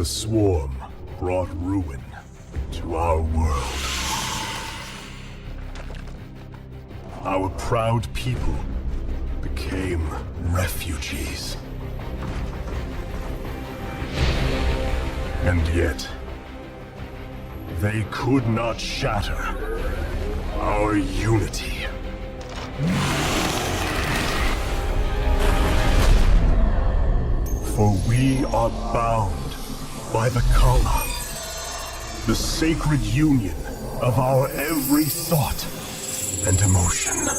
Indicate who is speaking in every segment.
Speaker 1: The swarm brought ruin to our world. Our proud people became refugees. And yet, they could not shatter our unity. For we are bound by the Kala, the sacred union of our every thought and emotion.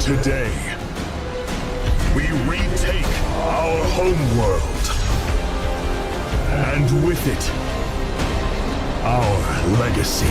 Speaker 1: Today, we retake our homeworld, and with it, our legacy.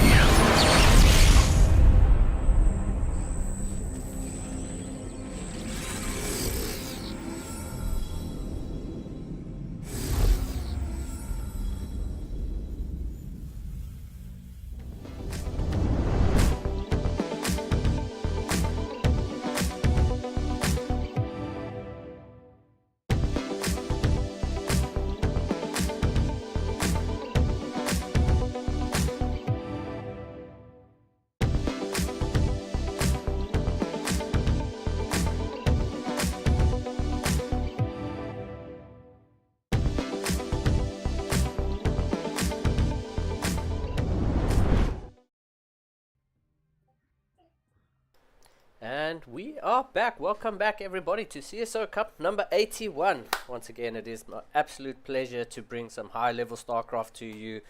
Speaker 2: And we are back. Welcome back, everybody, to CSO Cup number 81. Once again, it is my absolute pleasure to bring some high-level StarCraft to you.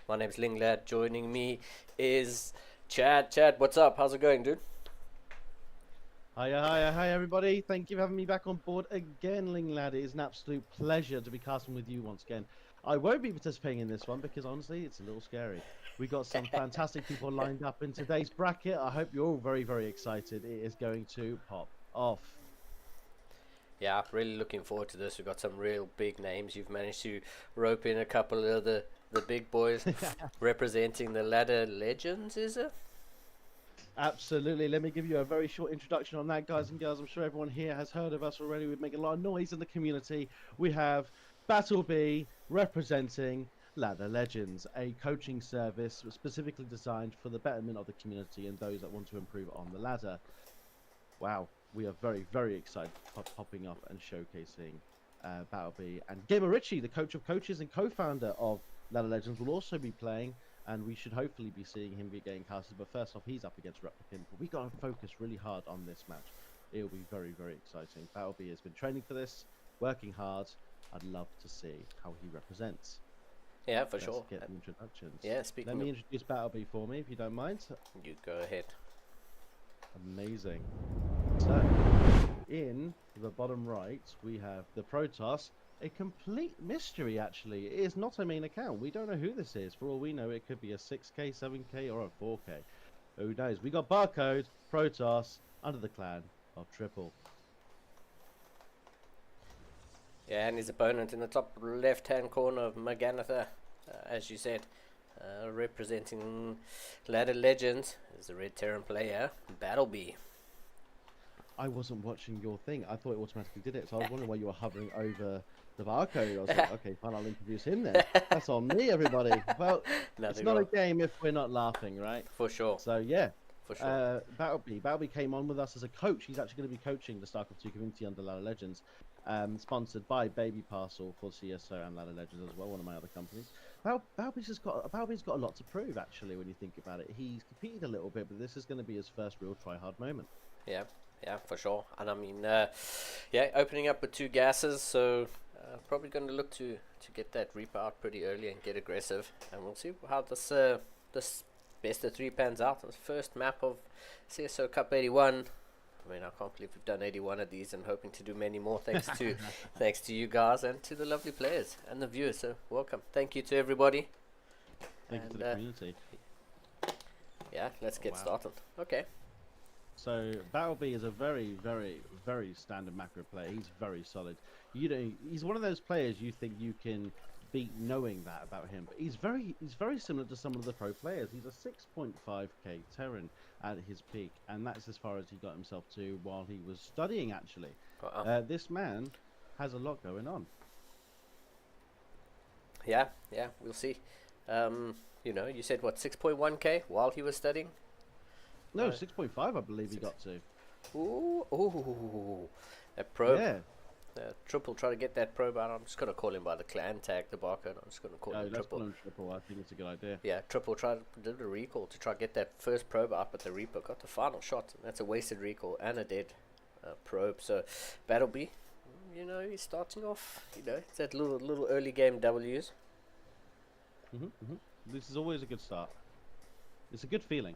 Speaker 2: My name's Linglad. Joining me is Chad. Chad, what's up? How's it going, dude?
Speaker 3: Hi everybody. Thank you for having me back on board again, Linglad. It is an absolute pleasure to be casting with you once again. I won't be participating in this one because honestly, it's a little scary. We've got some fantastic people lined up in today's bracket. I hope you're all very, very excited. It is going to pop off.
Speaker 2: Yeah, really looking forward to this. We've got some real big names. You've managed to rope in a couple of the big boys representing the ladder legends, is it?
Speaker 3: Absolutely. Let me give you a very short introduction on that, guys and girls. I'm sure everyone here has heard of us already. We make a lot of noise in the community. We have Battle B representing Ladder Legends, a coaching service specifically designed for the betterment of the community and those that want to improve on the ladder. Wow, we are very, very excited popping up and showcasing Battle B. And Gamer Richie, the coach of coaches and co-founder of Ladder Legends, will also be playing, and we should hopefully be seeing him be getting casted. But first off, he's up against Replicant. But we got to focus really hard on this match. It'll be very, very exciting. Battle B has been training for this, working hard. I'd love to see how he represents.
Speaker 2: Yeah, for sure.
Speaker 3: Get the introductions.
Speaker 2: Yeah, speaking
Speaker 3: Let me introduce Battle B for me, if you don't mind.
Speaker 2: You go ahead.
Speaker 3: Amazing. So, in the bottom right, we have the Protoss, a complete mystery, actually. It is not a main account. We don't know who this is. For all we know, it could be a 6K, 7K, or a 4K. Who knows? We got Barcode, Protoss, under the clan of Triple.
Speaker 2: Yeah, and his opponent in the top left-hand corner of Maganatha, as you said, representing Ladder Legends, is the Red Terran player, Battlebee.
Speaker 3: I wasn't watching your thing. I thought it automatically did it, so I was wondering why you were hovering over the barcode. I was like, okay, fine, I'll introduce him then. That's on me, everybody. Well, it's not a game if we're not laughing, right?
Speaker 2: For sure.
Speaker 3: So, yeah.
Speaker 2: For sure.
Speaker 3: Battlebee came on with us as a coach. He's actually going to be coaching the StarCraft 2 community under Ladder Legends, sponsored by Baby Parcel for CSO and Ladder Legends as well, one of my other companies. Battlebee's got a lot to prove, actually, when you think about it. He's competed a little bit, but this is going to be his first real try-hard moment.
Speaker 2: Yeah, for sure. And I mean, opening up with 2 gases, so probably going to look to get that Reaper out pretty early and get aggressive. And we'll see how this best of 3 pans out. The first map of CSO Cup 81. I mean, I can't believe we've done 81 of these and hoping to do many more thanks to you guys and to the lovely players and the viewers. So welcome. Thank you to everybody.
Speaker 3: Thank you to the community.
Speaker 2: Yeah, let's get started. Okay.
Speaker 3: So Battlebee is a very, very, very standard macro player. He's very solid. He's one of those players you think you can beat knowing that about him. But he's very similar to some of the pro players. He's a 6.5k Terran at his peak, and that's as far as he got himself to while he was studying. Actually, this man has a lot going on.
Speaker 2: Yeah, we'll see. You said what, 6.1k while he was studying?
Speaker 3: No, 6.5, I believe he got to.
Speaker 2: Ooh, that probe.
Speaker 3: Yeah.
Speaker 2: Triple, try to get that probe out. I'm just going to call him by the clan tag, the barcode. I'm just going to call him
Speaker 3: let's
Speaker 2: Triple.
Speaker 3: call him Triple. I think it's a good idea.
Speaker 2: Yeah, Triple did a recall to try to get that first probe up, but the Reaper got the final shot. And that's a wasted recall and a dead probe. So, Battlebee, he's starting off, it's that little early game W's.
Speaker 3: This is always a good start. It's a good feeling.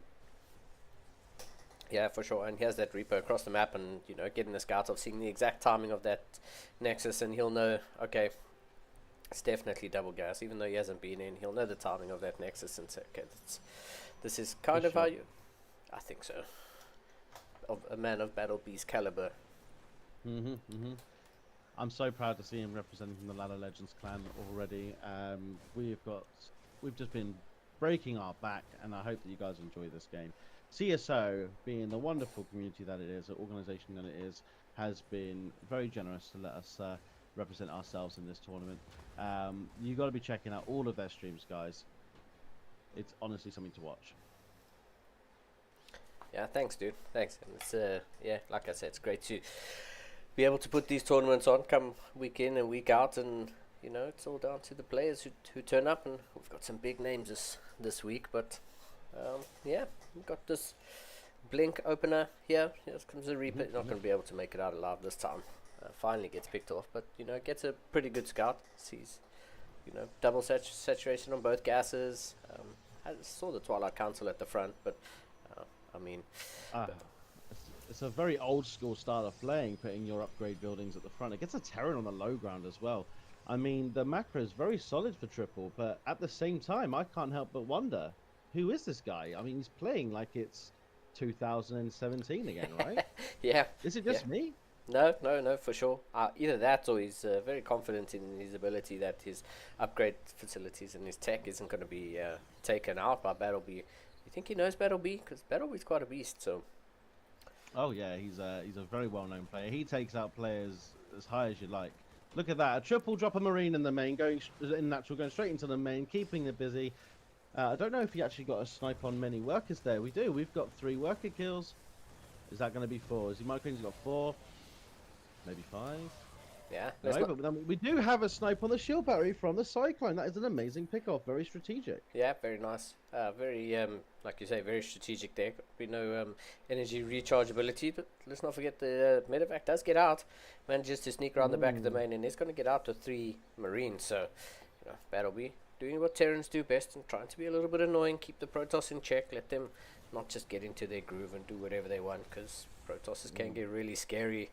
Speaker 2: Yeah, for sure. And he has that Reaper across the map and, getting the scouts off, seeing the exact timing of that Nexus, and he'll know, okay, it's definitely double gas. Even though he hasn't been in, he'll know the timing of that Nexus and say, okay, this is kind of how you... I think so. Of a man of Battlebee's caliber.
Speaker 3: I'm so proud to see him representing the Ladder Legends clan already. We've just been breaking our back, and I hope that you guys enjoy this game. CSO, being the wonderful community that it is, the organization that it is, has been very generous to let us represent ourselves in this tournament. You got to be checking out all of their streams, guys. It's honestly something to watch.
Speaker 2: Yeah, thanks, dude. Thanks. And it's like I said, it's great to be able to put these tournaments on, come week in and week out, and it's all down to the players who turn up, and we've got some big names this week, but. We've got this blink opener here. Here comes the Reaper. Not going to be able to make it out alive this time. Finally gets picked off, but gets a pretty good scout. Sees, double saturation on both gases. I saw the Twilight Council at the front, but
Speaker 3: it's a very old school style of playing, putting your upgrade buildings at the front. It gets a Terran on the low ground as well. I mean, the macro is very solid for Triple, but at the same time, I can't help but wonder. Who is this guy? I mean, he's playing like it's 2017 again, right?
Speaker 2: Yeah.
Speaker 3: Is it just me?
Speaker 2: No, for sure. Either that or he's very confident in his ability that his upgrade facilities and his tech isn't going to be taken out by Battlebee. You think he knows Battlebee? Because Battlebee's quite a beast, so...
Speaker 3: Oh, yeah, he's a very well-known player. He takes out players as high as you like. Look at that. A triple drop a Marine in the main, going straight into the main, keeping it busy. I don't know if he actually got a snipe on many workers there. We do. We've got 3 worker kills. Is that going to be 4? Is he Micro's got 4? Maybe 5?
Speaker 2: Yeah.
Speaker 3: No, but then we do have a snipe on the shield battery from the Cyclone. That is an amazing pick-off. Very strategic.
Speaker 2: Yeah, very nice. Very, like you say, very strategic there. We know energy rechargeability, but let's not forget the medevac does get out. Manages to sneak around the back of the main, and he's going to get out to 3 Marines. So, Battlebee doing what Terrans do best and trying to be a little bit annoying, keep the Protoss in check, let them not just get into their groove and do whatever they want, because Protosses can get really scary.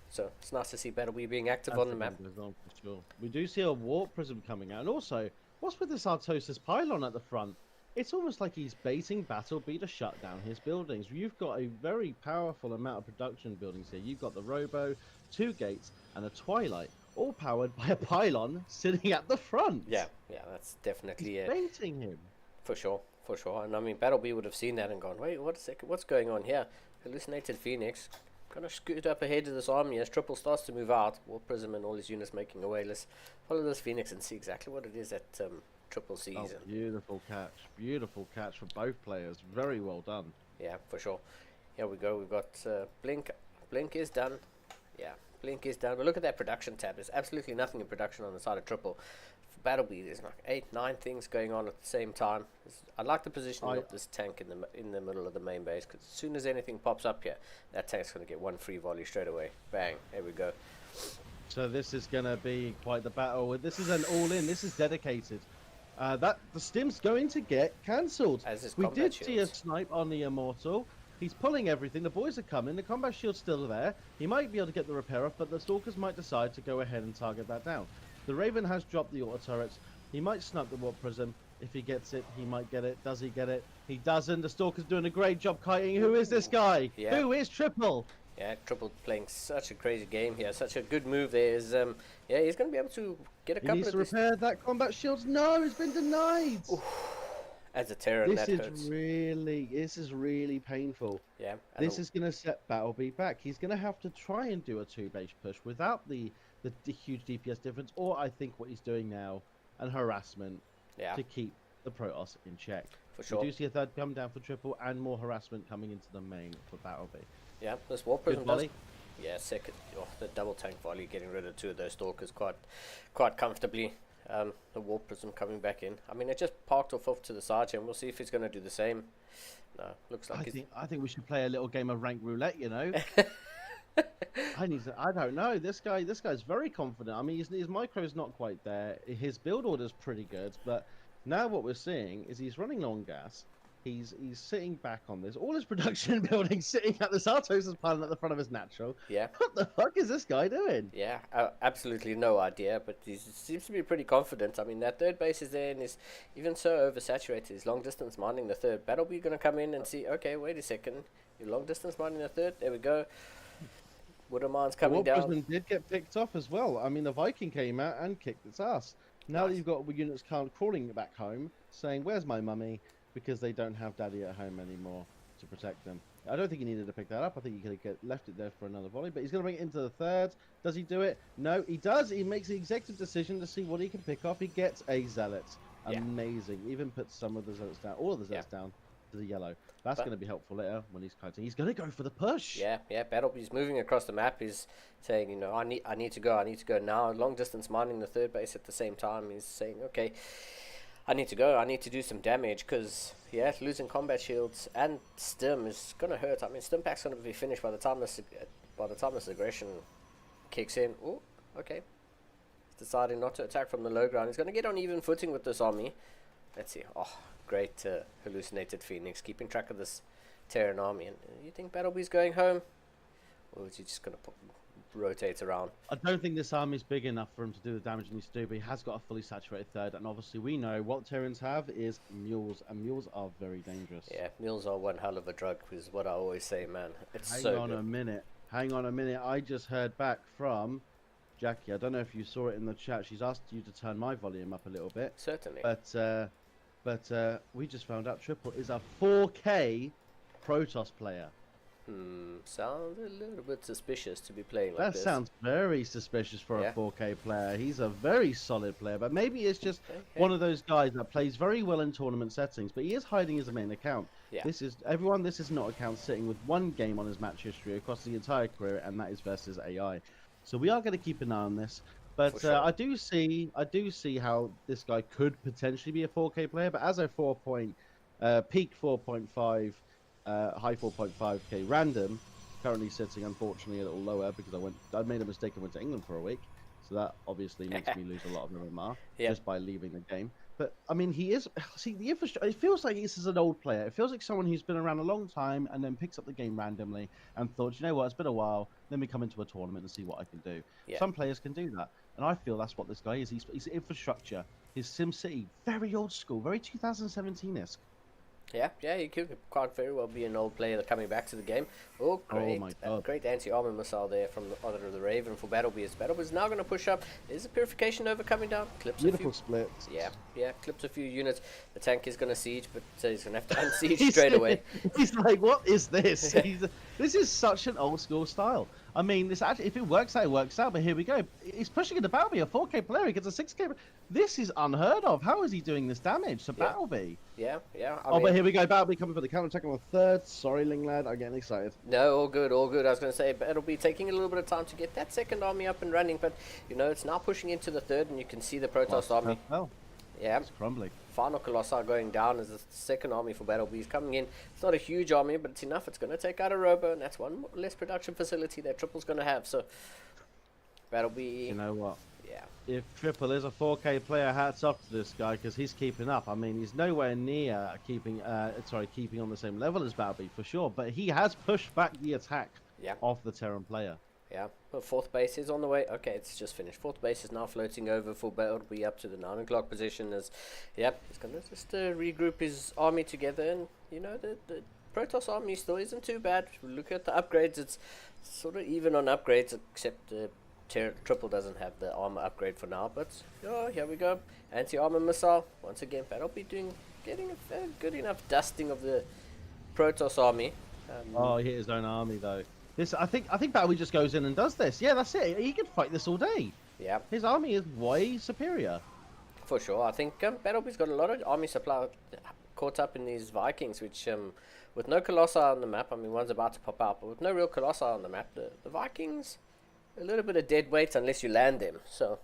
Speaker 2: So it's nice to see Battlebee being active
Speaker 3: As
Speaker 2: on the
Speaker 3: the
Speaker 2: map.
Speaker 3: game goes on, for sure. We do see a warp prism coming out, and also, what's with this Artosis pylon at the front? It's almost like he's baiting Battlebee to shut down his buildings. You've got a very powerful amount of production buildings here. You've got the Robo, 2 gates, and a Twilight, all powered by a pylon sitting at the front.
Speaker 2: Yeah, that's definitely
Speaker 3: He's baiting him.
Speaker 2: for sure. And I mean, Battlebee would have seen that and gone, wait, what a second, what's going on here? Hallucinated Phoenix. Gonna scoot up ahead of this army as Triple starts to move out. War Prism and all his units making away. Let's follow this Phoenix and see exactly what it is that Triple sees.
Speaker 3: Oh, beautiful catch for both players. Very well done.
Speaker 2: Yeah, for sure. Here we go. We've got Blink. Blink is done. Yeah, Blink is done. But look at that production tab. There's absolutely nothing in production on the side of Triple. For Battlebee, there's like 8, 9 things going on at the same time. I like the positioning of this tank in the middle of the main base, because as soon as anything pops up here, that tank's going to get one free volley straight away. Bang. There we go.
Speaker 3: So this is going to be quite the battle. This is an all-in. This is dedicated. That the stim's going to get cancelled. We did see a snipe on the Immortal. He's pulling everything. The boys are coming. The combat shield's still there. He might be able to get the repair off, but the Stalkers might decide to go ahead and target that down. The Raven has dropped the auto turrets. He might snipe the Warp Prism. If he gets it, he might get it. Does he get it? He doesn't. The Stalker's doing a great job kiting. Who is this guy?
Speaker 2: Yeah.
Speaker 3: Who is Triple?
Speaker 2: Yeah, Triple playing such a crazy game here. Such a good move there. Is yeah, he's going to be able to get a couple of...
Speaker 3: He needs to repair that combat shield. No, it's been denied.
Speaker 2: Oof. As a Terran, that hurts.
Speaker 3: This is really painful.
Speaker 2: Yeah.
Speaker 3: This is going to set Battlebee back. He's going to have to try and do a 2-base push without the huge DPS difference, or I think what he's doing now, and harassment to keep the Protoss in check.
Speaker 2: For sure.
Speaker 3: We do see a third come down for Triple, and more harassment coming into the main for Battlebee.
Speaker 2: Yeah, this Warp Prism
Speaker 3: Good volley.
Speaker 2: Yeah, second. Oh, the double tank volley, getting rid of 2 of those Stalkers quite comfortably. The Warp Prism coming back in. I mean, it just parked off to the side here, and we'll see if he's going to do the same. No, looks like
Speaker 3: I think we should play a little game of rank roulette, you know. I don't know. This guy's very confident. I mean, his micro's not quite there. His build order's pretty good, but now what we're seeing is he's running low on gas. He's sitting back on this. All his production buildings sitting at the Sartos' pylon at the front of his natural.
Speaker 2: Yeah.
Speaker 3: What the fuck is this guy doing?
Speaker 2: Yeah, absolutely no idea, but he seems to be pretty confident. I mean, that third base is there and is even so oversaturated. He's long distance mining the third. Battlebee going to come in and see, okay, wait a second. You're long distance mining the third. There we go. Water mine's coming down.
Speaker 3: Warp did get picked off as well. I mean, the Viking came out and kicked its ass. Now that you've got units crawling back home, saying, where's my mummy? Because they don't have daddy at home anymore to protect them. I don't think he needed to pick that up. I think he could have left it there for another volley, but he's going to bring it into the third. Does he do it? No, he does. He makes the executive decision to see what he can pick off. He gets a Zealot. Amazing. Even puts some of the Zealots down, all of the Zealots down to the yellow. That's going to be helpful later when he's kiting. He's going to go for the push.
Speaker 2: Yeah. Battlebee's moving across the map. He's saying, you know, I need to go now. Long distance mining the third base at the same time. He's saying, okay, I need to go. I need to do some damage because, yeah, losing combat shields and stim is going to hurt. I mean, stim pack's going to be finished by the time this aggression kicks in. Oh, okay. He's deciding not to attack from the low ground. He's going to get on even footing with this army. Let's see. Oh, great hallucinated Phoenix, keeping track of this Terran army. And you think Battlebee's going home? Or is he just going to rotate around?
Speaker 3: I don't think this army's big enough for him to do the damage he needs to do, but he has got a fully saturated third, and obviously we know what Terrans have is mules, and mules are very dangerous.
Speaker 2: Yeah, mules are one hell of a drug, is what I always say, man. It's
Speaker 3: Hang
Speaker 2: so
Speaker 3: on
Speaker 2: good.
Speaker 3: a minute. Hang on a minute. I just heard back from Jackie. I don't know if you saw it in the chat. She's asked you to turn my volume up a little bit.
Speaker 2: Certainly.
Speaker 3: But we just found out Triple is a 4K Protoss player.
Speaker 2: Sounds a little bit suspicious to be playing like this.
Speaker 3: That sounds very suspicious for a 4K player. He's a very solid player, but maybe it's just one of those guys that plays very well in tournament settings, but he is hiding his main account.
Speaker 2: Yeah.
Speaker 3: This is not account sitting with one game on his match history across the entire career, and that is versus AI. So we are going to keep an eye on this. But
Speaker 2: sure.
Speaker 3: I do see how this guy could potentially be a 4K player, but as a peak 4.5 high 4.5k random, currently sitting unfortunately a little lower because I made a mistake and went to England for a week, so that obviously makes me lose a lot of MMR just by leaving the game. But I mean, he is. See, the infrastructure. It feels like this is an old player. It feels like someone who's been around a long time and then picks up the game randomly and thought, you know what, it's been a while. Let me come into a tournament and see what I can do.
Speaker 2: Yeah.
Speaker 3: Some players can do that, and I feel that's what this guy is. He's infrastructure. His SimCity, very old school, very 2017-esque.
Speaker 2: Yeah, he could quite very well be an old player coming back to the game. Oh, great.
Speaker 3: my God.
Speaker 2: Great anti-armor missile there from the Honor of the Raven for Battlebeast. Battlebeast now going to push up. There's a Purification Nova coming down. Clips
Speaker 3: Beautiful
Speaker 2: a few.
Speaker 3: splits.
Speaker 2: Yeah, clips a few units. The tank is going to siege, but he's going to have to unsiege straight away.
Speaker 3: He's like, what is this? This is such an old school style. I mean, this actually, if it works out, it works out. But here we go. He's pushing into Battleby, a 4K player. He gets a 6K. This is unheard of. How is he doing this damage to Battleby?
Speaker 2: Yeah.
Speaker 3: But here we go. Battleby coming for the counter attack on the third. Sorry, Linglad. I'm getting excited.
Speaker 2: No, all good. I was going to say, but it'll be taking a little bit of time to get that second army up and running. But, it's now pushing into the third, and you can see the Protoss army.
Speaker 3: Well,
Speaker 2: Yeah.
Speaker 3: it's crumbling.
Speaker 2: Final Colossi going down as the second army for Battlebeast coming in. It's not a huge army, but it's enough. It's going to take out a Robo, and that's one less production facility that Triple's going to have. So, Battleby.
Speaker 3: You know what?
Speaker 2: Yeah.
Speaker 3: If Triple is a 4K player, hats off to this guy because he's keeping up. I mean, he's nowhere near keeping on the same level as Battleby for sure, but he has pushed back the attack of the Terran player.
Speaker 2: Yeah, but fourth base is on the way. Okay, it's just finished. Fourth base is now floating over for Battleby up to the 9 o'clock position. He's going to just regroup his army together. And, the Protoss army still isn't too bad. Look at the upgrades. It's sort of even on upgrades, except Triple doesn't have the armor upgrade for now. But, here we go. Anti-armor missile. Once again, Battleby getting a good enough dusting of the Protoss army.
Speaker 3: He hit his own army, though. I think Battleby just goes in and does this. Yeah, that's it. He could fight this all day.
Speaker 2: Yeah.
Speaker 3: His army is way superior.
Speaker 2: For sure. I think Battleby's got a lot of army supply caught up in these Vikings, which, with no Colossi on the map, I mean, one's about to pop out, but with no real Colossi on the map, the Vikings, a little bit of dead weight unless you land them. So,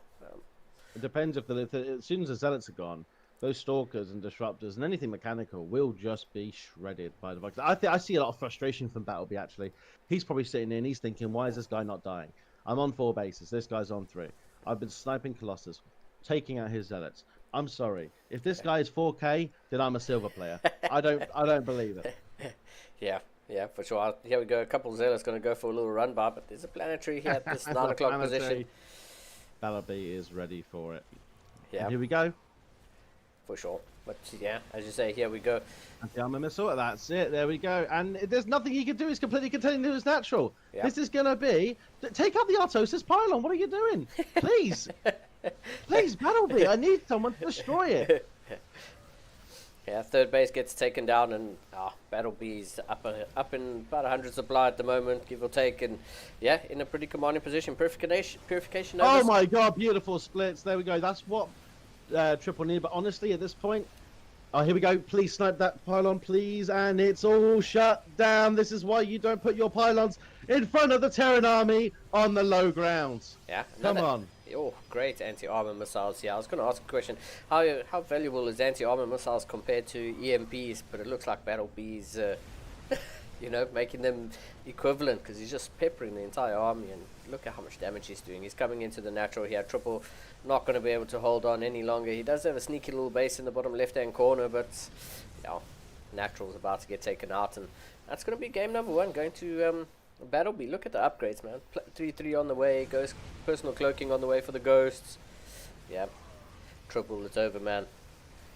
Speaker 3: it depends as soon as the Zealots are gone, those Stalkers and Disruptors and anything mechanical will just be shredded by the Vikings. I see a lot of frustration from Battleby, actually. He's probably sitting there and he's thinking, why is this guy not dying? I'm on 4 bases. This guy's on 3. I've been sniping Colossus, taking out his Zealots. I'm sorry. If this guy is 4K, then I'm a silver player. I don't believe it.
Speaker 2: Yeah, for sure. Here we go. A couple of Zealots going to go for a little run by, but there's a planetary here at this 9 o'clock position.
Speaker 3: Battleby is ready for it.
Speaker 2: Yeah.
Speaker 3: And here we go.
Speaker 2: For sure. But yeah, as you say, here we go.
Speaker 3: Anti-armor missile, that's it, there we go. And there's nothing he can do, he's completely contained to his natural. Yeah. This is going to be... Take out the Artosis pylon, what are you doing? Please. Please, Battleby, I need someone to destroy it.
Speaker 2: Yeah, third base gets taken down, and Battleby's up in about 100 supply at the moment, give or take, and yeah, in a pretty commanding position. Purification.
Speaker 3: Oh my god, beautiful splits, there we go. That's what Triple need, but honestly, at this point... Oh, here we go. Please snipe that pylon, please. And it's all shut down. This is why you don't put your pylons in front of the Terran army on the low grounds.
Speaker 2: Yeah.
Speaker 3: Come on.
Speaker 2: Oh, great anti-armor missiles. Yeah, I was going to ask a question. How valuable is anti-armor missiles compared to EMPs? But it looks like Battleby's, making them equivalent because he's just peppering the entire army. And look at how much damage he's doing. He's coming into the natural here. Triple not going to be able to hold on any longer. He does have a sneaky little base in the bottom left-hand corner, but natural's about to get taken out, and that's going to be game number 1 going to Battleby. Look at the upgrades, man. 3-3 on the way, Ghost personal cloaking on the way for the Ghosts. Yeah, Triple, it's over, man.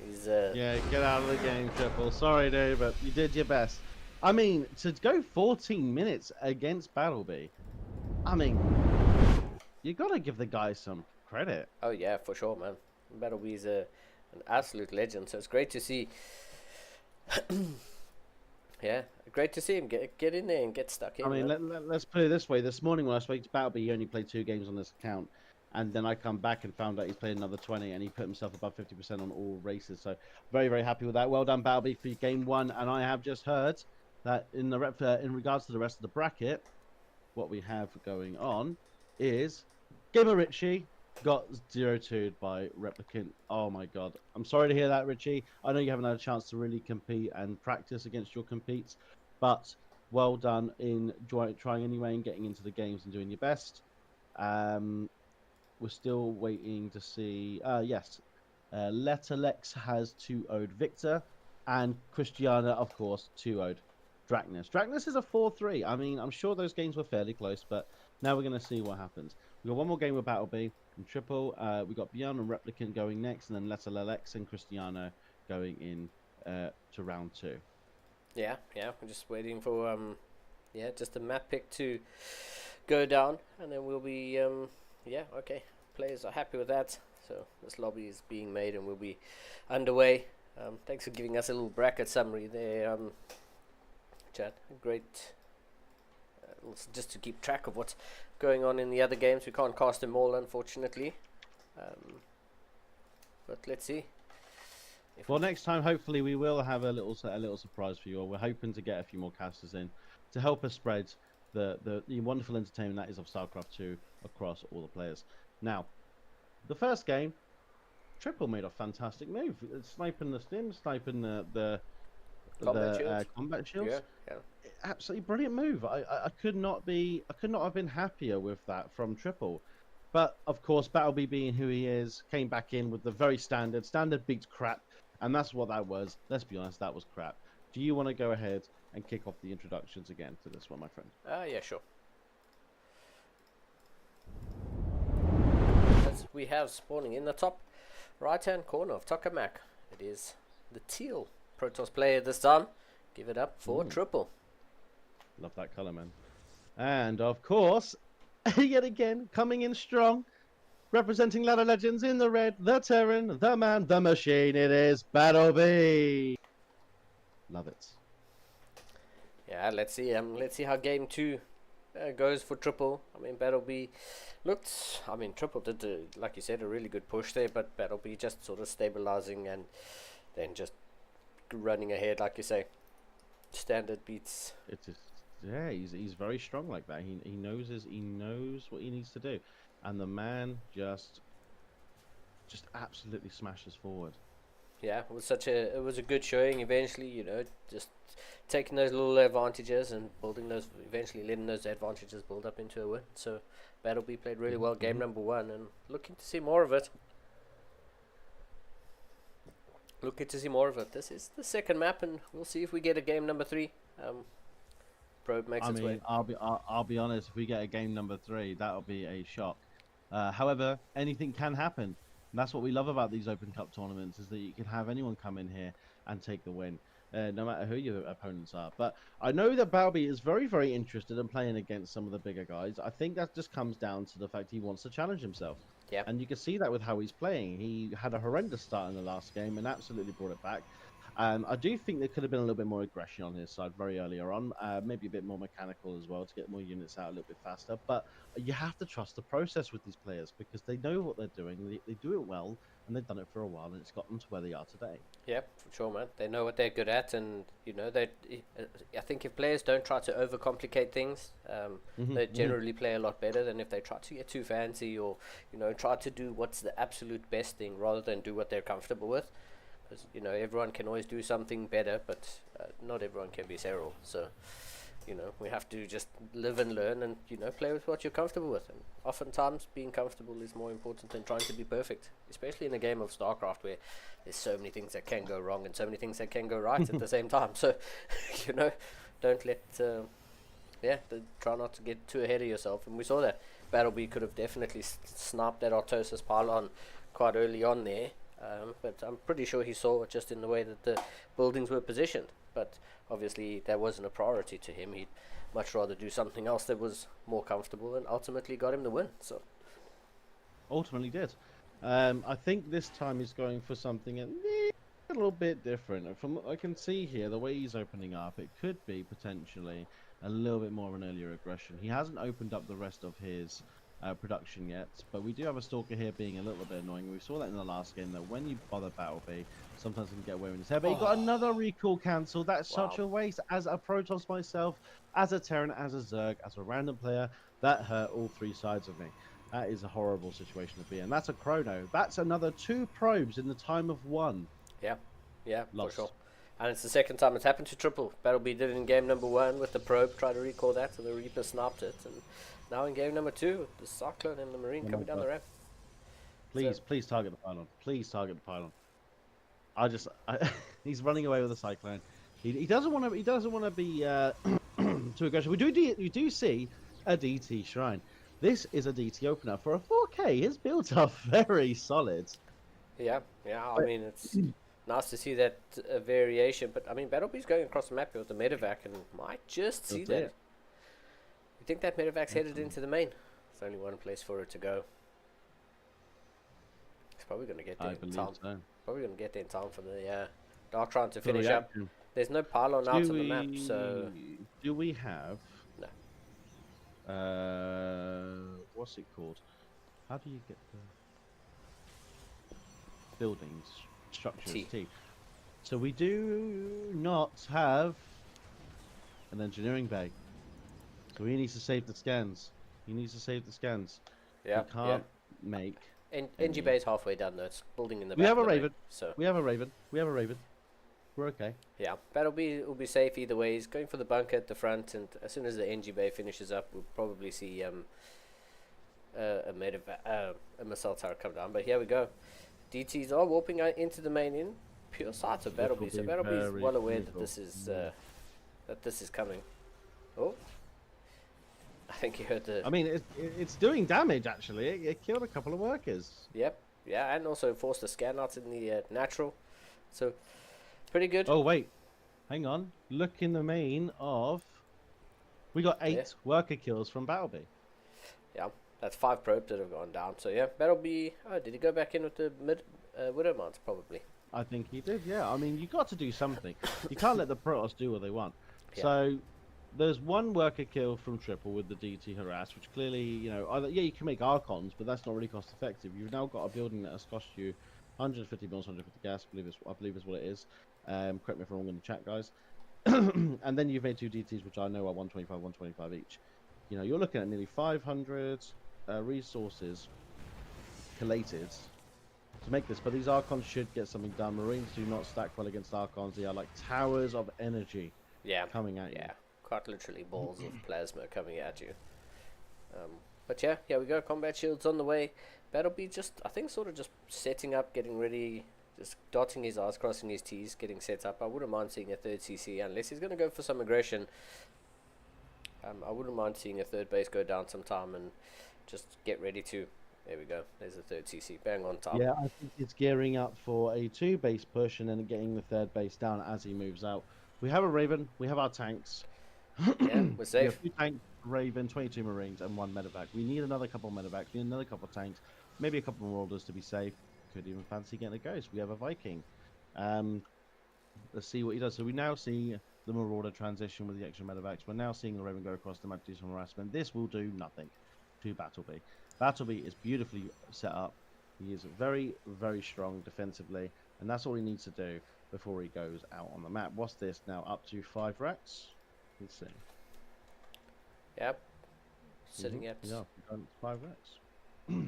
Speaker 2: He's
Speaker 3: yeah, get out of the game, Triple. Sorry, dude, but you did your best. I mean, to go 14 minutes against Battleby, I mean, you got to give the guy some credit.
Speaker 2: Oh yeah, for sure, man. Battleby's an absolute legend, so it's great to see. Yeah, great to see him get in there and get stuck in.
Speaker 3: I mean, let's put it this way. This morning when I spoke to Battleby, he only played 2 games on this account, and then I come back and found out he's played another 20, and he put himself above 50% on all races. So very, very happy with that. Well done, Battleby, for game 1. And I have just heard that in regards to the rest of the bracket, what we have going on is Gamer Richie got 0-2'd by Replicant. Oh my god. I'm sorry to hear that, Richie. I know you haven't had a chance to really compete and practice against your competes, but well done in trying anyway and getting into the games and doing your best. We're still waiting to see... yes. Letterlex has 2-0'd Victor, and Christiana, of course, 2-0'd Dracnus. Dracnus is a 4-3. I mean, I'm sure those games were fairly close, but now we're going to see what happens. We've got one more game with Battle B and Triple. We've got Beyond and Replicant going next, and then Letterlex and Christiana going in to round 2.
Speaker 2: Yeah, we're just waiting for just a map pick to go down, and then we'll be okay. Players are happy with that, so this lobby is being made and we'll be underway. Thanks for giving us a little bracket summary there, Chad. Great. Just to keep track of what's going on in the other games. We can't cast them all, unfortunately, but let's see.
Speaker 3: Well, next time, hopefully, we will have a little surprise for you all. We're hoping to get a few more casters in to help us spread the wonderful entertainment that is of StarCraft 2 across all the players. Now, the first game, Triple made a fantastic move, sniping the stim, sniping the combat shields.
Speaker 2: Yeah.
Speaker 3: Absolutely brilliant move. I could not have been happier with that from Triple. But of course, Battleby being who he is, came back in with the very standard beats crap. And that's what that was. Let's be honest, that was crap. Do you want to go ahead and kick off the introductions again to this one, my friend?
Speaker 2: Yeah, sure. As we have spawning in the top right-hand corner of Tokamak, it is the teal Protoss player this time. Give it up for Triple.
Speaker 3: Love that color, man. And of course, yet again, coming in strong, representing Ladder Legends in the red, the Terran, the man, the machine. It is Battleby. Love it.
Speaker 2: Yeah, let's see how game 2 goes for Triple. I mean, Battleby looked. I mean, Triple did, like you said, a really good push there, but Battleby just sort of stabilizing and then just running ahead, like you say. Standard beats.
Speaker 3: It is. Yeah, he's very strong like that. He knows what he needs to do, and the man just absolutely smashes forward.
Speaker 2: Yeah, it was a good showing. Eventually, just taking those little advantages and building those, eventually letting those advantages build up into a win. So Battleby played really well game number 1, and looking to see more of it. This is the second map, and we'll see if we get a game number 3. Probe makes its way.
Speaker 3: I'll be honest. If we get a game number 3, that'll be a shock. However, anything can happen. And that's what we love about these Open Cup tournaments, is that you can have anyone come in here and take the win, no matter who your opponents are. But I know that Balby is very, very interested in playing against some of the bigger guys. I think that just comes down to the fact he wants to challenge himself.
Speaker 2: Yeah.
Speaker 3: And you can see that with how he's playing. He had a horrendous start in the last game and absolutely brought it back. I do think there could have been a little bit more aggression on his side very earlier on, maybe a bit more mechanical as well to get more units out a little bit faster. But you have to trust the process with these players, because they know what they're doing. They do it well, and they've done it for a while, and it's got them to where they are today.
Speaker 2: Yeah, for sure, man. They know what they're good at, and I think if players don't try to overcomplicate things, they generally play a lot better than if they try to get too fancy or try to do what's the absolute best thing rather than do what they're comfortable with. Because everyone can always do something better, but not everyone can be Cyril. So we have to just live and learn, and play with what you're comfortable with. And oftentimes being comfortable is more important than trying to be perfect, especially in a game of StarCraft where there's so many things that can go wrong and so many things that can go right at the same time. So don't let try not to get too ahead of yourself. And we saw that Battleby could have definitely snapped that Artosis pylon quite early on there. But I'm pretty sure he saw it just in the way that the buildings were positioned. But obviously that wasn't a priority to him. He'd much rather do something else that was more comfortable, and ultimately got him the win. So
Speaker 3: ultimately did. I think this time he's going for something a little bit different. From what I can see here, the way he's opening up, it could be potentially a little bit more of an earlier aggression. He hasn't opened up the rest of his production yet, but we do have a Stalker here being a little bit annoying. We saw that in the last game, that when you bother Battleby, sometimes he can get away with his head. But he got another recall cancel. That's such a waste. As a Protoss myself, as a Terran, as a Zerg, as a random player, that hurt all 3 sides of me. That is a horrible situation to be in. That's a chrono. That's another 2 probes in the time of 1.
Speaker 2: Yeah, for sure. And it's the second time it's happened to Triple. Battleby did it in game number 1 with the probe, tried to recall that, and the Reaper snapped it. And now in game number 2, the Cyclone and the Marine coming down the ramp.
Speaker 3: Please, please target the pylon. Please target the pylon. He's running away with a cyclone. He doesn't want to. He doesn't want to be too aggressive. We do see a DT shrine. This is a DT opener for a 4K. His builds are very solid.
Speaker 2: Yeah. I mean, it's nice to see that variation. But I mean, Battlebee's going across the map here with the medevac, and might just see that. You think that medevac's headed into the main? There's only one place for it to go. It's probably going to get there in time.
Speaker 3: So.
Speaker 2: Probably going to get there in time for the Dark Shrine to finish up. There's no pylon out on the map, so...
Speaker 3: Do we have...
Speaker 2: No.
Speaker 3: What's it called? How do you get the... buildings, structures, T. So we do not have an engineering bay. So he needs to save the scans. He needs to save the scans.
Speaker 2: Yeah.
Speaker 3: We can't make...
Speaker 2: NG Bay's halfway done though. It's building in the back.
Speaker 3: We have a Raven.
Speaker 2: So
Speaker 3: we have a Raven. We're okay.
Speaker 2: Yeah, Battlebee will be safe either way. He's going for the bunker at the front, and as soon as the NG Bay finishes up, we'll probably see a missile tower come down. But here we go. DTs are warping out into the main in pure sight of Battlebee. So Battlebee is well aware that this is coming. Oh. I think you heard the...
Speaker 3: I mean, it's doing damage, actually. It killed a couple of workers.
Speaker 2: Yep. Yeah, and also forced a scan out in the natural. So, pretty good.
Speaker 3: Oh, wait. Hang on. Look in the main of... We got 8 worker kills from Battlebee.
Speaker 2: Yeah, that's 5 probes that have gone down. So, yeah, Battlebee... Oh, did he go back in with the Widow mounts? Probably.
Speaker 3: I think he did, yeah. I mean, you got to do something. You can't let the Protoss do what they want.
Speaker 2: Yeah.
Speaker 3: So... There's one worker kill from Triple with the DT harass, which clearly, you know, either, you can make Archons, but that's not really cost effective. You've now got a building that has cost you 150 mils, 150 gas, I believe is what it is. Correct me if I'm wrong in the chat, guys. And then you've made 2 DTs, which I know are 125, 125 each. You know, you're looking at nearly 500 resources collated to make this, but these Archons should get something done. Marines do not stack well against Archons. They are like towers of energy coming at you.
Speaker 2: Yeah. Quite literally balls of plasma coming at you. But yeah, here we go. Combat shields on the way. Battlebee just, I think, sort of just setting up, getting ready, just dotting his I's, crossing his T's, getting set up. I wouldn't mind seeing a 3rd CC unless he's going to go for some aggression. I wouldn't mind seeing a 3rd base go down sometime and just get ready to. There we go. There's a 3rd CC. Bang on time.
Speaker 3: Yeah, I think it's gearing up for a 2 base push and then getting the 3rd base down as he moves out. We have a Raven. We have our tanks.
Speaker 2: Yeah, we're safe.
Speaker 3: We have 2 tanks, Raven, 22 Marines, and 1 medevac. We need another couple of medevacs. We need another couple of tanks. Maybe a couple more orders to be safe. Could even fancy getting a Ghost. We have a Viking. Let's see what he does. So we now see the Marauder transition with the extra medevacs. We're now seeing the Raven go across the map to do some harassment. This will do nothing to Battlebee. Battlebee is beautifully set up. He is very, very strong defensively, and that's all he needs to do before he goes out on the map. What's this now? Up to 5 racks? Let's see.
Speaker 2: Yep. Sitting at...
Speaker 3: Yeah, 5 racks.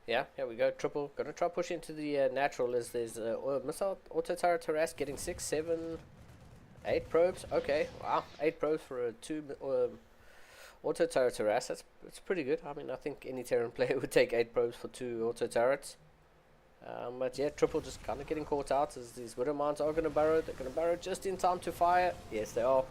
Speaker 2: Yeah, here we go. Triple. Gonna try push into the natural as there's missile auto turret harass getting 6, 7, 8 probes. Okay, wow. 8 probes for a 2 auto turret harass. That's pretty good. I mean, I think any Terran player would take 8 probes for 2 auto turrets. But yeah, Triple just kind of getting caught out as these Widow Mounts are going to burrow. They're going to burrow just in time to fire. Yes, they are.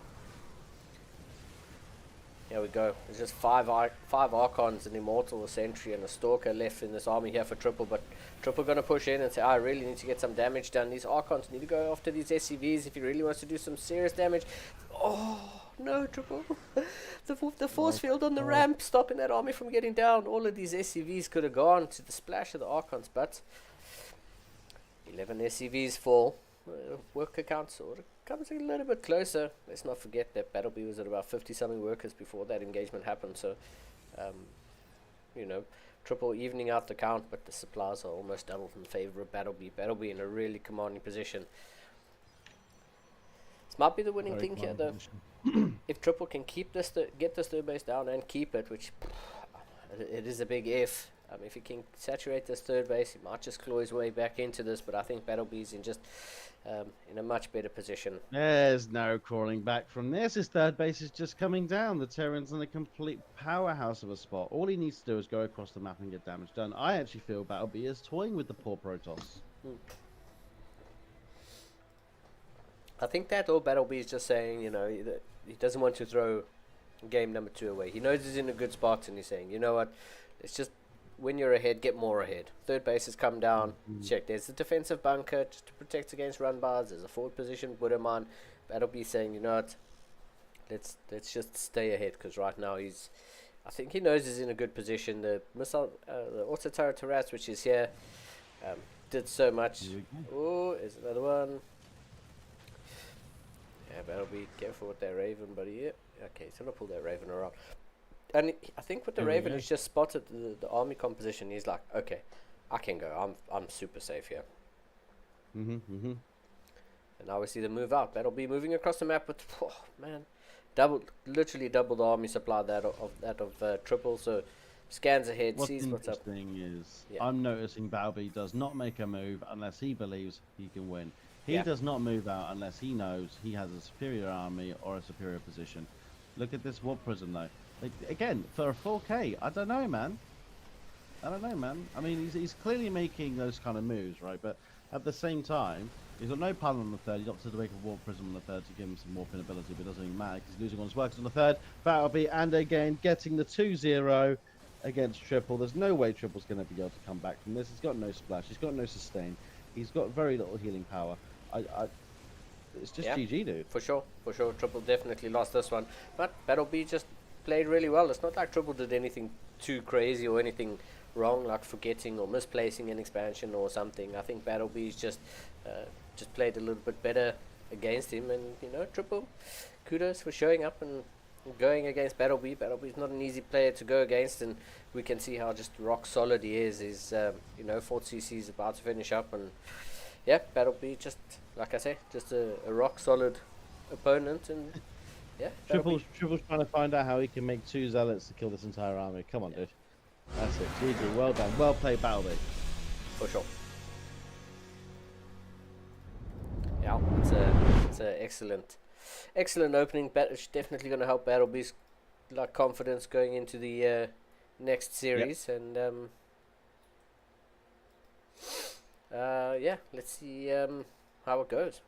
Speaker 2: Here we go. There's just 5 Archons, an Immortal, a Sentry, and a Stalker left in this army here for Triple. But Triple going to push in and say, I really need to get some damage done. These Archons need to go after these SCVs if he really wants to do some serious damage. Oh, no, Triple. the force field on the ramp stopping that army from getting down. All of these SCVs could have gone to the splash of the Archons, but 11 SCVs fall. Worker count sort of comes a little bit closer. Let's not forget that Battlebee was at about 50-something workers before that engagement happened. So, you know, Triple evening out the count, but the supplies are almost doubled in favor of Battlebee. Battlebee in a really commanding position. This might be the winning thing here, though. If Triple can keep this, get this 3rd base down and keep it, which it is a big if. If he can saturate this third base, he might just claw his way back into this. But I think Battlebee's in just in a much better position.
Speaker 3: There's no crawling back from this. His third base is just coming down. The Terran's in a complete powerhouse of a spot. All he needs to do is go across the map and get damage done. I actually feel Battlebee is toying with the poor Protoss.
Speaker 2: I think that all Battlebee is just saying, that he doesn't want to throw game number 2 away. He knows he's in a good spot, and he's saying, you know what, it's just when you're ahead, get more ahead. Third base has come down. Check, there's the defensive bunker just to protect against run bars. There's a forward position, Buddhaman. Battlebee saying, you know what, let's just stay ahead, because right now I think he knows he's in a good position. The missile, the auto turret harass, which is here, did so much. Oh, there's another one. Yeah, Battlebee, careful with that Raven, buddy. Yeah. Okay, he's gonna pull that Raven around. And I think with the Raven, he's just spotted the army composition. He's like, okay, I can go. I'm super safe here. And now we see the move out. Battlebee moving across the map with, oh man, literally double the army supply of triple. So scans ahead, sees what's up.
Speaker 3: What's interesting is I'm noticing Battlebee does not make a move unless he believes he can win. He does not move out unless he knows he has a superior army or a superior position. Look at this warp prism though. Like, again, for a 4K, I don't know, man. I mean, he's clearly making those kind of moves, right? But at the same time, he's got no pun on the third. He's opted to make a warp prism on the third to give him some warping ability, but it doesn't even matter because he's losing on his works on the third. Battlebee, and again, getting the 2-0 against Triple. There's no way Triple's going to be able to come back from this. He's got no splash. He's got no sustain. He's got very little healing power. It's just GG, dude.
Speaker 2: For sure. Triple definitely lost this one, but Battlebee just played really well. It's not like Triple did anything too crazy or anything wrong, like forgetting or misplacing an expansion or something. I think Battlebee's just played a little bit better against him, and Triple, kudos for showing up and going against Battlebee. Battlebee's not an easy player to go against, and we can see how just rock solid he is. His 4th CC is about to finish up, and yeah, Battlebee, just like I say, just a rock solid opponent, and yeah.
Speaker 3: Triple's trying to find out how he can make 2 zealots to kill this entire army. Come on, dude. That's it. GG, well done. Well played, Battlebee.
Speaker 2: For sure. Yeah, it's a excellent opening. It's definitely going to help Battlebee's confidence going into the next series, and let's see how it goes.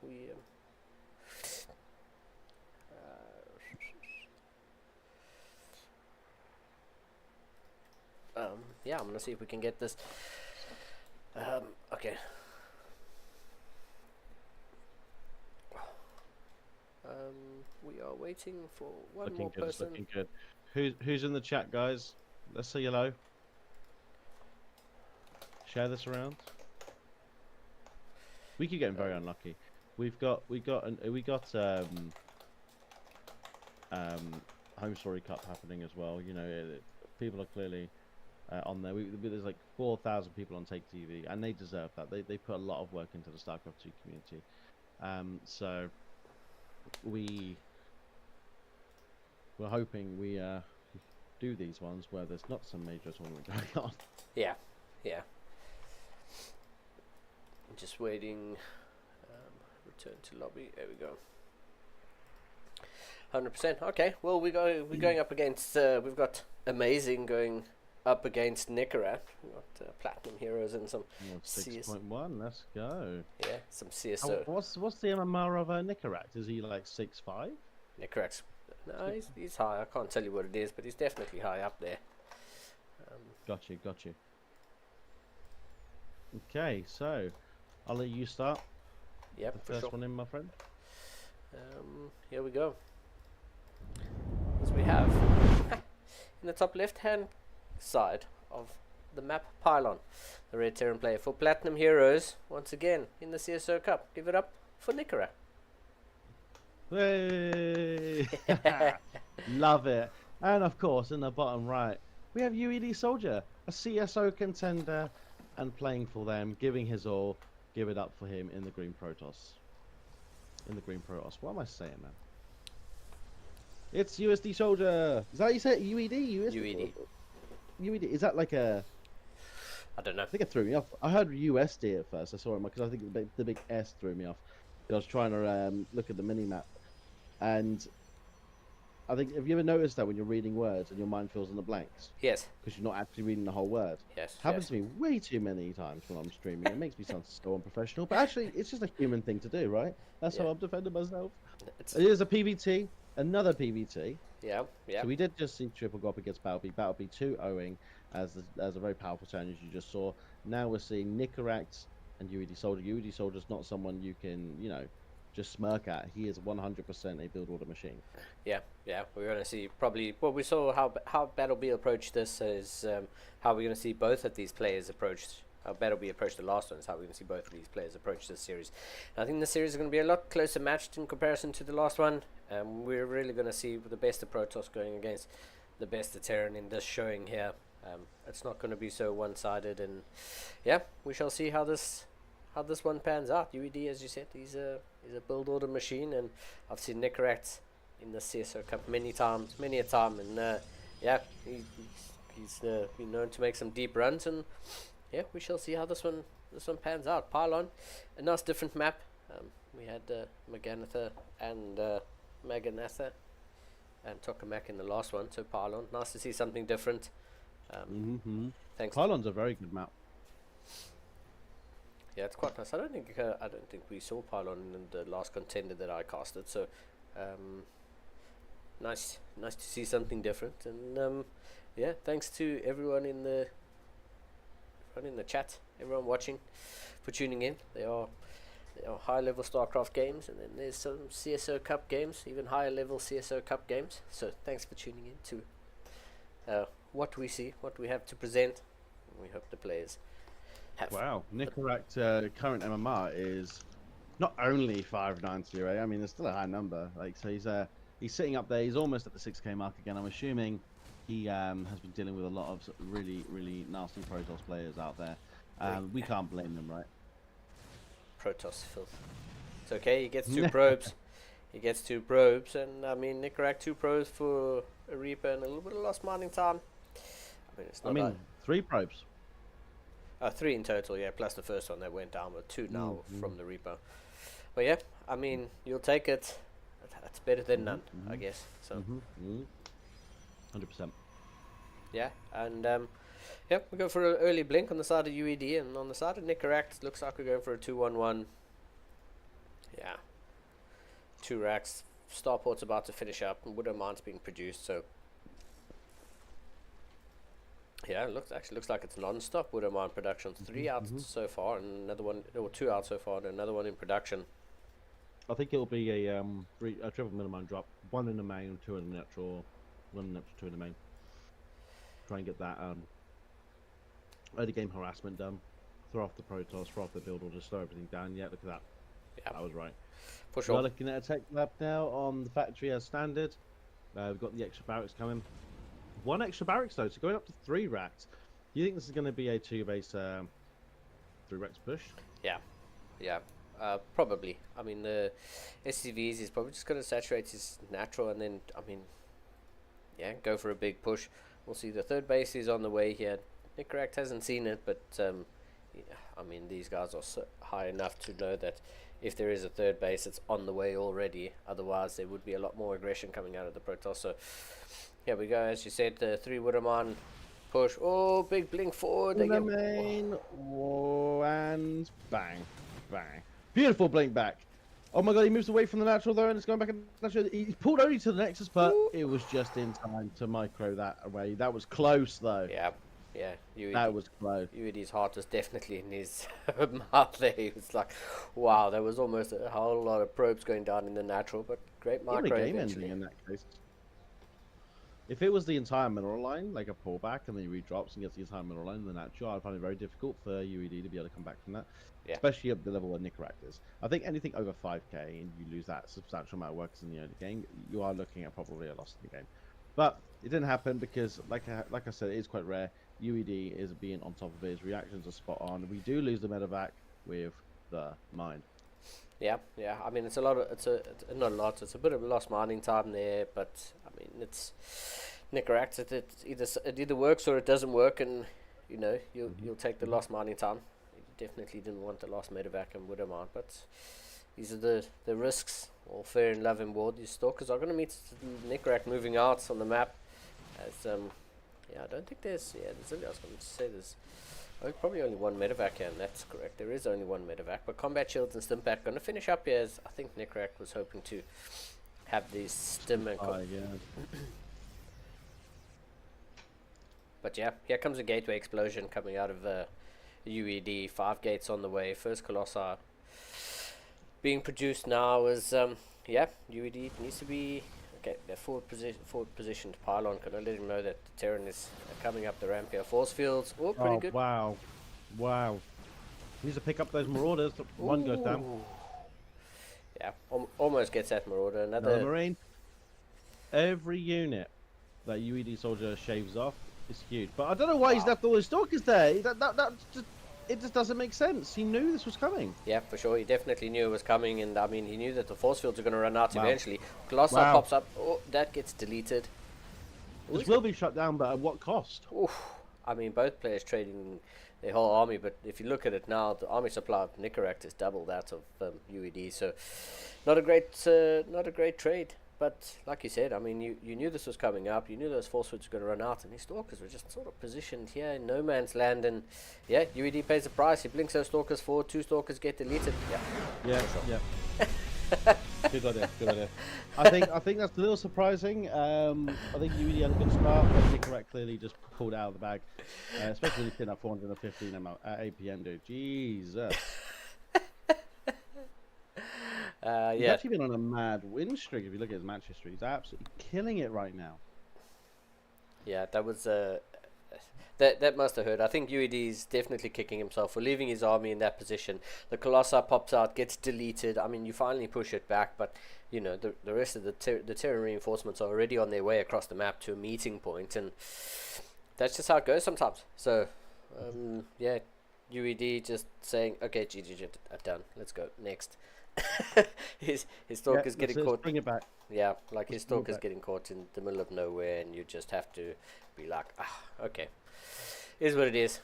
Speaker 2: I'm gonna see if we can get this. Okay. We are waiting for one more person.
Speaker 3: Looking good. Who's in the chat, guys? Let's say hello. Share this around. We keep getting very unlucky. We got Home Story Cup happening as well. People are clearly on there. There's like 4,000 people on Take TV, and they deserve that. They put a lot of work into the StarCraft 2 community. So we're hoping we do these ones where there's not some major tournament going on.
Speaker 2: Yeah. Just waiting. Return to lobby. There we go. 100%. Okay. Well, we're going up against. We've got Amazing going up against Nikarat. We've got Platinum Heroes and some
Speaker 3: 6.1. Let's go.
Speaker 2: Yeah, some CSO.
Speaker 3: What's the MMR of Nikarat? Is he like 6.5?
Speaker 2: Nikarat's no, he's high. I can't tell you what it is, but he's definitely high up there.
Speaker 3: Got you. Okay, so I'll let you start.
Speaker 2: Yep,
Speaker 3: the first one in, my friend.
Speaker 2: Here we go. As we have in the top left-hand side of the map pylon, the Red Terran player for Platinum Heroes once again in the CSO Cup. Give it up for Nikara.
Speaker 3: Hey! Love it. And of course, in the bottom right, we have UED Soldier, a CSO contender, and playing for them, giving his all. Give it up for him in the Green Protoss. What am I saying, man? It's USD Soldier. Is that how you say it? UED?
Speaker 2: UED.
Speaker 3: UED. Is that like a
Speaker 2: I don't know.
Speaker 3: I think it threw me off. I heard USD at first. I saw it because I think the big S threw me off. I was trying to look at the mini map, and I think, have you ever noticed that when you're reading words and your mind fills in the blanks
Speaker 2: Yes.
Speaker 3: because you're not actually reading the whole word?
Speaker 2: Yes.
Speaker 3: Happens to me way too many times when I'm streaming. It makes me sound so unprofessional, but actually, it's just a human thing to do, right? That's
Speaker 2: Yeah.
Speaker 3: how I'm defending myself.
Speaker 2: It's,
Speaker 3: It is a PVT, another PVT.
Speaker 2: yeah. Yeah.
Speaker 3: So we did just see triple go up against Battleby. Battleby 2-0ing as a very powerful turn, as you just saw. Now we're seeing Nicaract and UED Soldier. UED Soldier's not someone you can, just smirk at. He is 100% a build order machine.
Speaker 2: Yeah, we're going to see probably. Well, we saw how Battleby approached this is how we're going to see both of these players approached. How Battleby approached the last one is how we're going to see both of these players approach this series. And I think the series is going to be a lot closer matched in comparison to the last one. We're really going to see the best of Protoss going against the best of Terran in this showing here. It's not going to be so one-sided, and yeah, we shall see how this one pans out. UED, as you said, he's a build order machine, and I've seen Nicaract in the CSO Cup many a time, and yeah, he's been known to make some deep runs, and yeah, we shall see how this one pans out. Pylon, a nice different map. We had Maganatha and Maganatha and Tokamak in the last one, so Pylon, nice to see something different. Thanks.
Speaker 3: Pylon's a very good map.
Speaker 2: Yeah, it's quite nice. I don't think we saw Pylon in the last contender that I casted. So, nice to see something different. And yeah, thanks to everyone in the chat, everyone watching, for tuning in. There are high level StarCraft games, and then there's some CSO Cup games, even higher level CSO Cup games. So thanks for tuning in to what we see, what we have to present. We hope the players.
Speaker 3: Wow, Nicaract current MMR is not only 590. I mean, it's still a high number. Like, so he's sitting up there. He's almost at the 6K mark again. I'm assuming he has been dealing with a lot of really, really nasty Protoss players out there. We can't blame them, right?
Speaker 2: Protoss filth. It's okay. He gets 2 probes. He gets 2 probes, and I mean Nicaract 2 probes for a Reaper and a little bit of lost mining time. I mean, it's not.
Speaker 3: 3 probes.
Speaker 2: 3 in total, yeah, plus the first one that went down, but 2 now from the Reaper. But yeah, I mean, you'll take it. It's better than none, I guess. So
Speaker 3: 100%.
Speaker 2: yeah, and yeah, we go for an early blink on the side of UED, and on the side of Nicaract, looks like we're going for a 2-1-1. Yeah, 2 racks. Starport's about to finish up, and Widow Mine's being produced, so yeah, it looks like it's non-stop. Widow Mine production, 3 out so far, and another one, or 2 out so far, and another one in production.
Speaker 3: I think it'll be a triple minimum drop, 1 in the main, 2 in the natural, 1 in the natural, 2 in the main. Try and get that early game harassment done. Throw off the Protoss, throw off the build, or just slow everything down. Yeah, look at that.
Speaker 2: Yeah,
Speaker 3: that was right.
Speaker 2: For sure.
Speaker 3: We're looking at a tech lab now on the factory as standard. We've got the extra barracks coming. 1 extra barracks though, so going up to 3 racks. Do you think this is going to be a 2-base 3 racks push?
Speaker 2: Yeah, probably. I mean, the SCVs is probably just going to saturate his natural, and then, I mean, yeah, go for a big push. We'll see. The 3rd base is on the way here. Nicaract hasn't seen it, but yeah, I mean, these guys are so high enough to know that if there is a 3rd base, it's on the way already. Otherwise, there would be a lot more aggression coming out of the Protoss. So here we go. As you said, the 3 Widowmine push. Oh, big blink forward.
Speaker 3: In the main. Whoa, and bang, bang. Beautiful blink back. Oh my god, he moves away from the natural though, and it's going back in the natural. He pulled only to the Nexus, but it was just in time to micro that away. That was close though.
Speaker 2: Yeah.
Speaker 3: That was close.
Speaker 2: UED's heart was definitely in his mouth there. He was like, wow, there was almost a whole lot of probes going down in the natural, but great micro
Speaker 3: game
Speaker 2: eventually.
Speaker 3: ending in that case. If it was the entire mineral line, like a pullback, and then he redrops and gets the entire mineral line in the natural, I'd find it very difficult for UED to be able to come back from that. Yeah. Especially at the level where Nicaract is. I think anything over 5k and you lose that substantial amount of workers in the early game, you are looking at probably a loss in the game. But it didn't happen because, like I said, it is quite rare. UED is being on top of it. His reactions are spot on. We do lose the medevac with the mine.
Speaker 2: Yeah. I mean, it's not a lot. It's a bit of lost mining time there, but I mean, it's Nicaract. It either works or it doesn't work, and you know, you'll take the lost mining time. You definitely didn't want the lost medevac and widow mine, but these are the risks. All fair in love and war. These stalkers are going to meet Necrack moving out on the map. As yeah, I don't think there's only, I was going to say there's probably only one medevac here, and that's correct. There is only one medevac, but combat shields and stim pack going to finish up here. As I think Necrack was hoping to have these stim and but yeah, here comes a gateway explosion coming out of UED. 5 gates on the way. First Colossi being produced now. As yeah, UED needs to be okay. They're forward positioned pylon. Can I let him know that the Terran is coming up the ramp here? Force fields. Oh, pretty good.
Speaker 3: Wow. Needs to pick up those marauders. One goes down.
Speaker 2: Yeah, almost gets that marauder. Another
Speaker 3: marine. Every unit that UED soldier shaves off is huge. But I don't know why he's left all his stalkers there. It just doesn't make sense. He knew this was coming.
Speaker 2: Yeah, for sure. He definitely knew it was coming, and I mean, he knew that the force fields are going to run out eventually. Colossi pops up. Oh, that gets deleted.
Speaker 3: This will be shut down, but at what cost?
Speaker 2: Oof. I mean, both players trading their whole army, but if you look at it now, the army supply of Necrack is double that of UED. So, not a great trade. But like you said, I mean, you knew this was coming up. You knew those force fields were going to run out, and these stalkers were just sort of positioned here in no man's land. And yeah, UED pays the price. He blinks those stalkers forward. 2 stalkers get deleted.
Speaker 3: Yeah. Good idea. I think that's a little surprising. I think UED had a good start, but Necrack clearly just pulled it out of the bag, especially when he's hitting that 415 APM, dude. Jesus. He's actually been on a mad win streak. If you look at his match history, he's absolutely killing it right now.
Speaker 2: Yeah, that was that must have hurt. I think UED is definitely kicking himself for leaving his army in that position. The Colossi pops out, gets deleted. I mean, you finally push it back, but you know the rest of the Terran reinforcements are already on their way across the map to a meeting point, and that's just how it goes sometimes. So yeah, UED just saying, okay, GG, done. Let's go next. his stalker's getting caught.
Speaker 3: Bring it back.
Speaker 2: Yeah, like his stalker's getting caught in the middle of nowhere, and you just have to be like, okay, is what it is.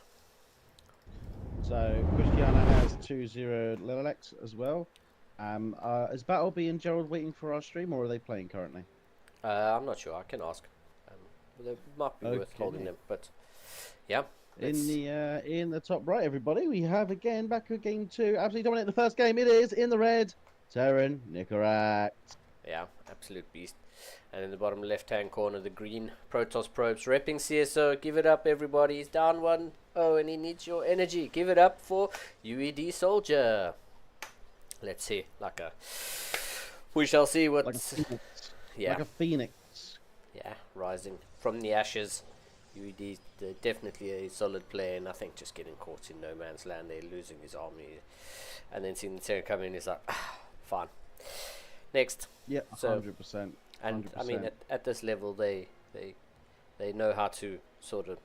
Speaker 3: So Christiana has 2-0 Lelex as well. Is Battlebee and Gerald waiting for our stream, or are they playing currently?
Speaker 2: I'm not sure. I can ask. They might be worth holding them, but yeah.
Speaker 3: In the top right, everybody, we have again back to game 2. Absolutely dominating the first game. It is in the red. Terran Necrack.
Speaker 2: Yeah, absolute beast. And in the bottom left-hand corner, the green Protoss probes repping CSO. Give it up, everybody. He's down 1-0, and he needs your energy. Give it up for UED Soldier. Let's see, we shall see what.
Speaker 3: Like a phoenix.
Speaker 2: Yeah.
Speaker 3: Like a phoenix.
Speaker 2: Yeah, rising from the ashes. UED definitely a solid player, and I think just getting caught in no man's land there, losing his army, and then seeing the Terran come in is like, fine. Next.
Speaker 3: Yeah, 100%.
Speaker 2: And I mean, at this level, they know how to sort of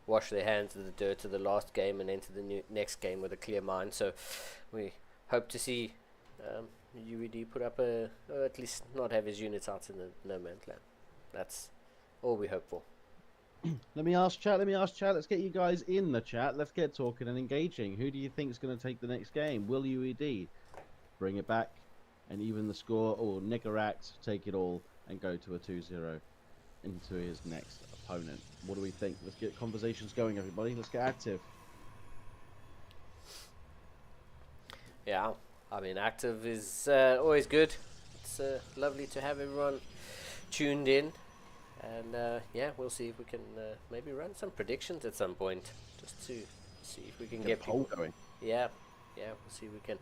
Speaker 2: wash their hands of the dirt of the last game and enter the next game with a clear mind. So we hope to see UED put up or at least not have his units out in the no man's land. That's all we hope for.
Speaker 3: Let me ask chat. Let's get you guys in the chat. Let's get talking and engaging. Who do you think is going to take the next game? Will UED bring it back and even the score, or Necrack take it all and go to a 2-0 into his next opponent? What do we think? Let's get conversations going, everybody. Let's get active.
Speaker 2: Yeah, I mean, active is always good. It's lovely to have everyone tuned in. And yeah, we'll see if we can maybe run some predictions at some point, just to see if we can get
Speaker 3: people going.
Speaker 2: Yeah, we'll see if we can.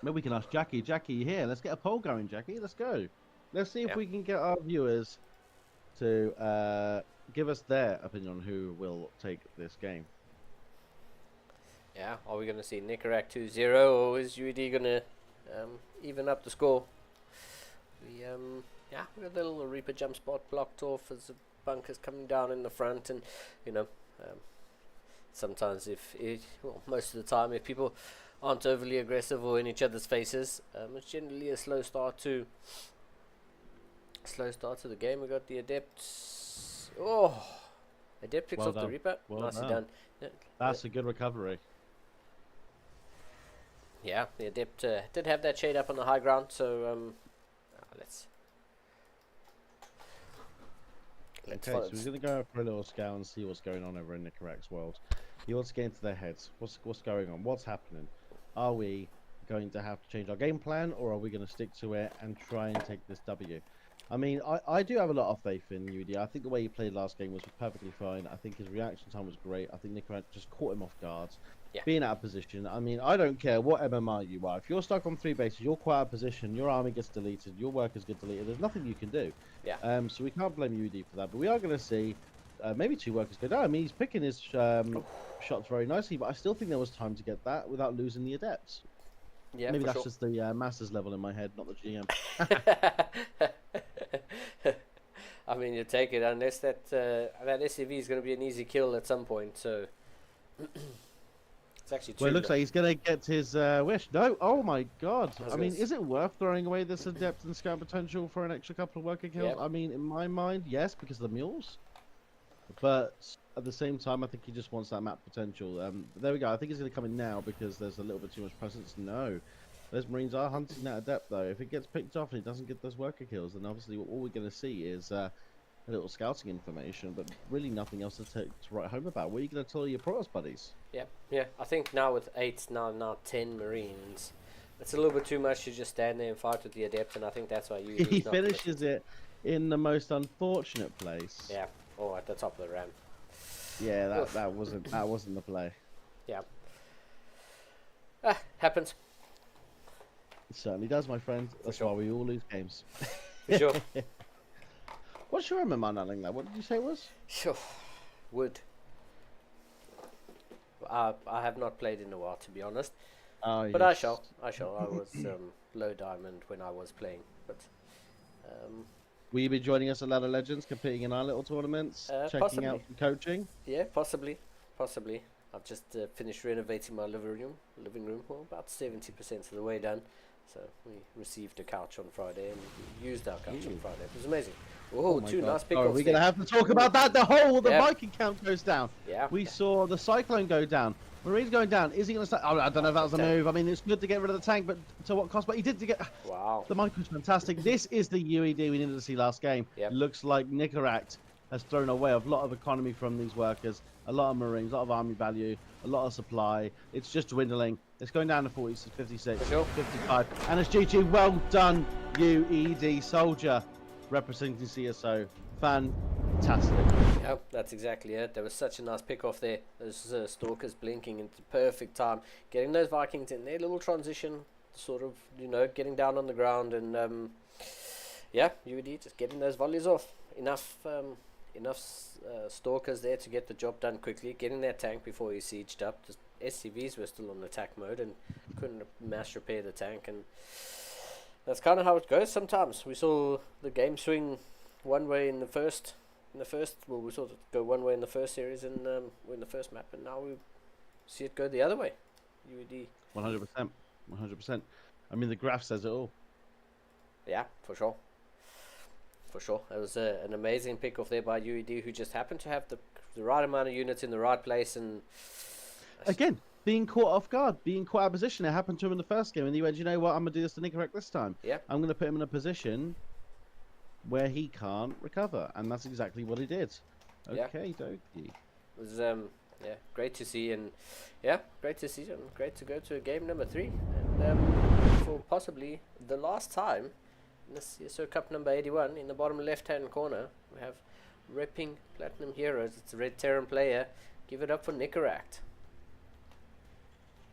Speaker 3: Maybe we can ask Jackie. Jackie, here, let's get a poll going, Jackie. Let's go. Let's see if we can get our viewers to give us their opinion on who will take this game.
Speaker 2: Yeah, are we going to see Necrack 2-0, or is UED going to even up the score? We got the little Reaper jump spot blocked off as the bunker's coming down in the front, and you know, sometimes most of the time, if people aren't overly aggressive or in each other's faces, it's generally a slow start to the game. We got the Adepts. Oh, Adept picks
Speaker 3: Well
Speaker 2: off the
Speaker 3: done.
Speaker 2: Reaper.
Speaker 3: Well
Speaker 2: Nicely
Speaker 3: done.
Speaker 2: done. Yeah,
Speaker 3: That's a good recovery.
Speaker 2: yeah, the Adept did have that shade up on the high ground, so let's
Speaker 3: Okay,
Speaker 2: follow
Speaker 3: so
Speaker 2: this.
Speaker 3: we're going to go for a little scout and see what's going on over in Nicorac's world. He wants to get into their heads. What's going on? What's happening? Are we going to have to change our game plan, or are we going to stick to it and try and take this W? I mean, I do have a lot of faith in UD. I think the way he played last game was perfectly fine. I think his reaction time was great. I think Nicarac just caught him off guard.
Speaker 2: Yeah.
Speaker 3: Being out of position. I mean, I don't care what MMR you are. If you're stuck on 3 bases, you're quite out of position, your army gets deleted, your workers get deleted, there's nothing you can do.
Speaker 2: Yeah.
Speaker 3: So we can't blame UD for that. But we are going to see maybe 2 workers go down. I mean, he's picking his shots very nicely, but I still think there was time to get that without losing the adepts.
Speaker 2: Yeah,
Speaker 3: Maybe
Speaker 2: for
Speaker 3: that's
Speaker 2: sure.
Speaker 3: just the master's level in my head, not the GM.
Speaker 2: I mean, you take it unless that SCV is going to be an easy kill at some point. So it's actually
Speaker 3: Well, it
Speaker 2: true,
Speaker 3: looks like he's going to get his wish. No, oh my god.
Speaker 2: I was
Speaker 3: I mean,
Speaker 2: gonna
Speaker 3: is it worth throwing away this adept and scout potential for an extra couple of working kills?
Speaker 2: Yep.
Speaker 3: I mean, in my mind, yes, because of the mules. But at the same time, I think he just wants that map potential. There we go. I think he's going to come in now because there's a little bit too much presence. No. Those Marines are hunting that adept, though. If it gets picked off and he doesn't get those worker kills, then obviously all we're going to see is a little scouting information, but really nothing else to write home about. What are you going to tell your Protoss buddies?
Speaker 2: Yeah. I think now with 8, now 10 Marines, it's a little bit too much to just stand there and fight with the adept, and I think that's why you.
Speaker 3: He finishes it in the most unfortunate place.
Speaker 2: Yeah. Oh, at the top of the ramp.
Speaker 3: Yeah,
Speaker 2: Oof.
Speaker 3: that wasn't the play.
Speaker 2: Yeah. Happens.
Speaker 3: It certainly does, my friend. That's
Speaker 2: sure.
Speaker 3: why we all lose games.
Speaker 2: For sure.
Speaker 3: What's your MMR nulling that? What did you say it was?
Speaker 2: Sure. Would. I have not played in a while, to be honest.
Speaker 3: Oh,
Speaker 2: But
Speaker 3: yes.
Speaker 2: I shall. I was low diamond when I was playing. But
Speaker 3: Will you be joining us at Ladder Legends, competing in our little tournaments, checking
Speaker 2: possibly.
Speaker 3: out some coaching?
Speaker 2: yeah, possibly. I've just finished renovating my living room. Well, about 70% of the way done. So we received a couch on Friday and we used our couch on Friday. It was amazing. Oh,
Speaker 3: my
Speaker 2: 2
Speaker 3: God.
Speaker 2: nice
Speaker 3: Oh,
Speaker 2: pickoffs.
Speaker 3: we're going to have to talk about that. The
Speaker 2: Yeah.
Speaker 3: Viking count goes down.
Speaker 2: Yeah.
Speaker 3: We saw the Cyclone go down. Marine's going down. Is he going to start? Oh, I don't know if that was a move. I mean, it's good to get rid of the tank, but to what cost? But he did to get...
Speaker 2: Wow.
Speaker 3: The mic was fantastic. This is the UED we needed to see last game.
Speaker 2: Yep.
Speaker 3: Looks like Nicarac has thrown away a lot of economy from these workers, a lot of Marines, a lot of army value, a lot of supply. It's just dwindling. It's going down to 40, 56,
Speaker 2: For sure.
Speaker 3: 55. And it's GG. Well done, UED soldier, representing CSO. Fantastic.
Speaker 2: Yeah, that's exactly it. There was such a nice pick-off there. Those stalkers blinking into perfect time. Getting those Vikings in their little transition, sort of, getting down on the ground. And, yeah, UED just getting those volleys off. Enough stalkers there to get the job done quickly. Getting that tank before he sieged up. Just SCVs were still on attack mode and couldn't mass repair the tank. And that's kind of how it goes sometimes. We saw the game swing one way in the first, well, we saw it go one way in the first series and in the first map, and now we see it go the other way. UED.
Speaker 3: 100%. 100%. I mean, the graph says it all.
Speaker 2: Yeah, for sure. It was an amazing pick off there by UED, who just happened to have the right amount of units in the right place, and
Speaker 3: Again, being caught off guard, being caught out of position. It happened to him in the first game, and he went, you know what, I'm going to do this to Nicarac this time.
Speaker 2: Yeah.
Speaker 3: I'm going to put him in a position where he can't recover, and that's exactly what he did.
Speaker 2: Yeah.
Speaker 3: Okay, dokie.
Speaker 2: it was great to see, and great to see, and great to go to game number 3, and for possibly the last time in this CSO Cup number 81, in the bottom left-hand corner, we have repping Platinum Heroes. It's a Red Terran player. Give it up for Nicarac.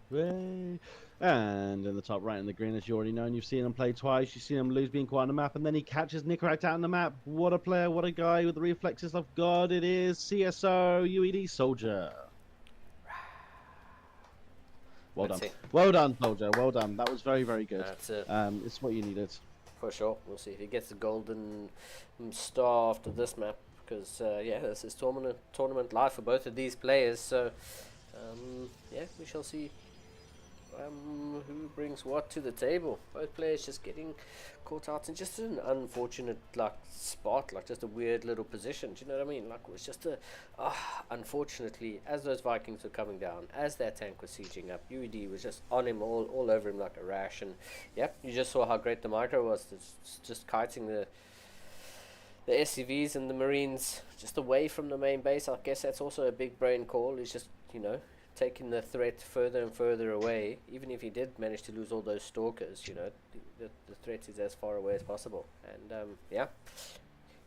Speaker 3: Way. And in the top right in the green, as you already know, and you've seen him play twice, you've seen him lose being quite on the map, and then he catches Nicarac out on the map. What a player, what a guy with the reflexes of God it is. CSO, UED Soldier. Well
Speaker 2: Let's
Speaker 3: done.
Speaker 2: see.
Speaker 3: Well done, Soldier. Well done. That was very, very good.
Speaker 2: That's it.
Speaker 3: It's what you needed.
Speaker 2: For sure. We'll see if he gets the golden star after this map, because this is tournament life for both of these players. So we shall see who brings what to the table. Both players just getting caught out in just an unfortunate spot, just a weird little position. Do you know what I mean? It was just unfortunately, as those Vikings were coming down, as that tank was sieging up, UED was just on him all over him like a rash. And yep, you just saw how great the micro was, just kiting the SCVs and the Marines just away from the main base. I guess that's also a big brain call. It's just, taking the threat further and further away. Even if he did manage to lose all those stalkers, the threat is as far away as possible. And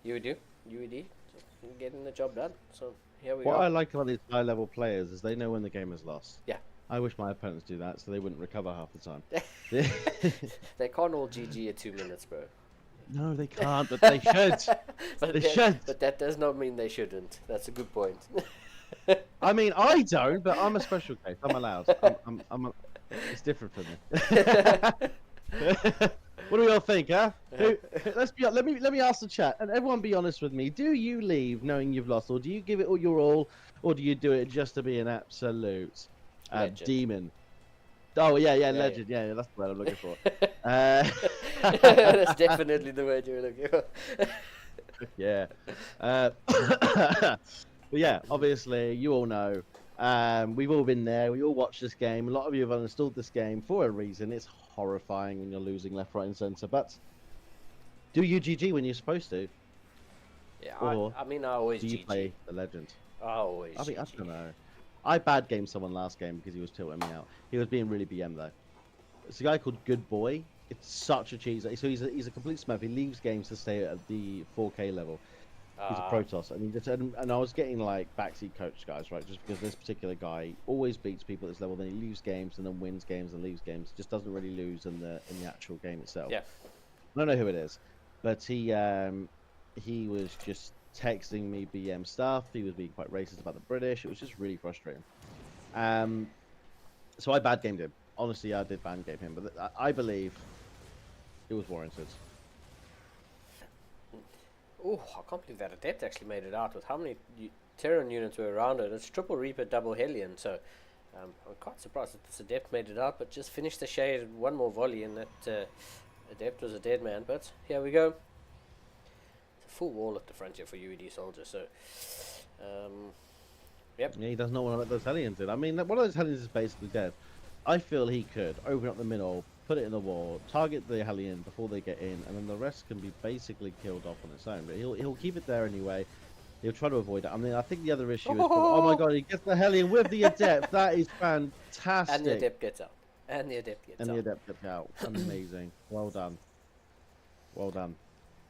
Speaker 2: UED just getting the job done. So here we
Speaker 3: What
Speaker 2: are.
Speaker 3: I like about these high-level players is they know when the game is lost.
Speaker 2: Yeah.
Speaker 3: I wish my opponents do that, so they wouldn't recover half the time.
Speaker 2: They can't all GG at 2 minutes, bro.
Speaker 3: No, they can't, but they should. They should.
Speaker 2: But that does not mean they shouldn't. That's a good point.
Speaker 3: I mean, I don't, but I'm a special case. I'm allowed. It's different for me. What do we all think, huh? Let me ask the chat, and everyone be honest with me. Do you leave knowing you've lost, or do you give it all your all, or do you do it just to be an absolute demon? Oh yeah, legend. Yeah, that's the word I'm looking for.
Speaker 2: That's definitely the word you're looking for.
Speaker 3: Yeah. But yeah, obviously, you all know. We've all been there. We all watched this game. A lot of you have uninstalled this game for a reason. It's horrifying when you're losing left, right, and centre. But do you GG when you're supposed to?
Speaker 2: Yeah, I always
Speaker 3: do you
Speaker 2: GG.
Speaker 3: play the legend?
Speaker 2: I always
Speaker 3: I
Speaker 2: GG.
Speaker 3: don't know. I bad gamed someone last game because he was tilting me out. He was being really BM though. It's a guy called Good Boy. It's such a cheeser. So he's a complete smurf. He leaves games to stay at the 4K level. He's a Protoss, and I was getting backseat coach guys, right? Just because this particular guy always beats people at this level, then he leaves games and then wins games and leaves games. Just doesn't really lose in the actual game itself.
Speaker 2: Yeah.
Speaker 3: I don't know who it is, but he was just texting me BM stuff. He was being quite racist about the British. It was just really frustrating. So I bad gamed him. Honestly, I did bad game him, but I believe it was warranted.
Speaker 2: Oh, I can't believe that Adept actually made it out with how many Terran units were around it. It's triple Reaper, double Hellion, so I'm quite surprised that this Adept made it out, but just finished the shade, one more volley, and that Adept was a dead man. But here we go. It's a full wall at the frontier for UED soldiers, so yep.
Speaker 3: Yeah, he does not want to let those Hellions in. I mean, one of those Hellions is basically dead. I feel he could open up the middle, put it in the wall, target the Hellion before they get in, and then the rest can be basically killed off on its own. But he'll keep it there anyway. He'll try to avoid it. I mean, I think the other issue is, oh my god, he gets the Hellion with the Adept. That is fantastic.
Speaker 2: And the Adept gets out. And the Adept gets out.
Speaker 3: Amazing. Well done. Well done.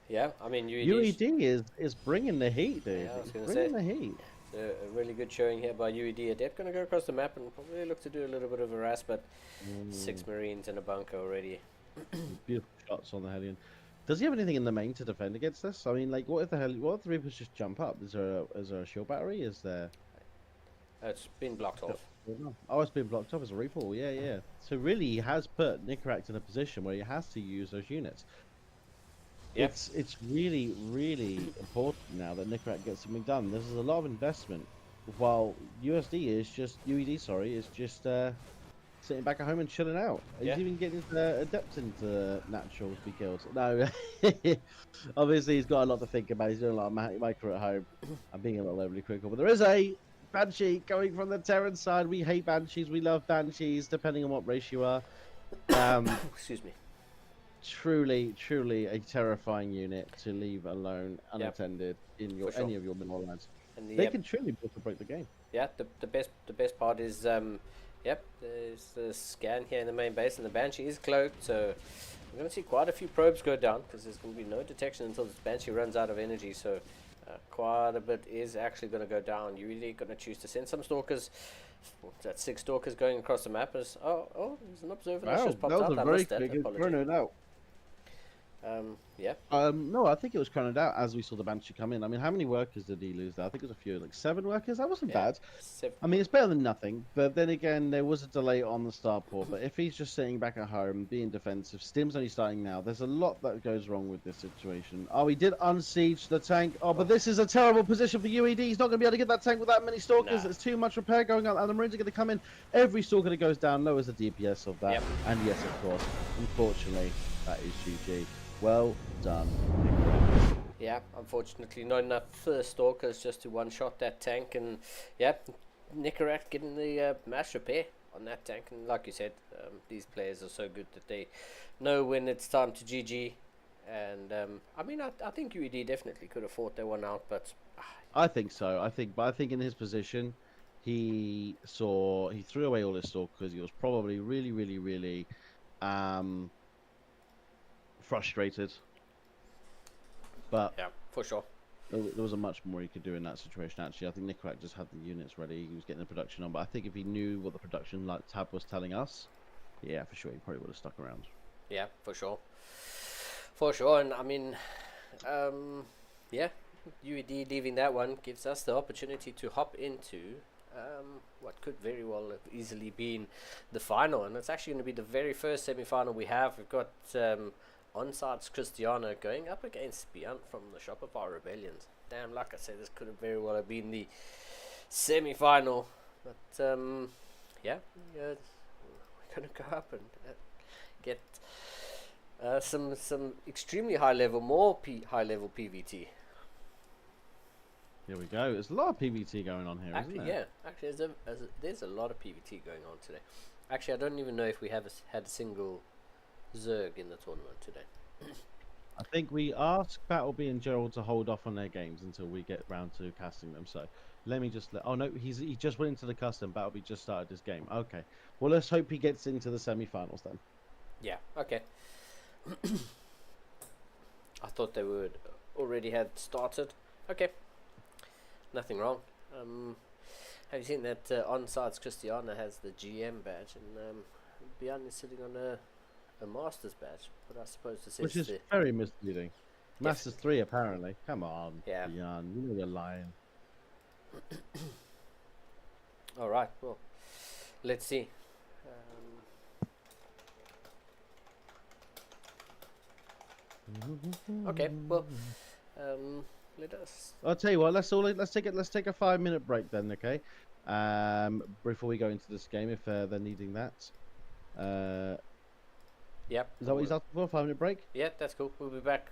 Speaker 2: Yeah, I mean,
Speaker 3: UED is bringing the heat, dude.
Speaker 2: Yeah, I was
Speaker 3: It's
Speaker 2: gonna
Speaker 3: bringing
Speaker 2: say.
Speaker 3: the heat.
Speaker 2: A really good showing here by UED. Adept going to go across the map and probably look to do a little bit of a harass, but 6 Marines in a bunker already.
Speaker 3: Beautiful shots on the Hellion. Does he have anything in the main to defend against this? I mean, what if the Reapers just jump up? Is there a shield battery? Is there?
Speaker 2: It's been blocked off.
Speaker 3: Oh, it's been blocked off as a Reaper. Yeah. So really, he has put Nicoract in a position where he has to use those units.
Speaker 2: Yep.
Speaker 3: It's really, really important now that Nicoract gets something done. This is a lot of investment, while UED is just sitting back at home and chilling out.
Speaker 2: Yeah.
Speaker 3: He's even getting his Adept into naturals to be killed. No, obviously he's got a lot to think about. He's doing a lot of micro at home. I'm being a little overly critical, but there is a Banshee going from the Terran side. We hate Banshees. We love Banshees, depending on what race you are.
Speaker 2: Excuse me.
Speaker 3: Truly a terrifying unit to leave alone unattended in your any of your mineral lands. And they can truly break the game.
Speaker 2: Yeah, the best part is there's the scan here in the main base, and the Banshee is cloaked, so we're going to see quite a few probes go down because there's going to be no detection until this Banshee runs out of energy. So quite a bit is actually going to go down. You're really going to choose to send some stalkers. That's 6 stalkers going across the map. There's an observer that just popped out. I missed that. Apologies. Yeah.
Speaker 3: No, I think it was chronoed out as we saw the Banshee come in. I mean, how many workers did he lose there? I think it was a few, like 7 workers. That wasn't bad. I mean, it's better than nothing. But then again, there was a delay on the starport. But if he's just sitting back at home, being defensive, Stim's only starting now. There's a lot that goes wrong with this situation. Oh, he did unsiege the tank. Oh, but this is a terrible position for UED. He's not going to be able to get that tank with that many stalkers.
Speaker 2: Nah.
Speaker 3: There's too much repair going on, and the Marines are going to come in. Every stalker that goes down lowers the DPS of that.
Speaker 2: Yep.
Speaker 3: And yes, of course, unfortunately, that is GG. Well done.
Speaker 2: Yeah, unfortunately not enough stalkers just to one-shot that tank, and yeah, Nicorak getting the mass repair on that tank. And like you said, these players are so good that they know when it's time to GG. And I mean, I think UED definitely could have fought that one out, but
Speaker 3: I think so. I think in his position, he threw away all his stalkers. He was probably really frustrated. But
Speaker 2: yeah, for sure.
Speaker 3: there wasn't much more he could do in that situation. Actually, I think Nicorak just had the units ready. He was getting the production on. But I think if he knew what the production tab was telling us, yeah, for sure, he probably would have stuck around.
Speaker 2: Yeah, for sure. For sure. And I mean, yeah, UED leaving that one gives us the opportunity to hop into what could very well have easily been the final. And it's actually going to be the very first semi-final we have. We've got Onside's Christiana going up against Beyond from the Shopify Rebellions. Damn, like I said, this could have very well have been the semi-final. But yeah, we're going to go up and get some extremely high level, high level PVT.
Speaker 3: Here we go. There's a lot of PVT going on here,
Speaker 2: Actually,
Speaker 3: isn't there?
Speaker 2: yeah. Actually, there's a lot of PVT going on today. Actually, I don't even know if we have had a single Zerg in the tournament today.
Speaker 3: I think we asked Battleby and Gerald to hold off on their games until we get round to casting them. So let me just oh no, he just went into the custom. Battleby just started his game. Okay, well let's hope he gets into the semi-finals then.
Speaker 2: Yeah. Okay. I thought they would already had started. Okay. Nothing wrong. Have you seen that Onside's Christiana has the GM badge, and Beyond is sitting on a Master's badge, but I suppose this
Speaker 3: Which
Speaker 2: is
Speaker 3: is very misleading. Masters 3 apparently. Come on,
Speaker 2: yeah.
Speaker 3: Beyond, you know you're lying.
Speaker 2: All right. Well, let's see. Okay. Well, let us.
Speaker 3: I'll tell you what. Let's take it. Let's take a 5-minute break then, okay? Before we go into this game, if they're needing that.
Speaker 2: Yep.
Speaker 3: Is that what he's asking for? 5-minute break?
Speaker 2: Yeah, that's cool. We'll be back.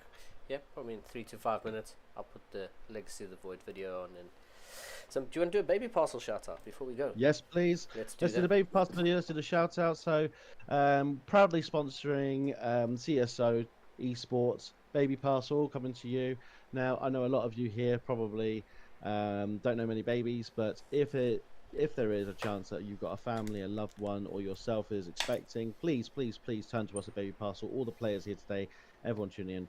Speaker 2: Yep, probably in 3 to 5 minutes. I'll put the Legacy of the Void video on. And do you want to do a baby parcel shout out before we go?
Speaker 3: Yes, please.
Speaker 2: Let's
Speaker 3: do the baby parcel video. Let's do the shout out. So, proudly sponsoring CSO esports baby parcel coming to you. Now, I know a lot of you here probably don't know many babies, but if there is a chance that you've got a family, a loved one, or yourself is expecting, please turn to us at Baby Parcel. All the players here today, everyone tune in.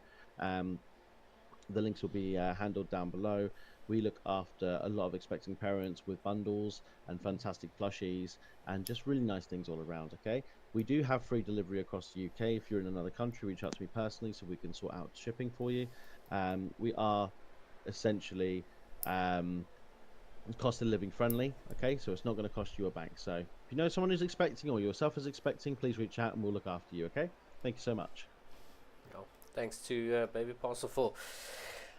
Speaker 3: The links will be handled down below. We look after a lot of expecting parents with bundles and fantastic plushies and just really nice things all around, okay? We do have free delivery across the UK. If you're in another country, reach out to me personally so we can sort out shipping for you. We are essentially cost of living friendly, okay, so it's not going to cost you a bank. So if you know someone who's expecting or yourself is expecting, please reach out and we'll look after you, okay? Thank you so much.
Speaker 2: Well, thanks to Baby Parcel for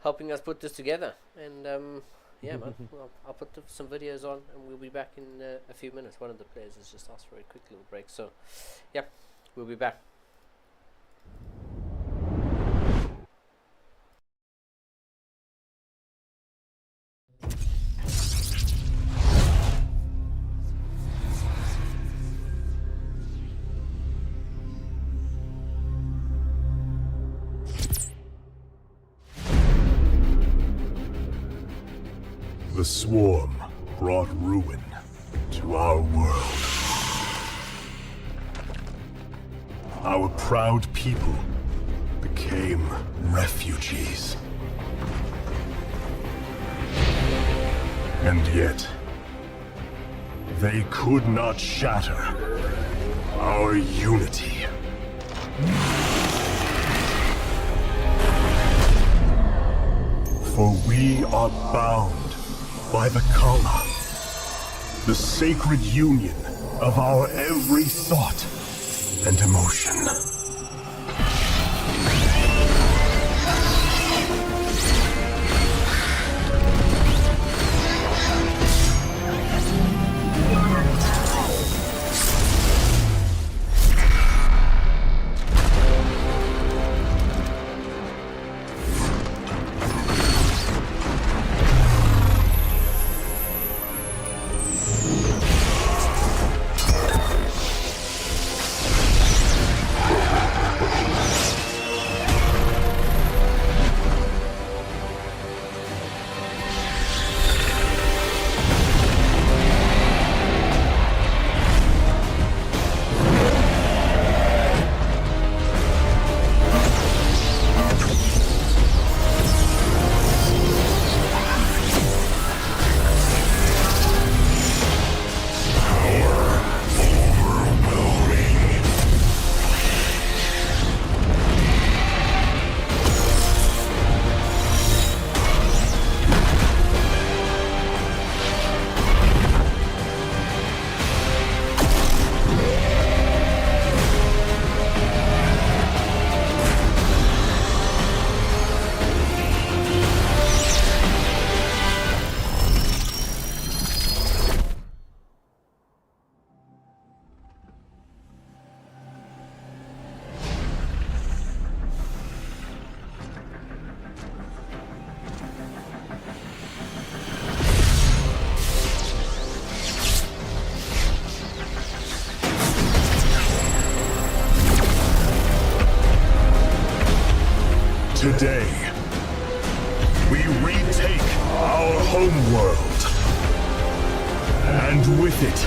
Speaker 2: helping us put this together. And yeah, man, well, I'll put some videos on and we'll be back in a few minutes. One of the players has just asked for a quick little break, so yeah, we'll be back.
Speaker 1: The swarm brought ruin to our world. Our proud people became refugees. And yet, they could not shatter our unity. We are bound by the color, the sacred union of our every thought and emotion. Today, we retake our homeworld, and with it,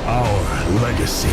Speaker 1: our legacy.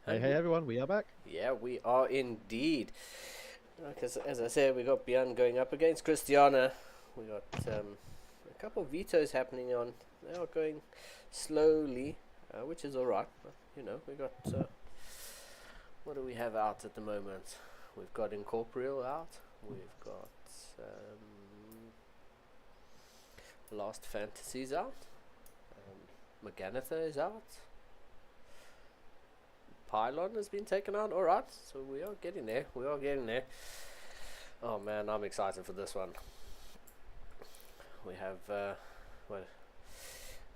Speaker 3: Hey everyone, we are back.
Speaker 2: Yeah, we are indeed. Because as I said, we got Bjorn going up against Christiana. We got a couple of vetoes happening on. They are going slowly, which is alright. You know, we got what do we have out at the moment? We've got Incorporeal out. We've got Lost Fantasies out. Morganitha is out. Pylon has been taken out. Alright, so we are getting there. We are getting there. Oh man, I'm excited for this one. We have what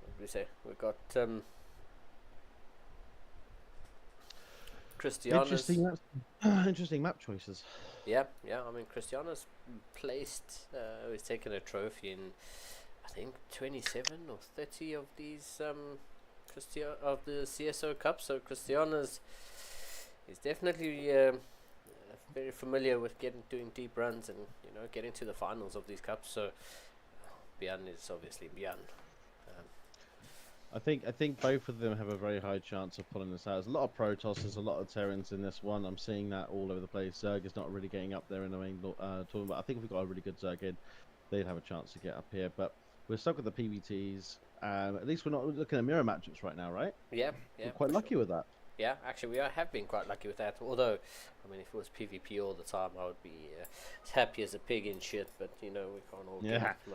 Speaker 2: did we say? We've got Christiana's
Speaker 3: Interesting map choices.
Speaker 2: yeah. I mean, Christiana's placed. He's taken a trophy in, I think, 27 or 30 of these of the CSO Cup. So Christiana's is definitely very familiar with doing deep runs and getting to the finals of these cups. So Bjorn is obviously Bjorn.
Speaker 3: I think both of them have a very high chance of pulling this out. There's a lot of Protosses, a lot of Terrans in this one. I'm seeing that all over the place. Zerg is not really getting up there in the main tournament, but I think if we got a really good Zerg in, they'd have a chance to get up here. But we're stuck with the PVTs. At least we're not looking at mirror matchups right now, right?
Speaker 2: Yeah.
Speaker 3: We're quite lucky with that.
Speaker 2: Yeah, actually, have been quite lucky with that. Although, I mean, if it was PvP all the time, I would be as happy as a pig in shit. But you know, we can't all
Speaker 3: Yeah.
Speaker 2: get it.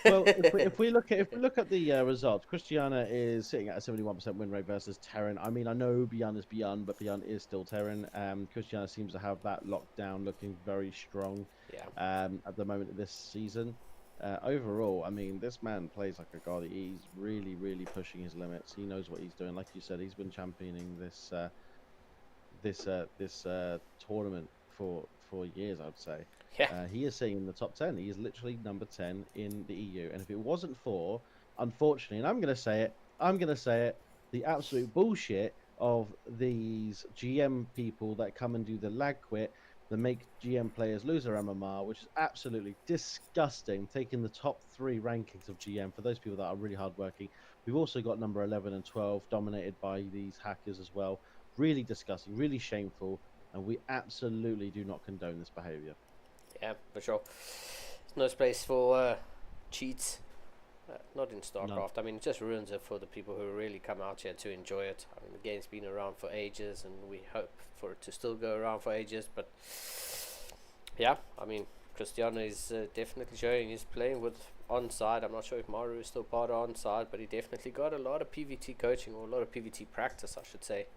Speaker 3: Well, if we look at the results, Christiana is sitting at a 71% win rate versus Terran. I mean, I know Beyond is Beyond, but Beyond is still Terran. Christiana seems to have that locked down, looking very strong.
Speaker 2: Yeah.
Speaker 3: At the moment of this season. Overall, I mean, this man plays like a god. He's really, really pushing his limits. He knows what he's doing. Like you said, he's been championing this tournament for years, I'd say.
Speaker 2: Yeah.
Speaker 3: He is sitting in the top 10. He is literally number 10 in the EU. And if it wasn't for, unfortunately, and I'm going to say it, the absolute bullshit of these GM people that come and do the lag quit, that make GM players lose their MMR, which is absolutely disgusting, taking the top 3 rankings of GM for those people that are really hardworking. We've also got number 11 and 12 dominated by these hackers as well. Really disgusting, really shameful, and we absolutely do not condone this behavior.
Speaker 2: Yeah, for sure. There's no space for cheats. Not in StarCraft.
Speaker 3: No.
Speaker 2: I mean, it just ruins it for the people who really come out here to enjoy it. I mean, the game's been around for ages, and we hope for it to still go around for ages. But yeah, I mean, Cristiano is definitely showing he's playing with onside. I'm not sure if Maru is still part of onside, but he definitely got a lot of PvT coaching, or a lot of PvT practice, I should say.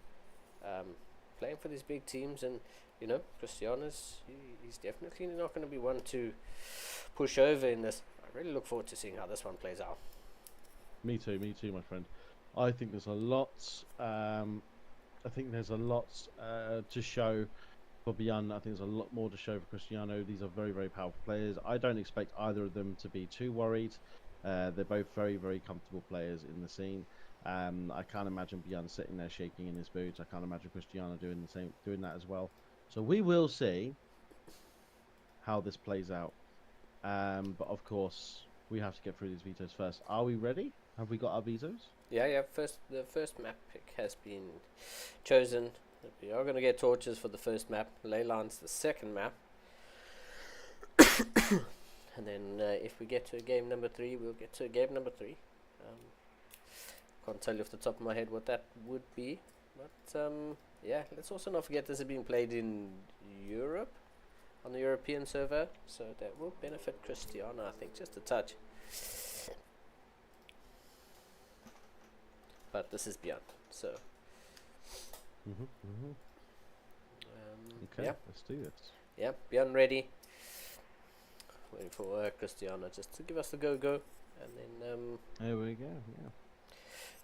Speaker 2: Playing for these big teams, and you know, Cristiano's he's definitely not going to be one to push over in this. I really look forward to seeing how this one plays out.
Speaker 3: Me too, my friend. I think there's a lot. To show for Beyond. I think there's a lot more to show for Cristiano. These are very, very powerful players. I don't expect either of them to be too worried. They're both very, very comfortable players in the scene. I can't imagine Beyond sitting there shaking in his boots. I can't imagine Cristiano doing that as well. So we will see how this plays out. But of course, we have to get through these vetoes first. Are we ready? Have we got our vetoes?
Speaker 2: Yeah. The first map pick has been chosen. We are going to get torches for the first map. Leyland's the second map. And then if we get to game number 3, we'll get to game number 3. Can't tell you off the top of my head what that would be. But yeah, let's also not forget this is being played in Europe, on the European server, so that will benefit Cristiano, I think, just a touch. But this is Beyond, so
Speaker 3: Okay,
Speaker 2: yeah.
Speaker 3: let's do this.
Speaker 2: Yeah, Beyond ready. Waiting for Cristiano just to give us the go, and then
Speaker 3: There we go.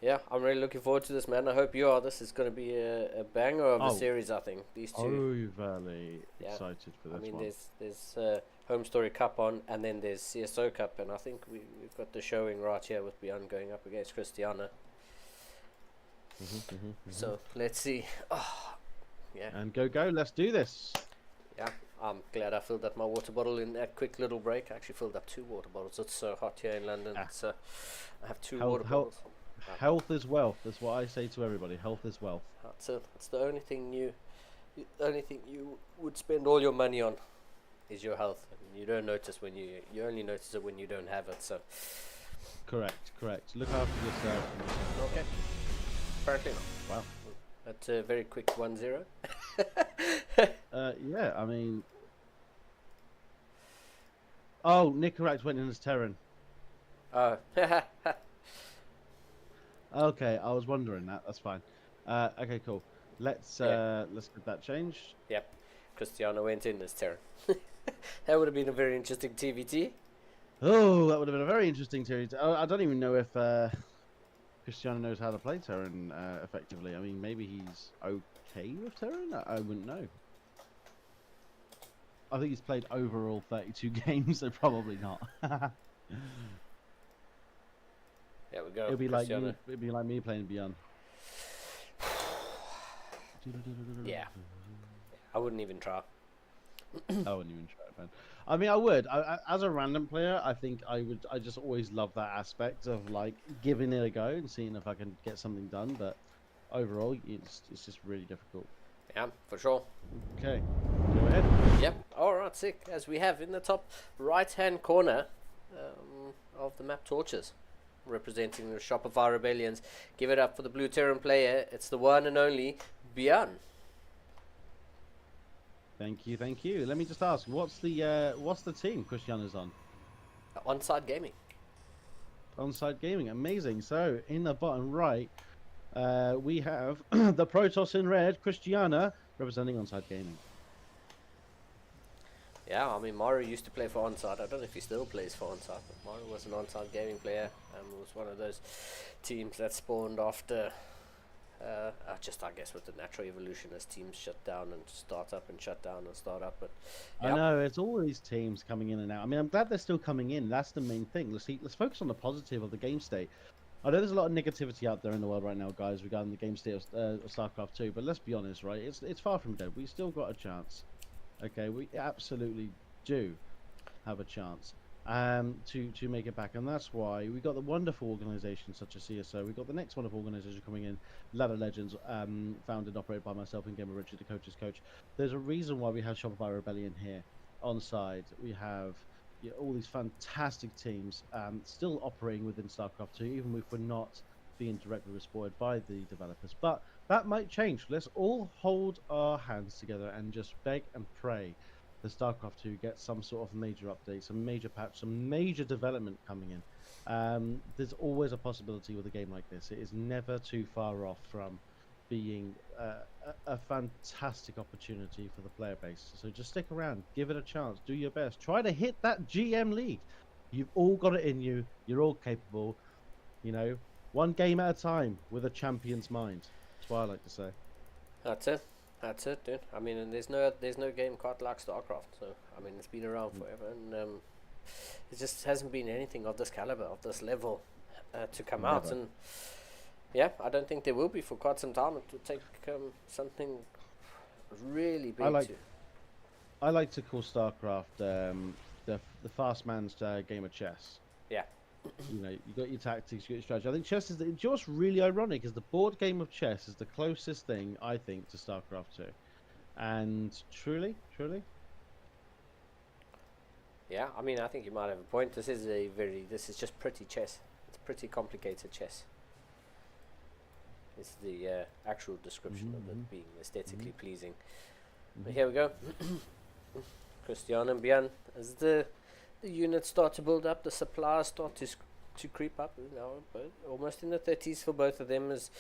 Speaker 2: yeah, I'm really looking forward to this, man. I hope you are. This is going to be a banger of a series, I think. These two.
Speaker 3: Overly excited for this
Speaker 2: I mean,
Speaker 3: one.
Speaker 2: there's Home Story Cup on, and then there's CSO Cup, and I think we've got the showing right here with Beyond going up against Cristiano. So let's see. Oh, yeah.
Speaker 3: And go! Let's do this.
Speaker 2: Yeah, I'm glad I filled up my water bottle in that quick little break. I actually filled up 2 water bottles. It's so hot here in London. So I have 2 water bottles.
Speaker 3: Health is wealth. That's what I say to everybody. Health is wealth.
Speaker 2: That's it. It's the only thing you would spend all your money on is your health. And you don't notice when you only notice it when you don't have it. So
Speaker 3: Correct. Look after yourself.
Speaker 2: okay. Apparently not.
Speaker 3: Wow.
Speaker 2: That's a very quick 1-0.
Speaker 3: Yeah, I mean. Oh, Nicorach went in as Terran. Okay, I was wondering that. That's fine. Okay, cool. Let's get that changed.
Speaker 2: Yep. Cristiano went in as Terran. That would have been a very interesting TVT.
Speaker 3: Oh, that would have been a very interesting series. I don't even know if Cristiano knows how to play Terran effectively. I mean, maybe he's okay with Terran? I wouldn't know. I think he's played overall 32 games, so probably not.
Speaker 2: There we go.
Speaker 3: It'd be like me playing Beyond.
Speaker 2: Yeah. I wouldn't even try.
Speaker 3: I wouldn't even try it, man. I mean, I would. As a random player, I think I would. I just always love that aspect of like giving it a go and seeing if I can get something done. But overall, it's just really difficult.
Speaker 2: Yeah, for sure.
Speaker 3: Okay, go ahead.
Speaker 2: Yep. All right, sick. As we have in the top right-hand corner of the map, torches, representing the Shopify Rebellions. Give it up for the Blue Terran player. It's the one and only Björn.
Speaker 3: Thank you, thank you. Let me just ask, what's the team Cristiano's on?
Speaker 2: Onside Gaming.
Speaker 3: Onside Gaming, amazing. So in the bottom right, we have the Protoss in red, Cristiano representing Onside Gaming.
Speaker 2: Yeah, I mean, Mario used to play for Onside. I don't know if he still plays for Onside, but Mario was an Onside Gaming player and was one of those teams that spawned after, I guess, with the natural evolution as teams shut down and start up and shut down and start up. But
Speaker 3: I know it's all these teams coming in and out. I mean, I'm glad they're still coming in. That's the main thing. Let's focus on the positive of the game state. I know there's a lot of negativity out there in the world right now, guys, regarding the game state of StarCraft 2. But let's be honest, right? It's far from dead. We still got a chance. Okay, we absolutely do have a chance to make it back, and that's why we got the wonderful organisations such as CSO. We got the next wonderful organisation coming in, Ladder Legends, founded and operated by myself and Gamer Richard, the coach's coach. There's a reason why we have Shopify Rebellion here on side. We have all these fantastic teams still operating within StarCraft 2, even if we're not being directly supported by the developers. But that might change. Let's all hold our hands together and just beg and pray that StarCraft 2 gets some sort of major update, some major patch, some major development coming in. There's always a possibility with a game like this. It is never too far off from being a fantastic opportunity for the player base. So just stick around, give it a chance, do your best, try to hit that GM lead. You've all got it in you. You're all capable. You know, one game at a time with a champion's mind. That's what I like to say.
Speaker 2: That's it, dude. I mean, and there's no game quite like StarCraft. So I mean, it's been around forever, and it just hasn't been anything of this caliber, of this level, to come out. And yeah, I don't think there will be for quite some time. It will take something really big.
Speaker 3: I like to call StarCraft the fast man's game of chess.
Speaker 2: Yeah.
Speaker 3: You know, you got your tactics, you got your strategy. I think chess is just really ironic, is the board game of chess is the closest thing I think to StarCraft 2, and truly.
Speaker 2: Yeah, I mean, I think you might have a point. This is just pretty chess. It's pretty complicated chess. It's the actual description of it being aesthetically pleasing. But here we go. Cristiano and Björn, as the units start to build up, the supplies start to creep up. You know, but almost in the 30s for both of them. As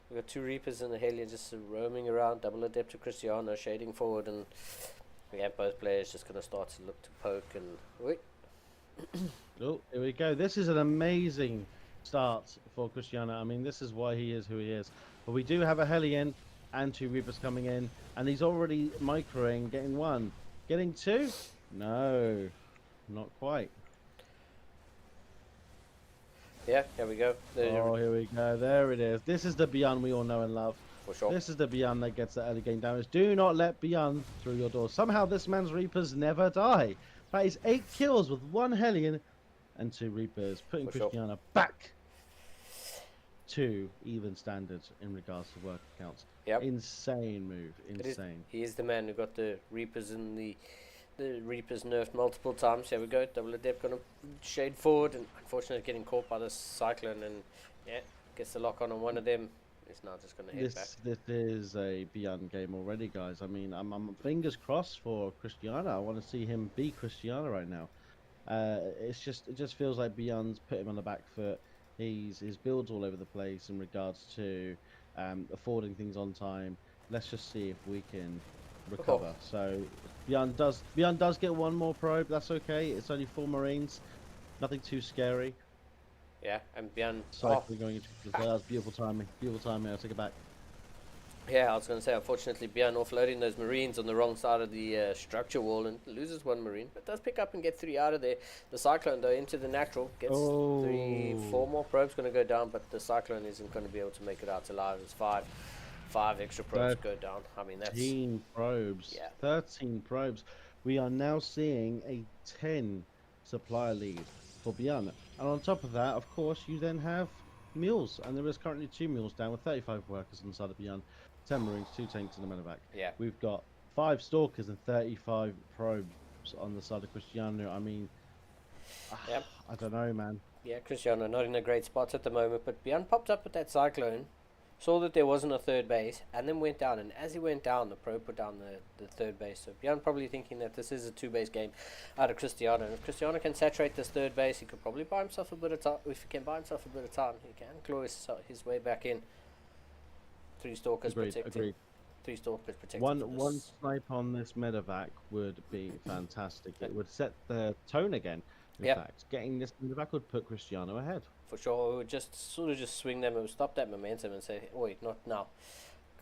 Speaker 2: we've got two Reapers and a Hellion just roaming around, double adept to Cristiano, shading forward, and we have both players just going to start to look to poke and wait.
Speaker 3: Oh, here we go. This is an amazing start for Cristiano. I mean, this is why he is who he is. But we do have a Hellion and two Reapers coming in, and he's already microing, getting one, getting two. No, not quite.
Speaker 2: Yeah, here we go.
Speaker 3: Oh, here we go. There it is. This is the Björn we all know and love.
Speaker 2: For sure.
Speaker 3: This is the Björn that gets the early game damage. Do not let Björn through your door. Somehow this man's Reapers never die. That is 8 kills with 1 Hellion and 2 Reapers, putting Cristiano back to even standards in regards to work counts.
Speaker 2: Yep.
Speaker 3: Insane move. Insane.
Speaker 2: He is the man who got the Reapers in the Reapers nerfed multiple times. Here we go. Double Adept gonna shade forward, and unfortunately getting caught by the Cyclone, and yeah, gets the lock on one of them. It's now just gonna head back.
Speaker 3: This is a Beyond game already, guys. I mean, I'm fingers crossed for Cristiano. I want to see him be Cristiano right now. It just feels like Beyond's put him on the back foot. His builds all over the place in regards to affording things on time. Let's just see if we can recover. So Beyond does get one more probe. That's okay. It's only 4 Marines. Nothing too scary.
Speaker 2: Yeah, and Björn.
Speaker 3: Cycling going into that's beautiful timing. Beautiful timing. I'll take it back.
Speaker 2: Yeah, I was going to say, unfortunately, Björn offloading those Marines on the wrong side of the structure wall and loses 1 Marine, but does pick up and get 3 out of there. The Cyclone, though, into the natural, gets 4 more probes going to go down, but the Cyclone isn't going to be able to make it out alive. It's 5 extra probes go down. I mean, that's
Speaker 3: 13 probes.
Speaker 2: Yeah.
Speaker 3: 13 probes. We are now seeing a 10 supplier lead for Björn. And on top of that, of course, you then have mules, and there is currently 2 mules down with 35 workers on the side of Björn, 10 Marines, 2 tanks, and a medevac.
Speaker 2: Yeah.
Speaker 3: We've got 5 stalkers and 35 probes on the side of Cristiano. I mean,
Speaker 2: yep.
Speaker 3: I don't know, man.
Speaker 2: Yeah, Cristiano not in a great spot at the moment, but Björn popped up with that Cyclone, saw that there wasn't a third base, and then went down. And as he went down, the pro put down the third base. So Bjorn probably thinking that this is a two-base game out of Cristiano. And if Cristiano can saturate this third base, he could probably buy himself a bit of time. If he can buy himself a bit of time, he can claw his way back in. 3 stalkers protected.
Speaker 3: Agreed.
Speaker 2: 3 stalkers protected.
Speaker 3: One snipe on this medevac would be fantastic. It would set the tone again. In fact, getting this medevac would put Cristiano ahead.
Speaker 2: For sure, we would just sort of just swing them and stop that momentum and say, "Oh, wait, not now.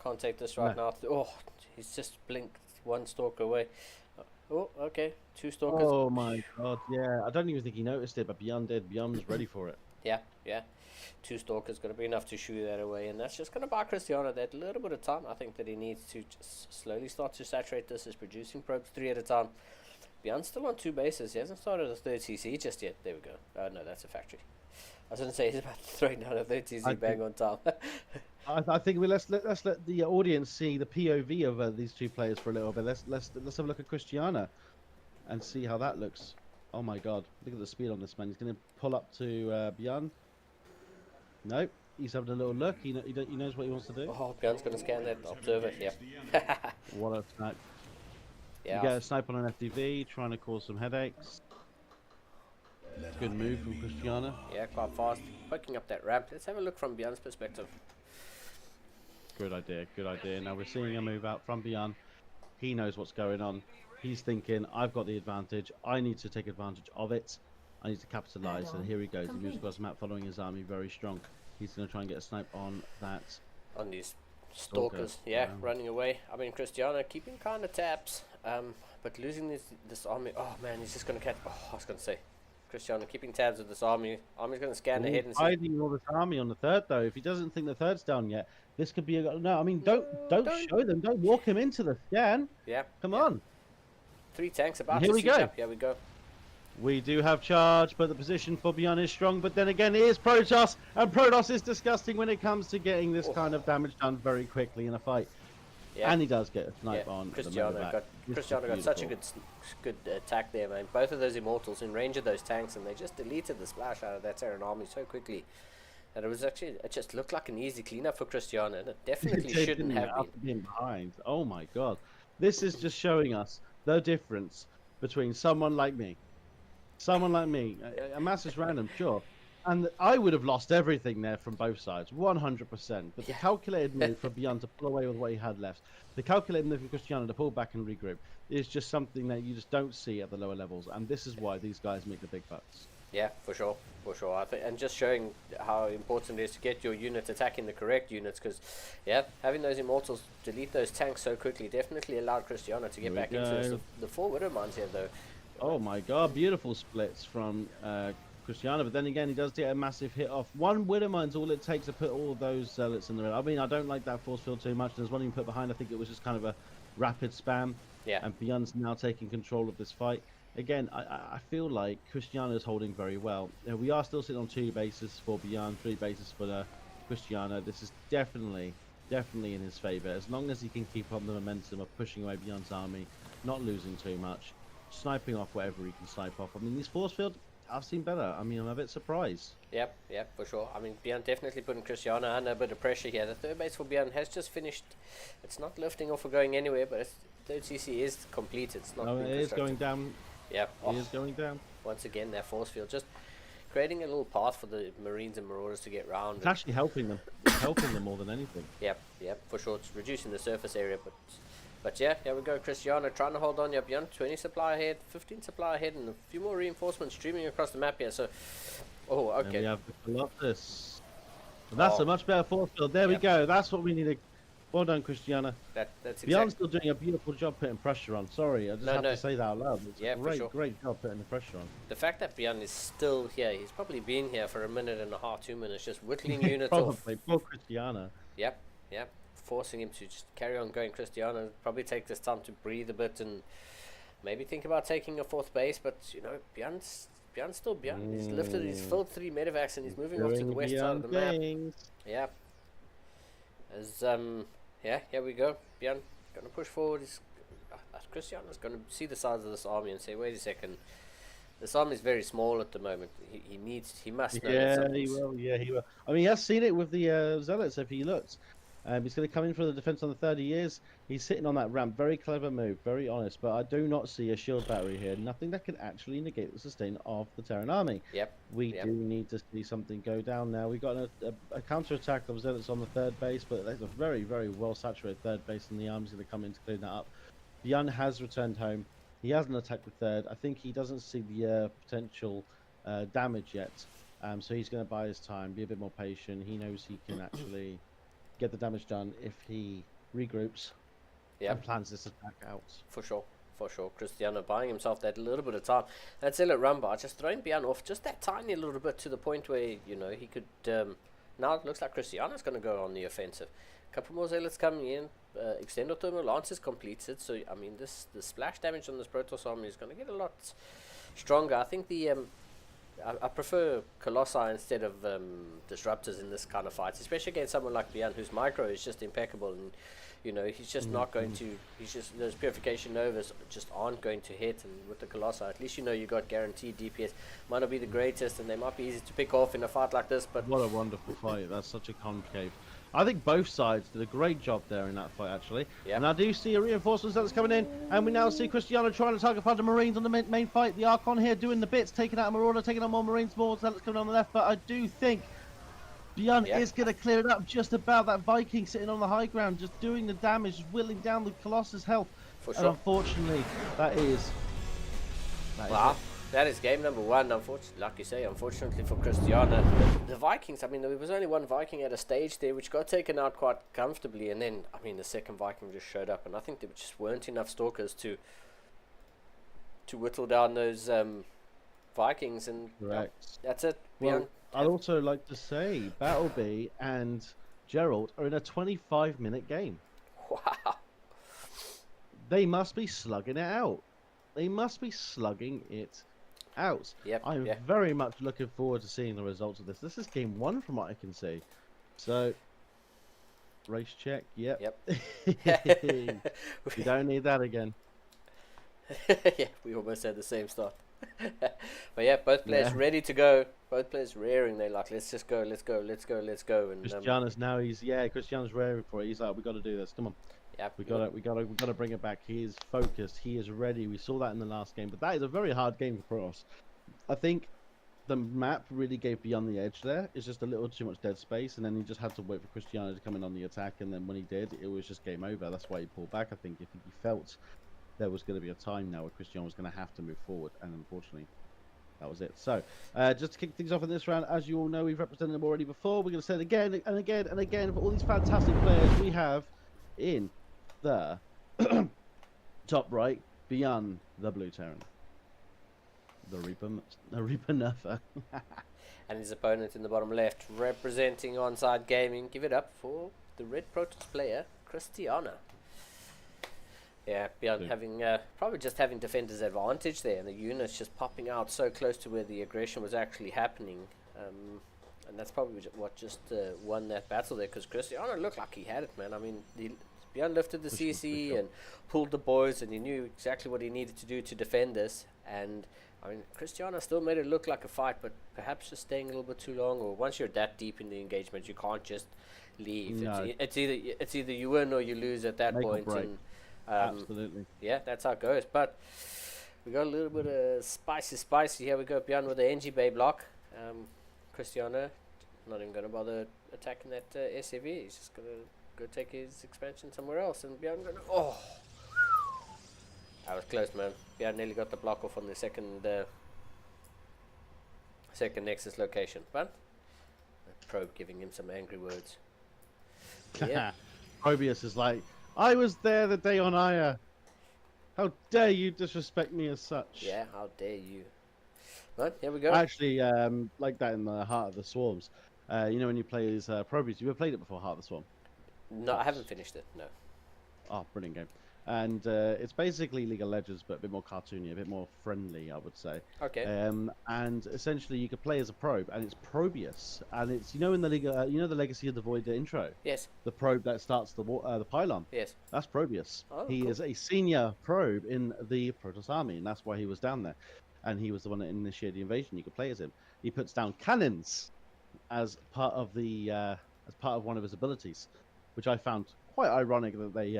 Speaker 2: Can't take this right now." Oh, he's just blinked 1 stalker away. Oh, okay, 2 stalkers.
Speaker 3: Oh my god, yeah. I don't even think he noticed it, but Bjorn did. Bjorn was ready for it.
Speaker 2: Yeah. 2 stalkers going to be enough to shoo that away, and that's just going to buy Cristiano that little bit of time. I think that he needs to just slowly start to saturate this. He's producing probes 3 at a time. Bjorn's still on 2 bases. He hasn't started a 3rd CC just yet. There we go. Oh no, that's a factory. I was going to say he's about to throw down a 3rd CC bang on time.
Speaker 3: I think let's let the audience see the POV of these 2 players for a little bit. Let's have a look at Cristiano and see how that looks. Oh my god, look at the speed on this man. He's going to pull up to Bjorn. Nope, he's having a little look. He knows what he wants to do.
Speaker 2: Oh, Bjorn's going to scan that observer. Yeah.
Speaker 3: What a snipe.
Speaker 2: Yeah.
Speaker 3: You get a snipe on an FDV, trying to cause some headaches. Good move from Cristiano.
Speaker 2: Yeah, quite fast. Poking up that ramp. Let's have a look from Bjorn's perspective.
Speaker 3: Good idea, good idea. Now we're seeing a move out from Bjorn. He knows what's going on. He's thinking, I've got the advantage. I need to take advantage of it. I need to capitalize. And here he goes. He moves across the map following his army very strong. He's going to try and get a snipe on that.
Speaker 2: On these stalkers. Yeah, running away. I mean, Cristiano keeping kind of tabs. But losing this army. Oh man, he's just going to catch. Oh, I was going to say. Cristiano keeping tabs of this army. Army's going to scan ahead and see.
Speaker 3: Hiding all this army on the 3rd though. If he doesn't think the 3rd's down yet, this could be a no. I mean, don't show them. Don't walk him into the scan.
Speaker 2: Yeah.
Speaker 3: Come on.
Speaker 2: 3 tanks about
Speaker 3: Here
Speaker 2: to
Speaker 3: we
Speaker 2: siege
Speaker 3: go.
Speaker 2: up. Here we go.
Speaker 3: We do have charge, but the position for Bjorn is strong. But then again, it is Protoss, and Protoss is disgusting when it comes to getting this kind of damage done very quickly in a fight.
Speaker 2: Yeah.
Speaker 3: And he does get a snipe on
Speaker 2: Cristiano got such a good attack there, man. Both of those immortals in range of those tanks, and they just deleted the splash out of that Terran army so quickly. And it just looked like an easy cleanup for Cristiano, and it definitely shouldn't have been.
Speaker 3: Behind. Oh my god. This is just showing us the difference between someone like me, a mass is random, sure, and I would have lost everything there from both sides, 100%. But the calculated move from Bjorn to pull away with what he had left, the calculated move from Cristiano to pull back and regroup, is just something that you just don't see at the lower levels, and this is why these guys make the big bucks.
Speaker 2: Yeah, for sure. I think, and just showing how important it is to get your units attacking the correct units, because having those immortals delete those tanks so quickly definitely allowed Cristiano to get back into this. The 4 widow mines here though.
Speaker 3: Oh my god, beautiful splits from Cristiano, but then again he does get a massive hit off. 1 widow mine's all it takes to put all of those zealots in the red. I mean, I don't like that force field too much. There's one you put behind. I think it was just kind of a rapid spam.
Speaker 2: Yeah.
Speaker 3: And Bjorn's now taking control of this fight. Again, I feel like Cristiano's holding very well. We are still sitting on 2 bases for Bjorn, 3 bases for Cristiano. This is definitely in his favour. As long as he can keep up the momentum of pushing away Bjorn's army, not losing too much, sniping off whatever he can snipe off. I mean, these force field, I've seen better. I mean, I'm a bit surprised.
Speaker 2: Yep, for sure. I mean, Bjorn definitely putting Cristiano under a bit of pressure here. The 3rd base for Bjorn has just finished. It's not lifting off or going anywhere, but its 3rd CC is completed. It's not.
Speaker 3: No, it is going down.
Speaker 2: Yep.
Speaker 3: It is going down.
Speaker 2: Once again, that force field just creating a little path for the Marines and Marauders to get round.
Speaker 3: It's actually helping them. It's helping them more than anything.
Speaker 2: Yep, for sure. It's reducing the surface area, but yeah, here we go. Cristiano trying to hold on. You're beyond 20 supply ahead, 15 supply ahead, and a few more reinforcements streaming across the map here. So, okay.
Speaker 3: And we have the Colossus. That's a much better force field. There we go. That's what we needed. Well done, Cristiano.
Speaker 2: That's
Speaker 3: Bjorn's still doing a beautiful job putting pressure on. Sorry, I just have to say that out loud. It's great job putting the pressure on.
Speaker 2: The fact that Bjorn is still here, he's probably been here for a minute and a half, 2 minutes, just whittling units off.
Speaker 3: Probably, poor Cristiano.
Speaker 2: Yep. Forcing him to just carry on going. Cristiano probably take this time to breathe a bit and maybe think about taking a 4th base, but you know, Bjorn's still Bjorn. He's lifted, he's filled 3 medevacs and he's moving off to the west side of the map. Yeah. Here we go. Bjorn gonna push forward. Cristiano's gonna see the size of this army and say, wait a second, This army is very small at the moment. He must know that
Speaker 3: Yeah,
Speaker 2: something's...
Speaker 3: he will. Yeah, he will. I mean, he has seen it with the Zealots. If he looks, he's going to come in for the defense on the 30 years. He's sitting on that ramp. Very clever move. Very honest. But I do not see a shield battery here. Nothing that can actually negate the sustain of the Terran army.
Speaker 2: Yep.
Speaker 3: We do need to see something go down now. We've got a counter attack of Zealots on the third base, but that's a very, very well saturated third base, and the army's going to come in to clean that up. Bjorn has returned home. He hasn't attacked the third. I think he doesn't see the potential damage yet. So he's going to buy his time, be a bit more patient. He knows he can actually get the damage done if he regroups and plans this attack out.
Speaker 2: For sure. Cristiano buying himself that little bit of time. That's Zealot Rumbar, just throwing Bjorn off just that tiny little bit to the point where, you know, he could... now it looks like Cristiano's going to go on the offensive. A couple more Zealots coming in. Extended Thermal Lance is completed. So, I mean, the splash damage on this Protoss army is going to get a lot stronger. I think the... I prefer Colossi instead of Disruptors in this kind of fight, especially against someone like Bjorn, whose micro is just impeccable, and you know he's just not going to. He's just those Purification Novas just aren't going to hit, and with the Colossi, at least you know you got guaranteed DPS. Might not be the greatest, and they might be easy to pick off in a fight like this, but
Speaker 3: what a wonderful fight! That's such a concave. I think both sides did a great job there in that fight, actually.
Speaker 2: Yep.
Speaker 3: And I do see a reinforcement that's coming in, and we now see Cristiano trying to target the Marines on the main fight. The Archon here doing the bits, taking out a Marauder, taking out more Marines, more Zealots coming on the left. But I do think Bjorn is going to clear it up just about. That Viking sitting on the high ground, just doing the damage, just whittling down the Colossus' health.
Speaker 2: For sure.
Speaker 3: And unfortunately, that is
Speaker 2: wow. That is game number one, unfortunately, like you say, unfortunately for Cristiano. The Vikings, I mean, there was only one Viking at a stage there, which got taken out quite comfortably, and then, I mean, the second Viking just showed up, and I think there just weren't enough Stalkers to whittle down those Vikings, and that's it.
Speaker 3: Well, I'd also like to say, Battleby and Gerald are in a 25-minute game.
Speaker 2: Wow.
Speaker 3: They must be slugging it out. Out.
Speaker 2: Yep,
Speaker 3: I'm very much looking forward to seeing the results of this. This is game one from what I can see. So, race check. Yep. We don't need that again.
Speaker 2: Yeah, we almost had the same start. But yeah, both players ready to go. Both players rearing. They're like, let's just go, let's go. And
Speaker 3: Cristiano's now Cristiano's raring for it. He's like, we got to do this. Come on.
Speaker 2: Yeah,
Speaker 3: we gotta bring it back. He is focused. He is ready. We saw that in the last game, but that is a very hard game for Protoss. I think the map really gave Beyond the edge there. It's just a little too much dead space, and then he just had to wait for Cristiano to come in on the attack, and then when he did, it was just game over. That's why he pulled back. I think he felt there was going to be a time now where Cristiano was going to have to move forward, and unfortunately, that was it. So, just to kick things off in this round, as you all know, we've represented them already before. We're going to say it again and again and again for all these fantastic players we have in the top right, beyond the Blue Terran, the Reaper Nerfer.
Speaker 2: And his opponent in the bottom left, representing Onside Gaming. Give it up for the red Protoss player, Cristiano. Yeah, beyond having probably just having defender's advantage there, and the units just popping out so close to where the aggression was actually happening. And that's probably what just won that battle there, because Cristiano looked like he had it, man. I mean, Bjorn lifted the CC and pulled the boys, and he knew exactly what he needed to do to defend this. And I mean, Cristiano still made it look like a fight, but perhaps just staying a little bit too long. Or once you're that deep in the engagement, you can't just leave. No. It's either you win or you lose at that point. And,
Speaker 3: absolutely. Yeah,
Speaker 2: that's how it goes. But we got a little bit of spicy. Here we go, Bjorn with the NG Bay block. Cristiano not even going to bother attacking that SAV. He's just going to go take his expansion somewhere else, and Bjorn going to... That was close, man. Bjorn nearly got the block off on the second Nexus location, but the probe giving him some angry words. Yeah.
Speaker 3: Probius is like, I was there the day on Aya. How dare you disrespect me as such?
Speaker 2: Yeah, how dare you. But here we go.
Speaker 3: Actually, like that in the Heart of the Swarms. You know when you play as Probius, you ever played it before, Heart of the Swarm?
Speaker 2: No, I haven't finished it, no.
Speaker 3: Oh, brilliant game. And it's basically League of Legends, but a bit more cartoony, a bit more friendly, I would say.
Speaker 2: Okay.
Speaker 3: And essentially, you could play as a probe, and it's Probius, and it's in the League, the Legacy of the Void intro.
Speaker 2: Yes.
Speaker 3: The probe that starts the pylon.
Speaker 2: Yes.
Speaker 3: That's Probius.
Speaker 2: Oh,
Speaker 3: he
Speaker 2: cool.
Speaker 3: is a senior probe in the Protoss army, and that's why he was down there. and he was the one that initiated the invasion. You could play as him. He puts down cannons as part of one of his abilities, which I found quite ironic that they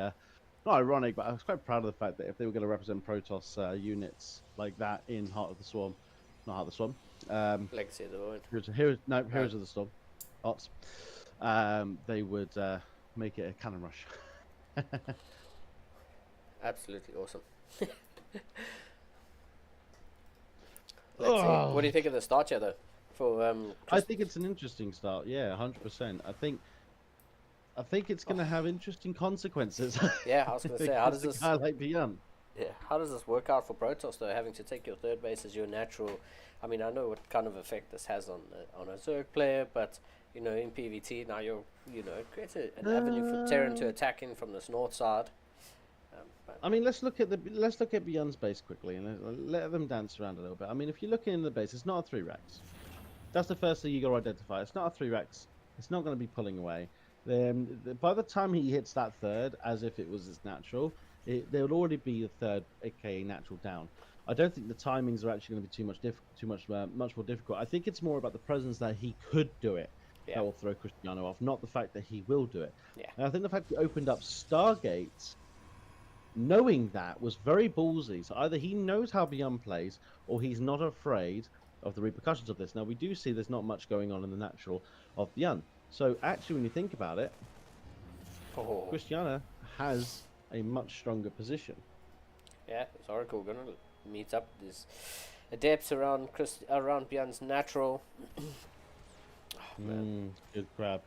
Speaker 3: not ironic, but I was quite proud of the fact that if they were going to represent Protoss units like that in Heart of the Swarm, not Heart of the Swarm,
Speaker 2: Legacy of the Void.
Speaker 3: Heroes of the Storm, HOTS, they would make it a cannon rush.
Speaker 2: Absolutely awesome. Let's see. What do you think of the start here, though? For
Speaker 3: I think it's an interesting start. Yeah, 100%. I think it's going to have interesting consequences.
Speaker 2: Yeah, I was going to say, how does this?
Speaker 3: Guy like Beyond?
Speaker 2: Yeah, how does this work out for Protoss though? Having to take your third base as your natural. I mean, I know what kind of effect this has on a Zerg player, but in PvT now it creates an avenue for Terran to attack in from this north side.
Speaker 3: I mean, let's look at Beyond's base quickly and let them dance around a little bit. I mean, if you look in the base, it's not a 3 Rex. That's the first thing you got to identify. It's not a 3 Rex. It's not going to be pulling away. By the time he hits that third, as if it was his natural, there would already be a third, aka natural down. I don't think the timings are actually going to be much more difficult. I think it's more about the presence that he could do it that will throw Cristiano off, not the fact that he will do it.
Speaker 2: Yeah.
Speaker 3: And I think the fact he opened up Stargate, knowing that, was very ballsy. So either he knows how Beyond plays, or he's not afraid of the repercussions of this. Now we do see there's not much going on in the natural of Beyond. So actually, when you think about it, Cristiano has a much stronger position.
Speaker 2: Yeah, is Oracle gonna meet up? There's adepts around Beyond's natural.
Speaker 3: Good grab.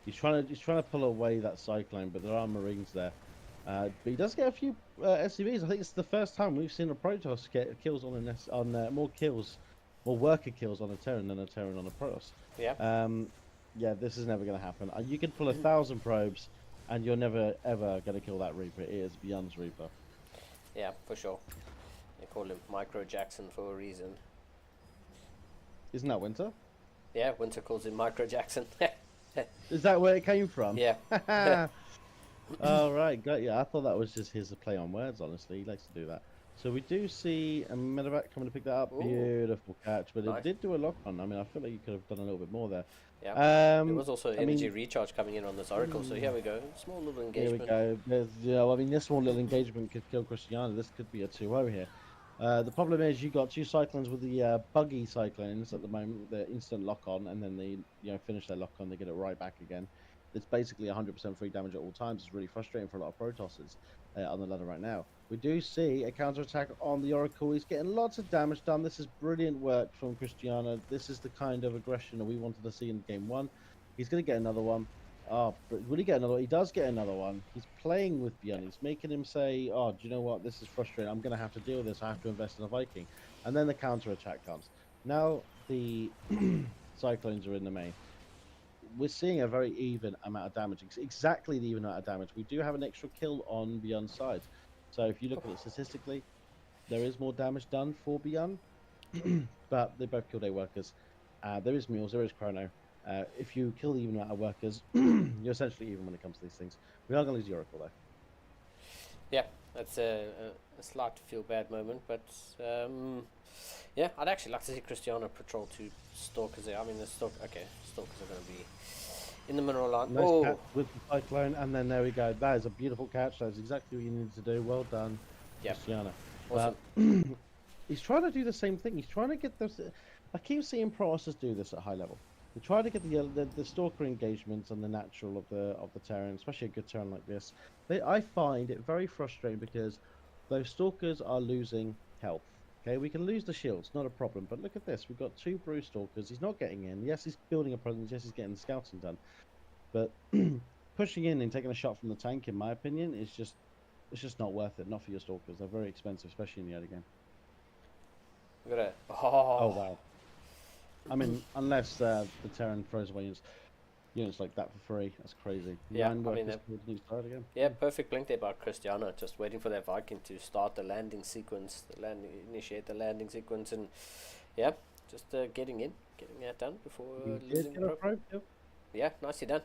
Speaker 3: He's trying to pull away that cyclone, but there are Marines there. But he does get a few SCVs. I think it's the first time we've seen a Protoss get kills more worker kills on a Terran than a Terran on a Protoss.
Speaker 2: Yeah.
Speaker 3: Yeah, this is never going to happen. You can pull 1,000 probes, and you're never ever going to kill that Reaper. It is Beyond's Reaper.
Speaker 2: Yeah, for sure. They call him Micro Jackson for a reason.
Speaker 3: Isn't that Winter?
Speaker 2: Yeah, Winter calls him Micro Jackson.
Speaker 3: Is that where it came from?
Speaker 2: Yeah.
Speaker 3: Oh, right, got you. I thought that was just his play on words, honestly. He likes to do that. So we do see a medevac coming to pick that up.
Speaker 2: Ooh.
Speaker 3: Beautiful catch, but
Speaker 2: Nice.
Speaker 3: it did do a lock on. I mean, I feel like you could have done a little bit more there.
Speaker 2: Yeah. There was also energy recharge coming in on this Oracle, so here we go. Small little engagement.
Speaker 3: Here we go. I mean, this small little engagement could kill Cristiano. This could be a 2-0 here. The problem is you got 2 Cyclones with the buggy Cyclones at the moment, the instant lock on, and then they finish their lock on, they get it right back again. It's basically 100% free damage at all times. It's really frustrating for a lot of Protosses on the ladder right now. We do see a counter-attack on the Oracle. He's getting lots of damage done. This is brilliant work from Cristiano. This is the kind of aggression that we wanted to see in game 1. He's going to get another one. Oh, will he get another one? He does get another one. He's playing with Beyond. He's making him say, oh, do you know what? This is frustrating. I'm going to have to deal with this. I have to invest in a Viking. And then the counter-attack comes. Now the Cyclones are in the main. We're seeing a very even amount of damage, exactly the even amount of damage. We do have an extra kill on Beyond's side. So if you look at it statistically, there is more damage done for Beyond, but they both killed 8 workers. There is Mules, there is Chrono. If you kill the even amount of workers, you're essentially even when it comes to these things. We are going to lose the Oracle though.
Speaker 2: Yeah, that's a slight feel bad moment, but yeah, I'd actually like to see Cristiano patrol 2 Stalkers there. I mean, Stalkers are going to be in the mineral line.
Speaker 3: Nice catch with the Cyclone, and then there we go. That is a beautiful catch. That's exactly what you needed to do. Well done, Cristiano.
Speaker 2: Awesome.
Speaker 3: He's trying to do the same thing. He's trying to get those. I keep seeing Protosses do this at high level. They try to get the Stalker engagements and the natural of the Terran, especially a good Terran like this. I find it very frustrating because those Stalkers are losing health. Okay, we can lose the shields, not a problem. But look at this. We've got 2 Brew Stalkers. He's not getting in. Yes, he's building a presence. Yes, he's getting the scouting done. But pushing in and taking a shot from the tank, in my opinion, it's just not worth it. Not for your Stalkers. They're very expensive, especially in the early game.
Speaker 2: Look at it.
Speaker 3: Oh wow. I mean, unless the Terran throws away units like that for free, that's crazy.
Speaker 2: Yeah,
Speaker 3: Yeah,
Speaker 2: perfect blink there by Cristiano, just waiting for that Viking to start the landing sequence, initiate the landing sequence, and yeah, just getting that done before losing the probe. Yeah, nicely done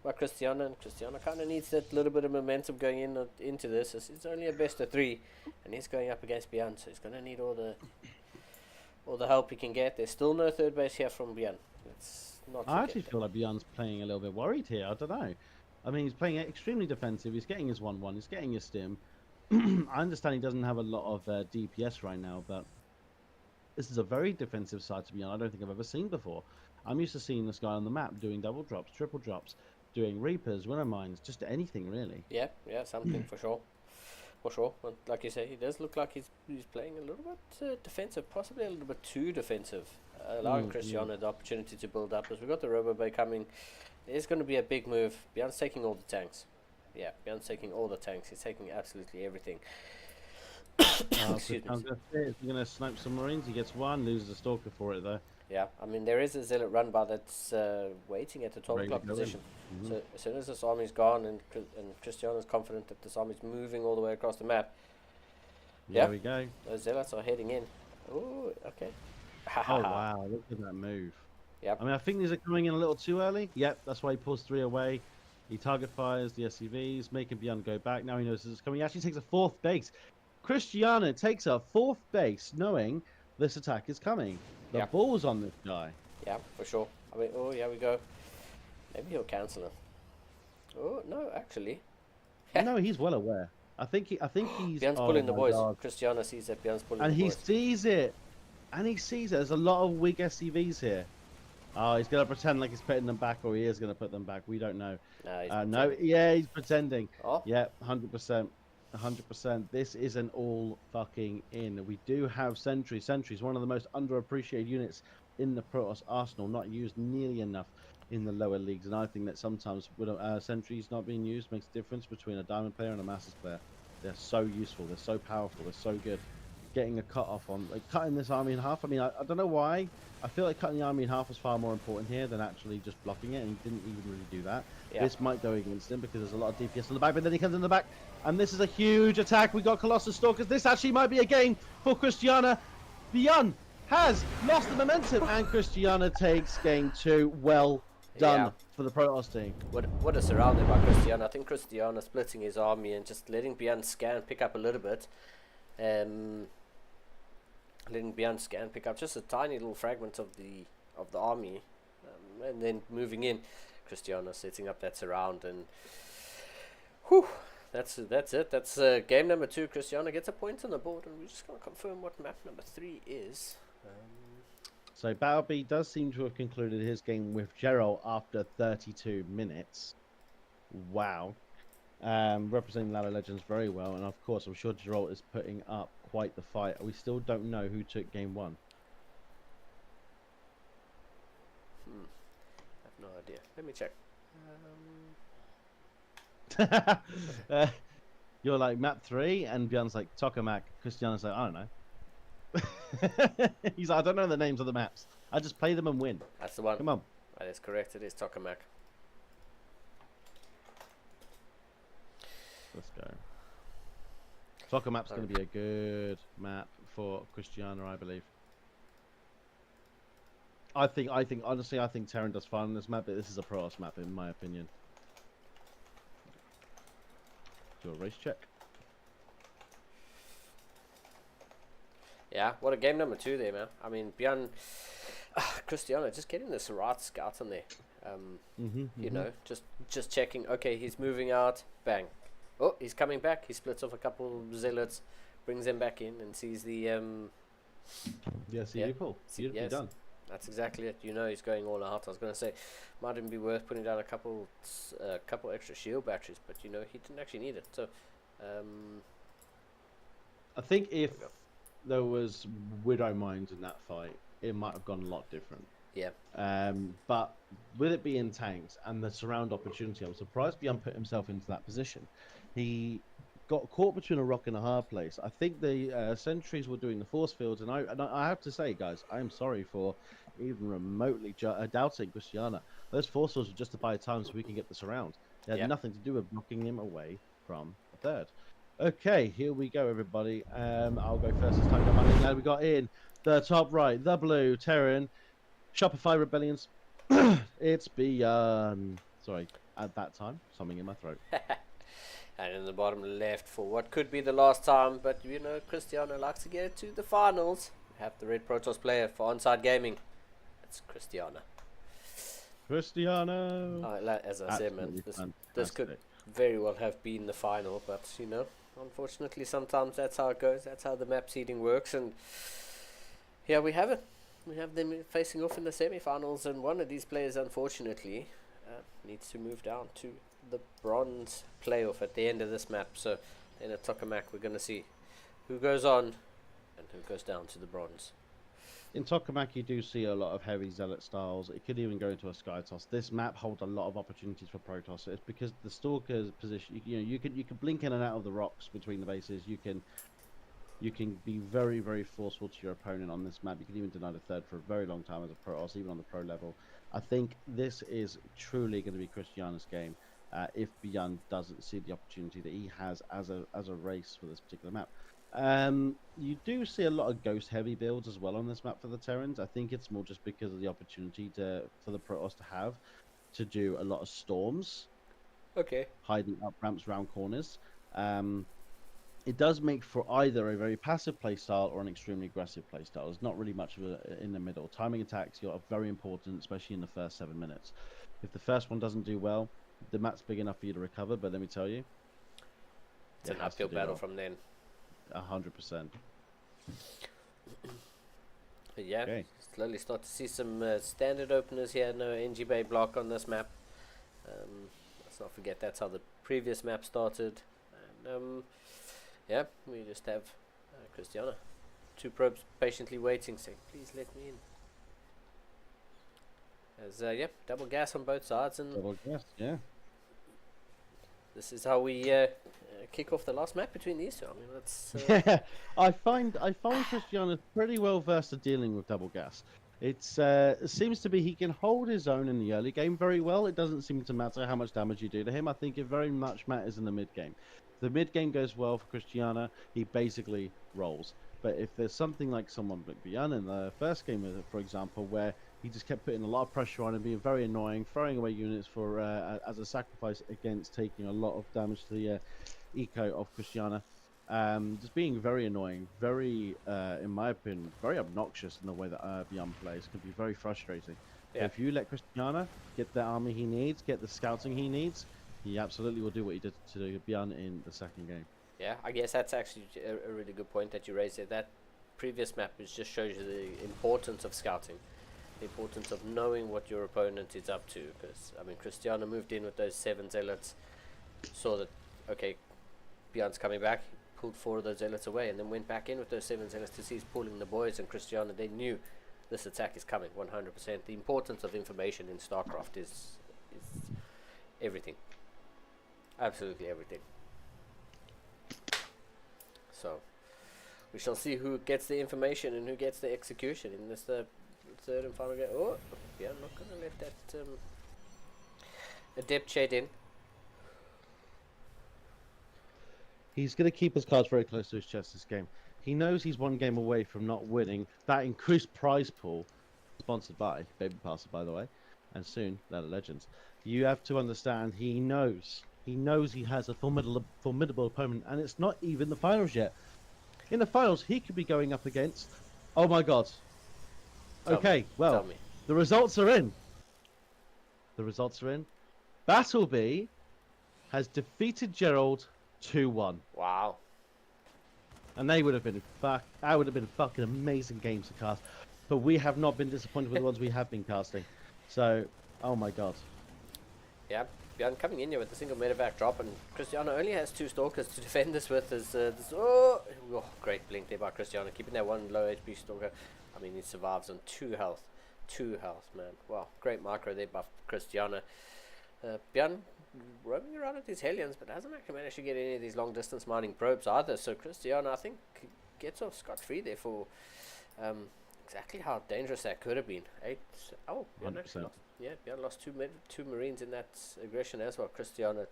Speaker 2: by Cristiano, and Cristiano kind of needs that little bit of momentum going into this. It's only a best of 3, and he's going up against Beyond, so he's going to need all the all the help he can get. There's still no third base here from Bjorn. Let's not
Speaker 3: I
Speaker 2: forget
Speaker 3: actually
Speaker 2: that.
Speaker 3: feel like Bjorn's playing a little bit worried here. I don't know. I mean, he's playing extremely defensive. He's getting his 1-1. He's getting his stim. I understand he doesn't have a lot of DPS right now, but this is a very defensive side to Bjorn I don't think I've ever seen before. I'm used to seeing this guy on the map doing double drops, triple drops, doing Reapers, Winter Mines, just anything really.
Speaker 2: Yeah, something for sure. For sure. But like you say, he does look like he's playing a little bit defensive, possibly a little bit too defensive, allowing Cristiano the opportunity to build up. As we've got the Robo Bay coming, there's going to be a big move. Bjorn's taking all the tanks. Yeah, Bjorn's taking all the tanks. He's taking absolutely everything. Excuse me.
Speaker 3: He's going to snipe some Marines. He gets one, loses a Stalker for it though.
Speaker 2: Yeah, I mean, there is a Zealot run by that's waiting at the 12 o'clock position. So as soon as this army's gone and Cristiano's confident that this army's moving all the way across the map.
Speaker 3: There we go.
Speaker 2: Those Zealots are heading in. Oh, okay.
Speaker 3: Oh, wow. Look at that move.
Speaker 2: Yep.
Speaker 3: I mean, I think these are coming in a little too early. Yep, that's why he pulls 3 away. He target fires the SCVs, making Bjorn go back. Now he knows this is coming. He actually takes a 4th base. Cristiano takes a 4th base, knowing this attack is coming. The ball's on this guy.
Speaker 2: Yeah, for sure. I mean, oh, here we go. Maybe he'll cancel it. Oh, no, actually.
Speaker 3: No, he's well aware. I think he's...
Speaker 2: Bjorn's pulling the boys. God. Cristiano sees that Bjorn's pulling
Speaker 3: and
Speaker 2: the boys.
Speaker 3: And he sees it. And he sees it. There's a lot of weak SCVs here. Oh, he's going to pretend like he's putting them back, or he is going to put them back. We don't know. No, yeah, he's pretending.
Speaker 2: Oh.
Speaker 3: Yeah, 100%. 100%. This isn't all fucking in. We do have Sentry. Sentry's one of the most underappreciated units in the Protoss arsenal, not used nearly enough in the lower leagues. And I think that sometimes with Sentries not being used makes a difference between a Diamond player and a Masters player. They're so useful. They're so powerful. They're so good. Getting a cut off on, like cutting this army in half. I mean, I don't know why. I feel like cutting the army in half was far more important here than actually just blocking it, and he didn't even really do that. Yeah. This might go against him because there's a lot of DPS on the back, but then he comes in the back, and this is a huge attack. We got Colossus Stalkers. This actually might be a game for Cristiano. Bjorn has lost the momentum, and Cristiano takes game 2. Well done for the Protoss team.
Speaker 2: What a surrounding by Cristiano. I think Cristiano splitting his army and just letting Bjorn scan pick up a little bit. Letting Bjorn scan pick up just a tiny little fragment of the army, and then moving in. Cristiano setting up that surround, and whew, that's it. That's game number 2. Cristiano gets a point on the board, and we're just going to confirm what map number 3 is.
Speaker 3: So Battleby does seem to have concluded his game with Gerald after 32 minutes. Wow. Representing Ladder Legends very well, and of course I'm sure Gerald is putting up quite the fight. We still don't know who took game 1.
Speaker 2: I have no idea. Let me check.
Speaker 3: You're like map 3, and Bjorn's like Tokamak. Cristiano's like, I don't know. He's like, I don't know the names of the maps. I just play them and win.
Speaker 2: That's the one.
Speaker 3: Come on.
Speaker 2: That is correct. It is Tokamak.
Speaker 3: Let's go. Tokamap's going to be a good map for Cristiano, I believe. I think honestly, I think Terran does fine on this map, but this is a Protoss map in my opinion. Do a race check.
Speaker 2: Yeah, what a game number 2 there, man. I mean, Bjorn, Cristiano, just getting this right scout on there. You know, just checking. Okay, he's moving out. Bang. Oh, he's coming back. He splits off a couple zealots, brings them back in, and sees the
Speaker 3: pull. Beautifully done.
Speaker 2: That's exactly it. You know, he's going all out. I was going to say, might even be worth putting down a couple extra shield batteries, but you know, he didn't actually need it. So,
Speaker 3: I think if there was Widow Mines in that fight, it might have gone a lot different.
Speaker 2: Yeah.
Speaker 3: But with it being tanks and the surround opportunity, I was surprised Bjorn put himself into that position. He got caught between a rock and a hard place. I think the sentries were doing the force fields, and I have to say, guys, I am sorry for even remotely doubting Cristiano. Those force fields were just to buy time so we can get the surround. They had nothing to do with blocking him away from the third. Okay, here we go, everybody. I'll go first this time. Now we got in the top right, the blue Terran. Shopify Rebellions. It's beyond. Sorry, at that time, something in my throat.
Speaker 2: And in the bottom left for what could be the last time, but you know, Cristiano likes to get it to the finals. have the Red Protoss player for Onside Gaming. It's Christiana.
Speaker 3: Cristiano.
Speaker 2: As I said, man, this could very well have been the final, but you know, unfortunately, sometimes that's how it goes. That's how the map seeding works, and here we have it. We have them facing off in the semi-finals, and one of these players, unfortunately, needs to move down to the bronze playoff at the end of this map. So, in a tokamak, we're going to see who goes on and who goes down to the bronze.
Speaker 3: In tokamak, you do see a lot of heavy zealot styles. It could even go into a sky toss. This map holds a lot of opportunities for Protoss. It's because the stalker's position. You can blink in and out of the rocks between the bases. You can be very, very forceful to your opponent on this map. You can even deny the third for a very long time as a Protoss, even on the pro level. I think this is truly going to be Christiana's game if Bjorn doesn't see the opportunity that he has as a race for this particular map. You do see a lot of ghost heavy builds as well on this map for the Terrans. I think it's more just because of the opportunity for the Protoss to do a lot of storms.
Speaker 2: Okay.
Speaker 3: Hiding up ramps around corners. It does make for either a very passive playstyle or an extremely aggressive playstyle. There's not really much of in the middle. Timing attacks are very important, especially in the first 7 minutes. If the first one doesn't do well, the map's big enough for you to recover, but let me tell you,
Speaker 2: it's an uphill battle from then.
Speaker 3: 100%.
Speaker 2: Yeah, okay. Slowly start to see some standard openers here. No NG Bay block on this map. Let's not forget that's how the previous map started. And yeah, we just have Christiana. 2 probes patiently waiting, saying, please let me in. As yeah, double gas on both sides, and
Speaker 3: double gas, yeah.
Speaker 2: This is how we kick off the last map between these two. I mean, that's
Speaker 3: yeah. I find Christiana pretty well versed at dealing with double gas. It seems to be he can hold his own in the early game very well. It doesn't seem to matter how much damage you do to him. I think it very much matters in the mid game. If the mid game goes well for Christiana, he basically rolls. But if there's something like someone like Bjorn in the first game, for example, where he just kept putting a lot of pressure on and being very annoying, throwing away units for as a sacrifice against taking a lot of damage to the eco of Christiana. Just being very annoying, very, in my opinion, very obnoxious in the way that Bjorn plays. Can be very frustrating. Yeah. If you let Christiana get the army he needs, get the scouting he needs, he absolutely will do what he did to Bjorn in the second game.
Speaker 2: Yeah, I guess that's actually a really good point that you raised there. That previous map just shows you the importance of scouting. The importance of knowing what your opponent is up to, because I mean Christiana moved in with those 7 zealots, saw that okay, Bjorn's coming back, pulled 4 of those zealots away, and then went back in with those 7 zealots to see he's pulling the boys, and Christiana, they knew this attack is coming 100%. The importance of information in StarCraft is everything, absolutely everything. So we shall see who gets the information and who gets the execution in this third and final game. Oh, yeah, I'm not going to let that adept shade in.
Speaker 3: He's going to keep his cards very close to his chest this game. He knows he's 1 game away from not winning that increased prize pool, sponsored by Baby Passer, by the way, and soon Ladder Legends. You have to understand, he knows he has a formidable opponent, and it's not even the finals yet. In the finals, he could be going up against, oh my god. Okay, well, the results are in. The results are in. Battleby has defeated Gerald 2-1.
Speaker 2: Wow.
Speaker 3: And that would have been fucking amazing games to cast. But we have not been disappointed with the ones we have been casting. So, oh my god.
Speaker 2: Yeah, Bjorn coming in here with a single medevac drop, and Christiana only has 2 stalkers to defend this with. Oh, great blink there by Christiana, keeping that 1 low HP stalker. I mean, he survives on 2 health. 2 health, man. Wow, great micro there by Christiana. Bjorn roaming around with his Hellions, but hasn't actually managed to get any of these long distance mining probes either. So Christiana, I think, gets off scot-free there for exactly how dangerous that could have been. Bjorn actually lost. Yeah, Bjorn lost 2 Marines in that aggression as well. Christiana,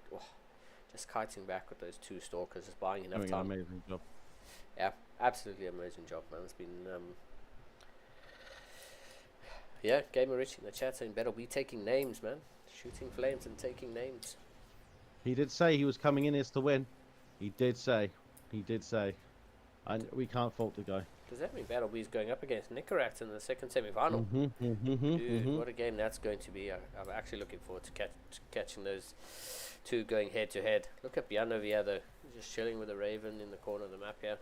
Speaker 2: just kiting back with those 2 stalkers, just buying enough time.
Speaker 3: An amazing job.
Speaker 2: Yeah, absolutely amazing job, man. It's been yeah, Gamer Rich in the chat saying better be taking names, man. Shooting flames and taking names.
Speaker 3: He did say he was coming in here to win. He did say. And we can't fault the guy.
Speaker 2: does that mean Battle B is going up against Nicorats in the second semi-final? Dude, what a game that's going to be. I'm actually looking forward to catching those two going head to head. Look at Bjorn over here though, just chilling with a Raven in the corner of the map here.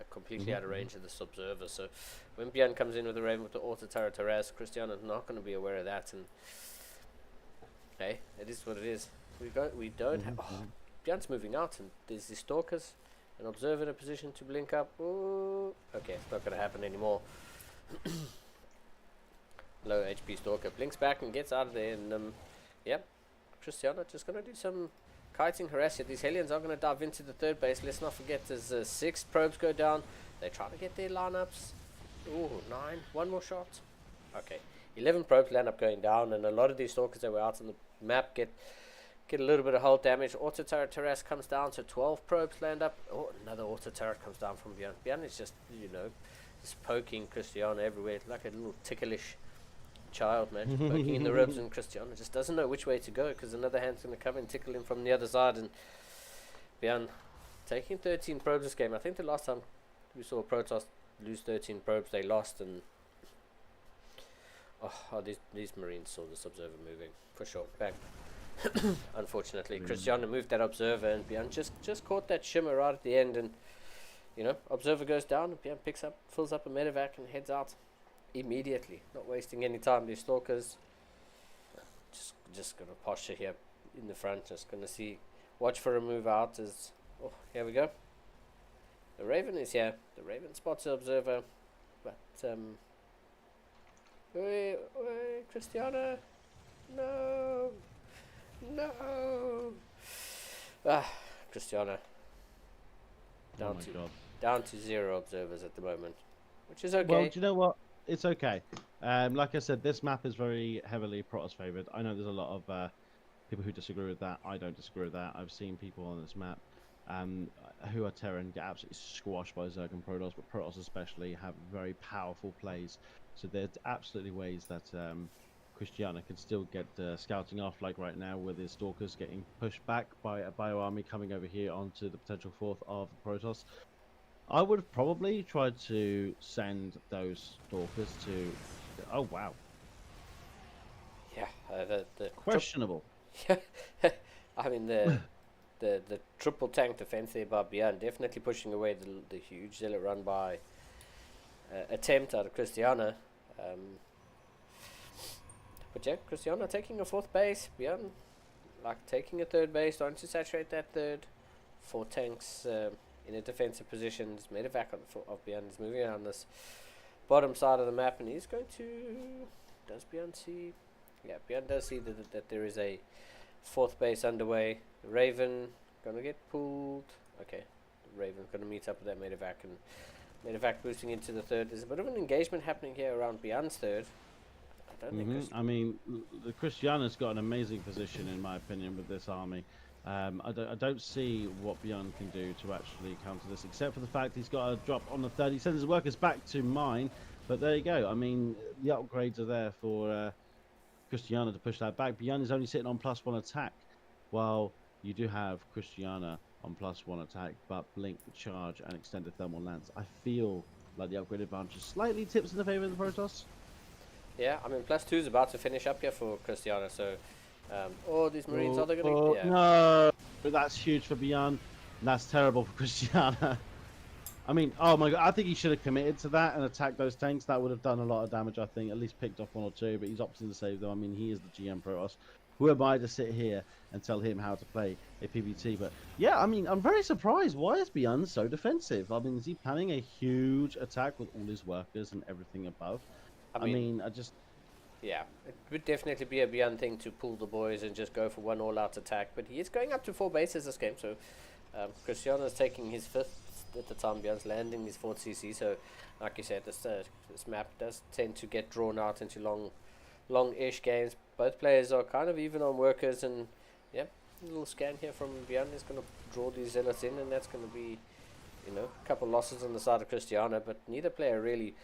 Speaker 2: Completely out of range of this observer, so when Bjorn comes in with the Raven with the auto turret Taraz, Cristiano's not going to be aware of that, and hey, it is what it is. We don't have Bjorn's moving out, and there's the Stalkers, an observer in a position to blink up. Ooh, okay, it's not going to happen anymore. Low HP Stalker blinks back and gets out of there, and yep, Cristiano just going to do some kiting harass here. These Hellions are going to dive into the third base. Let's not forget there's 6 probes go down. They try to get their lineups. Ooh, 9. One more shot. Okay. 11 probes land up going down, and a lot of these Stalkers that were out on the map get a little bit of hull damage. Auto turret Taras comes down, so 12 probes land up. Oh, another auto turret comes down from Bjorn. Bjorn is just, just poking Cristiano everywhere like a little ticklish child, man, just poking in the ribs, and Cristiano just doesn't know which way to go because another hand's going to come and tickle him from the other side, and Bjorn taking 13 probes this game. I think the last time we saw Protoss lose 13 probes, they lost, and these Marines saw this observer moving for sure. Bang. Unfortunately, Cristiano moved that observer, and Bjorn just caught that shimmer right at the end, and observer goes down, and Bjorn fills up a medevac and heads out immediately, not wasting any time. These Stalkers just gonna posture here in the front, just gonna watch for a move out. Here we go. The Raven is here. The Raven spots the observer, but Cristiano, no. Cristiano down to 0 observers at the moment, which is okay.
Speaker 3: Well, do you know what? It's okay. Like I said, this map is very heavily Protoss favored. I know there's a lot of people who disagree with that. I don't disagree with that. I've seen people on this map who are Terran get absolutely squashed by Zerg and Protoss, but Protoss especially have very powerful plays. So there's absolutely ways that Cristiano can still get scouting off, like right now with his Stalkers getting pushed back by a bio army coming over here onto the potential 4th of Protoss. I would have probably tried to send those Stalkers to... Oh, wow.
Speaker 2: Yeah, the
Speaker 3: questionable.
Speaker 2: I mean, the triple tank defense there by Bjorn definitely pushing away the huge zealot run by attempt out of Cristiano. But yeah, Cristiano taking a 4th base. Bjorn taking a 3rd base, starting to saturate that 3rd. 4 tanks in a defensive position. Medevac of Bjorn is moving around this bottom side of the map, and he's going to... Does Bjorn see? Yeah, Bjorn does see that there is a 4th base underway. The Raven going to get pulled. Okay, the Raven's going to meet up with that Medevac, and Medevac boosting into the 3rd. There's a bit of an engagement happening here around Bjorn's 3rd. I don't think
Speaker 3: I mean, the Cristiano's got an amazing position, in my opinion, with this army. I don't see what Bjorn can do to actually counter this, except for the fact he's got a drop on the 3rd. He sends his workers back to mine, but there you go. I mean, the upgrades are there for Cristiano to push that back. Bjorn is only sitting on +1 attack, while you do have Cristiano on +1 attack, but blink, charge, and extended thermal lance. I feel like the upgrade advantage slightly tips in the favour of the Protoss.
Speaker 2: Yeah, I mean, +2 is about to finish up here for Cristiano, so... these Marines, are they going to... Yeah.
Speaker 3: No, but that's huge for Bjorn. That's terrible for Cristiano. I mean, oh my god, I think he should have committed to that and attacked those tanks. That would have done a lot of damage, I think. At least picked off 1 or 2, but he's opting to save them. I mean, he is the GM Protoss. Who am I to sit here and tell him how to play a PvT? But yeah, I mean, I'm very surprised. Why is Bjorn so defensive? I mean, is he planning a huge attack with all his workers and everything above? I mean, I just...
Speaker 2: Yeah, it would definitely be a Bjorn thing to pull the boys and just go for one all-out attack. But he is going up to 4 bases this game, so Cristiano is taking his 5th at the time. Bjorn's landing his 4th CC, so like you said, this map does tend to get drawn out into long-ish games. Both players are kind of even on workers, and yeah, a little scan here from Bjorn is going to draw these zealots in, and that's going to be, a couple losses on the side of Cristiano, but neither player really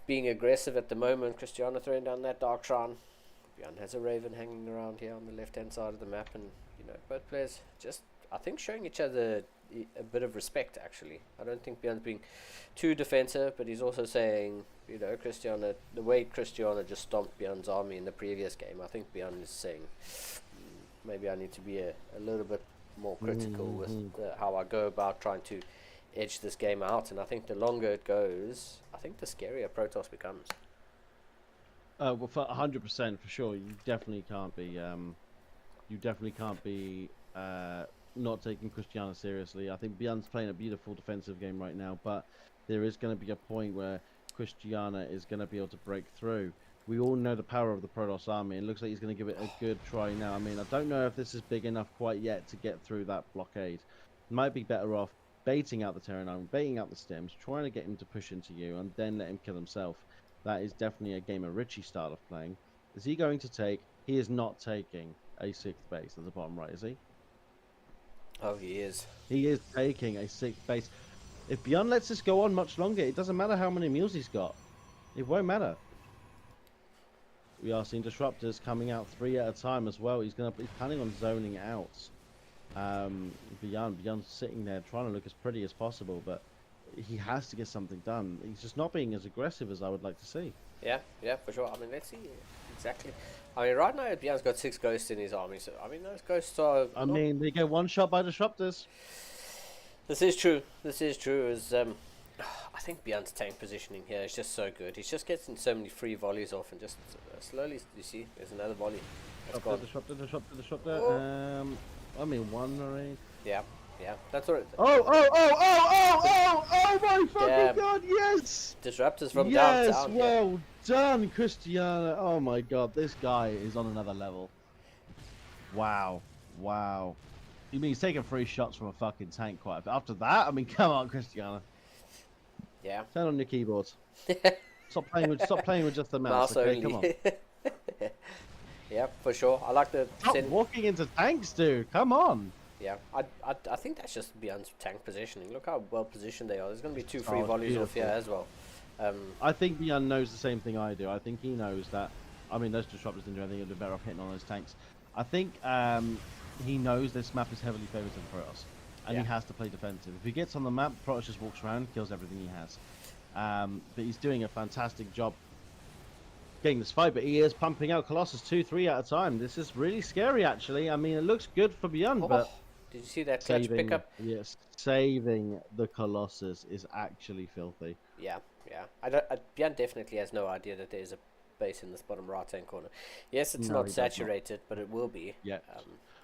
Speaker 2: being aggressive at the moment. Cristiano throwing down that Dark Shrine. Bjorn has a Raven hanging around here on the left-hand side of the map, and both players just, I think, showing each other a bit of respect, actually. I don't think Bjorn's being too defensive, but he's also saying, you know, Christiana, the way Christiana just stomped Bjorn's army in the previous game, I think Bjorn is saying, maybe I need to be a little bit more critical with how I go about trying to edge this game out. And I think the longer it goes, I think the scarier Protoss becomes.
Speaker 3: Well, for 100% for sure, you definitely can't be. Not taking Christiana seriously. I think Bjorn's playing a beautiful defensive game right now, but there is going to be a point where Christiana is going to be able to break through. We all know the power of the Protoss army. It looks like he's going to give it a good try now. I mean, I don't know if this is big enough quite yet to get through that blockade. Might be better off baiting out the Terran army, baiting out the stems, trying to get him to push into you, and then let him kill himself. That is definitely a game of Richie style of playing. Is he going to take? He is not taking a sixth base at the bottom right, is he?
Speaker 2: Oh, he is.
Speaker 3: He is taking a sixth base. If Bjorn lets this go on much longer, it doesn't matter how many mules he's got. It won't matter. We are seeing disruptors coming out 3 at a time as well. He's planning on zoning out. Bjorn's sitting there trying to look as pretty as possible, but he has to get something done. He's just not being as aggressive as I would like to see.
Speaker 2: Yeah, for sure. I mean, let's see exactly. I mean, right now Bjorn's got 6 ghosts in his army, so I mean those ghosts are.
Speaker 3: I mean, they get one shot by disruptors.
Speaker 2: This is true. I think Bjorn's tank positioning here is just so good. He's just getting so many free volleys off, and just slowly, you see, there's another volley.
Speaker 3: Disruptor.
Speaker 2: Oh.
Speaker 3: I mean, one already.
Speaker 2: Yeah, that's all right.
Speaker 3: Oh my fucking god, yes!
Speaker 2: Disruptors from
Speaker 3: yes,
Speaker 2: downtown.
Speaker 3: Well done, Christiana. Oh my god, this guy is on another level. Wow. You mean he's taking 3 shots from a fucking tank quite a bit. After that, I mean, come on, Christiana.
Speaker 2: Yeah.
Speaker 3: Turn on your keyboards. Stop playing with just the mouse, okay? Come on.
Speaker 2: Yeah, for sure. I like the...
Speaker 3: Stop walking into tanks, dude. Come on.
Speaker 2: Yeah, I think that's just Bjorn's tank positioning. Look how well positioned they are. There's going to be 2 free volleys off here as well.
Speaker 3: I think Bjorn knows the same thing I do. I think he knows that. I mean, those disruptors didn't do anything. He'd be better off hitting on those tanks. I think he knows this map is heavily favoured to the Protoss, and he has to play defensive. If he gets on the map, Protoss just walks around, kills everything he has. But he's doing a fantastic job getting this fight, but he is pumping out Colossus 2-3 at a time. This is really scary, actually. I mean, it looks good for Bjorn, but...
Speaker 2: Did you see that clutch pickup?
Speaker 3: Yes, saving the Colossus is actually filthy.
Speaker 2: Yeah. Bjorn definitely has no idea that there's a base in this bottom right-hand corner. Yes, it's not saturated, but it will be.
Speaker 3: Yeah.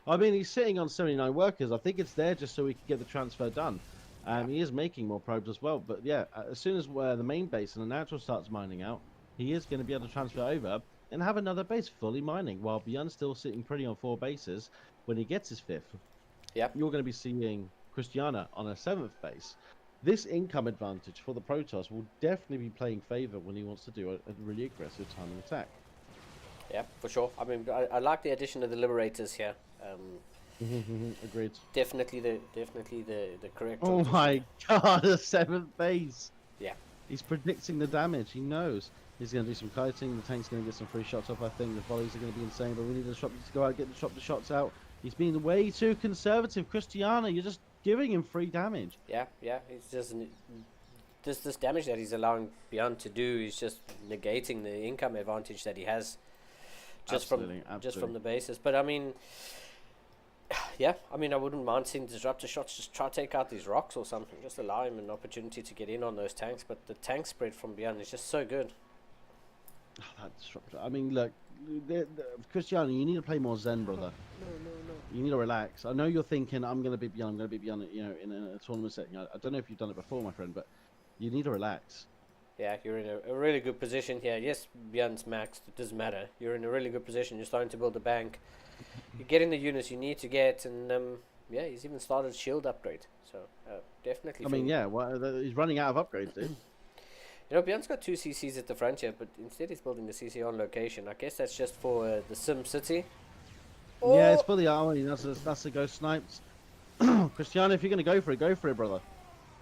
Speaker 3: I mean, he's sitting on 79 workers. I think it's there just so we can get the transfer done. He is making more probes as well, but yeah, as soon as the main base and the natural starts mining out, he is going to be able to transfer over and have another base fully mining, while Bjorn's still sitting pretty on 4 bases. When he gets his 5th, you're going to be seeing Christiana on a 7th base. This income advantage for the Protoss will definitely be playing favour when he wants to do a really aggressive timing attack.
Speaker 2: Yeah, for sure. I mean, I like the addition of the Liberators here.
Speaker 3: Agreed.
Speaker 2: Definitely the correct.
Speaker 3: Oh my god, a 7th base.
Speaker 2: Yeah.
Speaker 3: He's predicting the damage. He knows. He's going to do some kiting. The tank's going to get some free shots off, I think. The volleys are going to be insane, but we need the disruptor to go out, get the disruptor shots out. He's being way too conservative. Christiana, you're just giving him free damage.
Speaker 2: Yeah. He's just... This damage that he's allowing Bjorn to do is just negating the income advantage that he has just from the bases. But I mean... Yeah, I mean, I wouldn't mind seeing disruptor shots. Just try to take out these rocks or something. Just allow him an opportunity to get in on those tanks. But the tank spread from Bjorn is just so good.
Speaker 3: Oh, that disruptor. I mean, look, Cristiano, you need to play more Zen, brother.
Speaker 2: No.
Speaker 3: You need to relax. I know you're thinking, I'm going to be Bjorn, you know, in a tournament setting. I don't know if you've done it before, my friend, but you need to relax.
Speaker 2: Yeah, you're in a really good position here. Yes, Bjorn's maxed. It doesn't matter. You're in a really good position. You're starting to build a bank. You're getting the units you need to get, and yeah, he's even started shield upgrade. So definitely.
Speaker 3: I mean, yeah, well, he's running out of upgrades, dude.
Speaker 2: You know, Bjorn's got 2 CCs at the front here, but instead he's building the CC on location. I guess that's just for the Sim City.
Speaker 3: Yeah, it's for the army. That's the ghost snipes. Cristiano, if you're going to go for it, brother.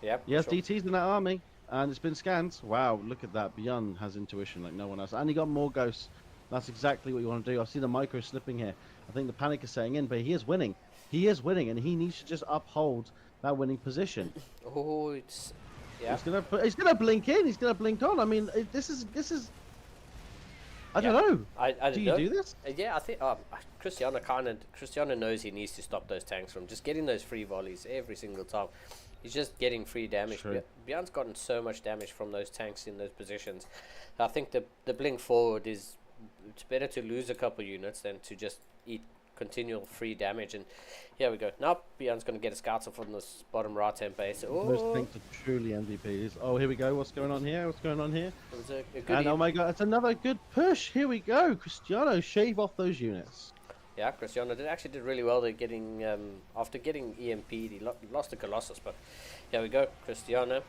Speaker 2: Yeah.
Speaker 3: Yes, sure. DT's in that army, and it's been scanned. Wow, look at that. Bjorn has intuition like no one else. And he got more ghosts. That's exactly what you want to do. I see the micro slipping here. I think the panic is setting in, but he is winning. He is winning, and he needs to just uphold that winning position.
Speaker 2: Oh, it's yeah.
Speaker 3: He's gonna blink in. He's gonna blink on. I mean, this is. I don't know.
Speaker 2: I
Speaker 3: Do
Speaker 2: don't
Speaker 3: you
Speaker 2: know.
Speaker 3: do this?
Speaker 2: Yeah, I think Cristiano knows he needs to stop those tanks from just getting those free volleys every single time. He's just getting free damage.
Speaker 3: True.
Speaker 2: Bjorn's gotten so much damage from those tanks in those positions. I think the blink forward is, it's better to lose a couple units than to just eat continual free damage. And here we go. Now Bjorn's going to get a scouts off on this bottom right hand base.
Speaker 3: Those
Speaker 2: Oh,
Speaker 3: things are truly MVPs. Oh, here we go. What's going on here? What's going on here?
Speaker 2: it was a good
Speaker 3: And oh my god, it's another good push. Here we go. Cristiano, shave off those units.
Speaker 2: Yeah, Cristiano did really well. They're getting after getting EMP'd, he lost the Colossus, but here we go. Cristiano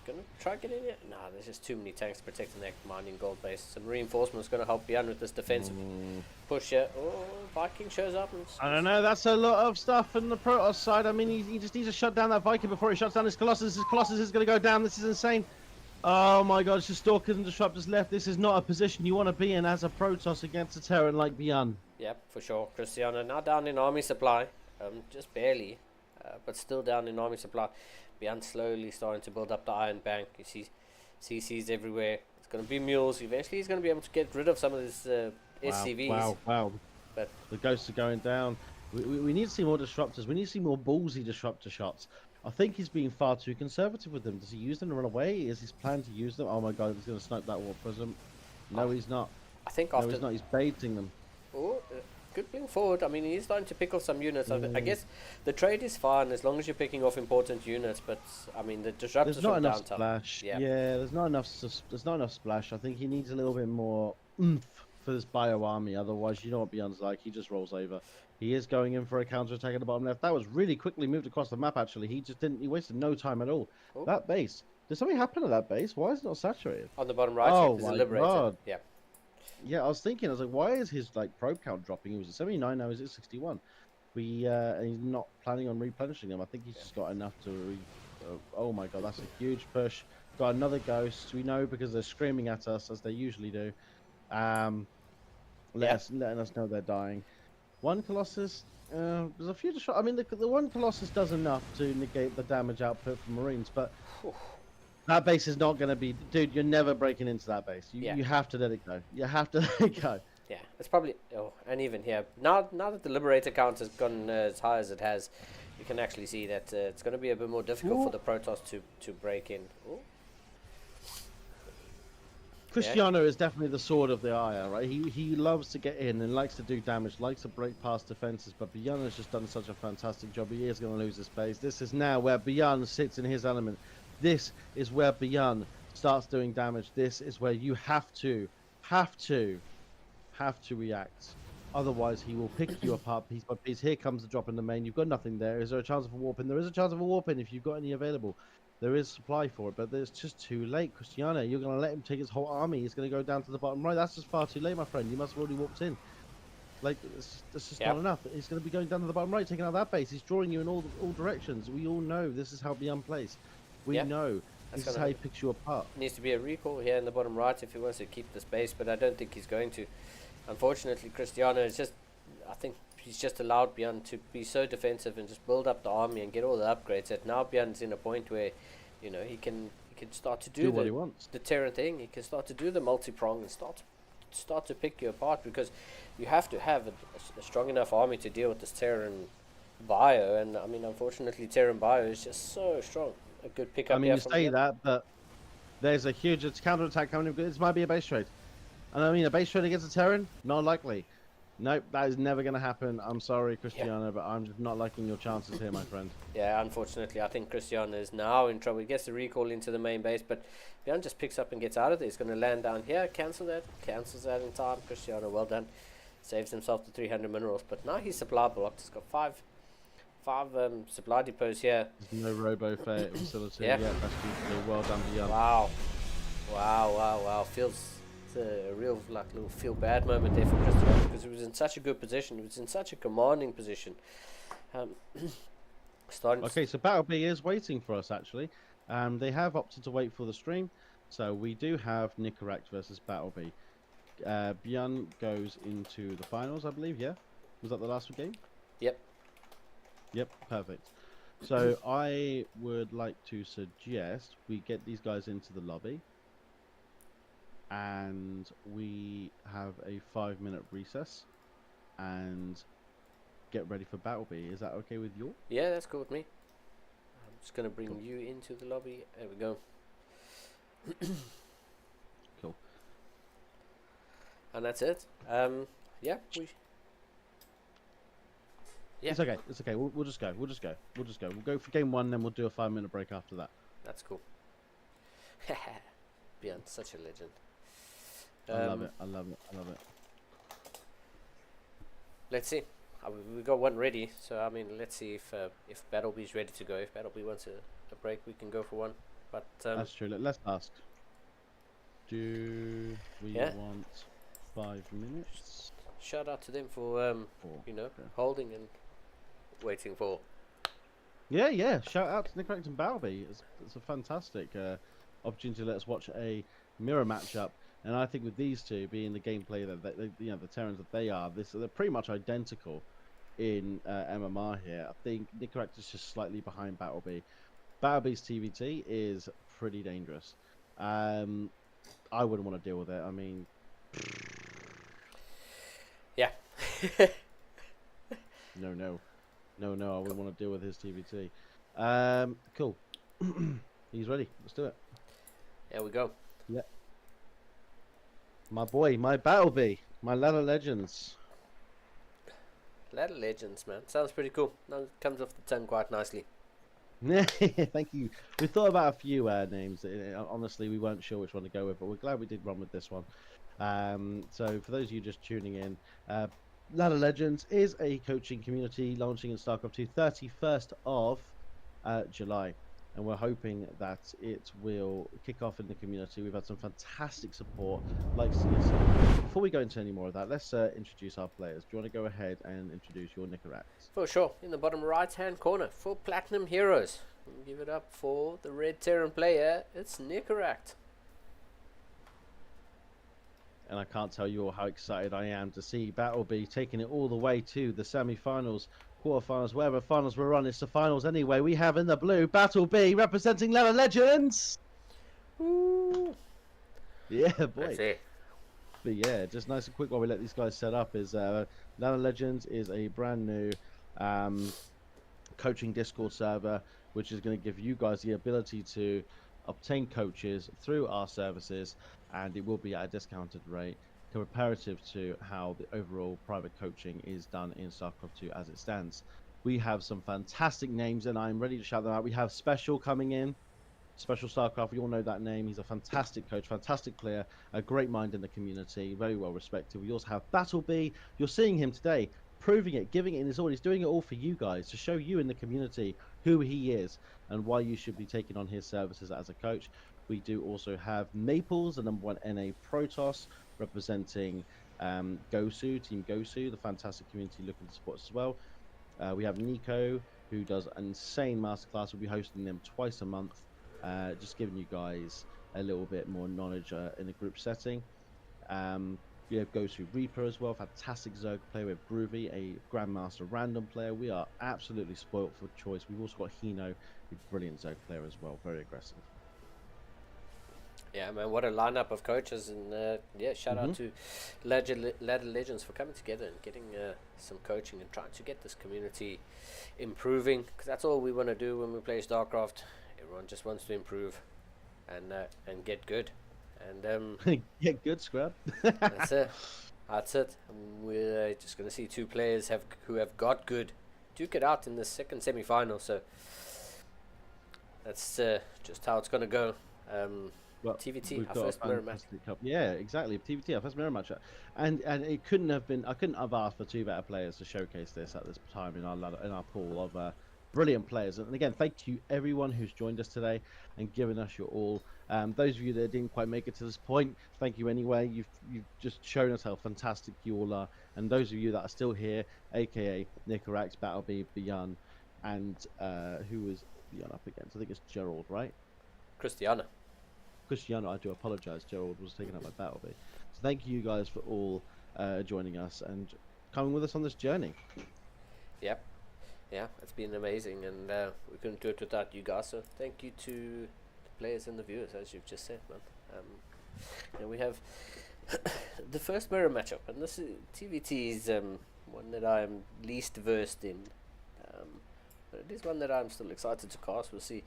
Speaker 2: gonna try getting it. Nah, there's just too many tanks protecting that mining gold base. Some reinforcements gonna help Bjorn with this defensive push here. Oh, Viking shows up. And
Speaker 3: I don't know. That's a lot of stuff on the Protoss side. I mean, he just needs to shut down that Viking before he shuts down his Colossus. His Colossus is going to go down. This is insane. Oh my god, it's just Stalkers and Disruptors left. This is not a position you want to be in as a Protoss against a Terran like Bjorn.
Speaker 2: Yep, for sure. Cristiano now down in army supply, just barely, but still down in army supply. Bjorn slowly starting to build up the Iron Bank. You see CCs everywhere. It's going to be mules. Eventually he's going to be able to get rid of some of his SCVs.
Speaker 3: Wow.
Speaker 2: But
Speaker 3: the ghosts are going down. We need to see more Disruptors. We need to see more ballsy Disruptor shots. I think he's being far too conservative with them. Does he use them to run away? Is his plan to use them? Oh my god, he's going to snipe that Warp Prism. No, he's not.
Speaker 2: I think
Speaker 3: No,
Speaker 2: after...
Speaker 3: he's not. He's baiting them.
Speaker 2: Oh, good blink forward. I mean, he's starting to pick off some units. I guess the trade is fine as long as you're picking off important units. But I mean, the disruptors
Speaker 3: There's not
Speaker 2: from
Speaker 3: enough
Speaker 2: downtown.
Speaker 3: splash.
Speaker 2: Yeah.
Speaker 3: There's not enough. There's not enough splash. I think he needs a little bit more oomph for this bio army. Otherwise, you know what Bjorn's like. He just rolls over. He is going in for a counter attack at the bottom left. That was really quickly moved across the map. Actually, he just didn't. He wasted no time at all.
Speaker 2: Oh.
Speaker 3: That base. Did something happen to that base? Why is it not saturated?
Speaker 2: On the bottom right,
Speaker 3: Oh
Speaker 2: there's a
Speaker 3: my
Speaker 2: liberator.
Speaker 3: God.
Speaker 2: Yeah.
Speaker 3: Yeah, I was thinking. I was like, why is his probe count dropping? He was at 79. Now he's at 61. And he's not planning on replenishing them. I think he's just got enough to. Oh my god, that's a huge push. Got another ghost. We know because they're screaming at us as they usually do. Letting us know they're dying. One Colossus. There's a few. I mean, the one Colossus does enough to negate the damage output from Marines, but that base is not going to be. Dude, you're never breaking into that base. You have to let it go. You have to let it go.
Speaker 2: Yeah, it's probably. Oh, and even here now that the liberator count has gone as high as it has, you can actually see that it's going to be a bit more difficult for the Protoss to break in. Ooh.
Speaker 3: Cristiano is definitely the sword of the Ire, right? He loves to get in and likes to do damage, likes to break past defenses, but Bjorn has just done such a fantastic job. He is going to lose his base. This is now where Bjorn sits in his element. This is where Bjorn starts doing damage. This is where you have to react. Otherwise, he will pick you apart piece by piece. Here comes the drop in the main. You've got nothing there. Is there a chance of a warp in? There is a chance of a warp in if you've got any available. There is supply for it, but it's just too late. Cristiano, you're going to let him take his whole army. He's going to go down to the bottom right. That's just far too late, my friend. You must have already walked in. That's just not enough. He's going to be going down to the bottom right, taking out that base. He's drawing you in all directions. We all know this is how Bjorn plays. We know. This is how he picks you apart.
Speaker 2: Needs to be a recall here in the bottom right if he wants to keep the space, but I don't think he's going to. Unfortunately, Cristiano is just... I think he's just allowed Bjorn to be so defensive and just build up the army and get all the upgrades that now Bjorn's in a point where, you know, he can start to do
Speaker 3: what he wants.
Speaker 2: The Terran thing. He can start to do the multi-prong and start to pick you apart, because you have to have a strong enough army to deal with this Terran bio, and I mean, unfortunately, Terran bio is just so strong. A good pickup.
Speaker 3: I mean, you say that, but there's a huge counter-attack coming. This might be a base trade. And I mean, a base trade against a Terran? Not likely. Nope, that is never going to happen. I'm sorry, Cristiano, but I'm just not liking your chances here, my friend.
Speaker 2: Yeah, unfortunately, I think Cristiano is now in trouble. He gets the recall into the main base, but Bjorn just picks up and gets out of there. He's going to land down here, cancels that in time. Cristiano, well done. Saves himself the 300 minerals, but now he's supply blocked. He's got five supply depots here.
Speaker 3: There's no robo facility. Yeah, that's beautiful. Well done, Bjorn.
Speaker 2: Wow. Feels a real little feel bad moment there for Cristiano, because he was in such a good position. He was in such a commanding position.
Speaker 3: Okay, so Battle B is waiting for us actually. They have opted to wait for the stream, so we do have Nicorect versus Battle B. Bjorn goes into the finals, I believe. Yeah, was that the last game?
Speaker 2: Yep.
Speaker 3: Perfect. So I would like to suggest we get these guys into the lobby, and we have a 5-minute recess, and get ready for Battlebee. Is that okay with you?
Speaker 2: Yeah, that's cool with me. I'm just gonna bring
Speaker 3: Cool.
Speaker 2: you into the lobby. There we go.
Speaker 3: Cool.
Speaker 2: And that's it. Yeah, yeah,
Speaker 3: It's okay. It's okay. We'll just go. We'll just go. We'll just go. We'll go for game 1, then we'll do a 5-minute break after that.
Speaker 2: that's cool. Beyond such a legend.
Speaker 3: I love it. I love it. I love it.
Speaker 2: Let's see. We got one ready, so I mean, let's see if Battlebee's ready to go. If Battlebee wants a break, we can go for one. But
Speaker 3: That's true. Let's ask. Do we want 5 minutes?
Speaker 2: shout out to them for holding and waiting for.
Speaker 3: Yeah. Shout out to Nick and Balby. It's a fantastic opportunity to let us watch a mirror matchup. And I think with these two being the gameplay that the Terrans that they are, they're pretty much identical in MMR here. I think Nicorect is just slightly behind Battlebee. Battlebee's TVT is pretty dangerous. I wouldn't want to deal with it. I mean,
Speaker 2: Yeah.
Speaker 3: no, I wouldn't want to deal with his TVT. Cool. He's ready. Let's do it.
Speaker 2: There we go.
Speaker 3: Yeah. My boy, my Battlebee, my Ladder Legends.
Speaker 2: Ladder Legends, man. Sounds pretty cool. No, it comes off the tongue quite nicely.
Speaker 3: Thank you. We thought about a few names. Honestly, we weren't sure which one to go with, but we're glad we did run with this one. So for those of you just tuning in, Ladder Legends is a coaching community launching in StarCraft 2 31st of July. And we're hoping that it will kick off in the community. We've had some fantastic support, like CSO. Before we go into any more of that, let's introduce our players. Do you want to go ahead and introduce your Nicoracts?
Speaker 2: For sure. In the bottom right-hand corner, for Platinum Heroes. Give it up for the Red Terran player. It's Nicoract.
Speaker 3: And I can't tell you all how excited I am to see Battlebee taking it all the way to the semi-finals, quarterfinals, wherever finals we're on. It's the finals anyway. We have in the blue Battlebee representing Ladder Legends.
Speaker 2: Ooh.
Speaker 3: Yeah, boy.
Speaker 2: That's it.
Speaker 3: But yeah, just nice and quick while we let these guys set up is Ladder Legends is a brand new coaching Discord server, which is going to give you guys the ability to obtain coaches through our services, and it will be at a discounted rate comparative to how the overall private coaching is done in StarCraft 2 as it stands. We have some fantastic names, and I'm ready to shout them out. We have Special coming in. Special StarCraft, we all know that name. He's a fantastic coach, fantastic player, a great mind in the community, very well respected. We also have Battlebee. You're seeing him today, proving it, giving it in his all. He's doing it all for you guys, to show you in the community who he is and why you should be taking on his services as a coach. We do also have Maples, the #1 NA Protoss, representing Gosu, Team Gosu, the fantastic community looking to support us as well. We have Nico, who does an insane masterclass. We'll be hosting them twice a month, just giving you guys a little bit more knowledge in a group setting. We have Gosu Reaper as well, fantastic Zerg player. We have Groovy, a Grandmaster random player. We are absolutely spoilt for choice. We've also got Hino, a brilliant Zerg player as well, very aggressive.
Speaker 2: Yeah, man, what a lineup of coaches, and yeah, shout out to Ladder Legends for coming together and getting some coaching and trying to get this community improving, because that's all we want to do when we play StarCraft. Everyone just wants to improve and get good, and
Speaker 3: Get good, Scrub.
Speaker 2: that's it. That's it. We're just gonna see two players who have got good duke it out in the second semi-final. So that's just how it's gonna go.
Speaker 3: Well,
Speaker 2: TVT,
Speaker 3: we've
Speaker 2: our
Speaker 3: got a
Speaker 2: first mirror match.
Speaker 3: fantastic yeah, exactly. TVT, our first mirror match, and it couldn't have been. I couldn't have asked for two better players to showcase this at this time in our pool of brilliant players. And again, thank you everyone who's joined us today and given us your all. Those of you that didn't quite make it to this point, thank you anyway. You've just shown us how fantastic you all are. And those of you that are still here, aka Nicorax, Battlebee, Beyond, and who was Beyond up against? I think it's Gerald, right? Cristiano, I do apologise. Gerald was taken up by Battlebee. So thank you guys for all joining us and coming with us on this journey.
Speaker 2: Yep. Yeah, it's been amazing, and we couldn't do it without you guys. So thank you to the players and the viewers, as you've just said, man. We have the first mirror matchup, and this is TVT is one that I'm least versed in, but it is one that I'm still excited to cast. We'll see.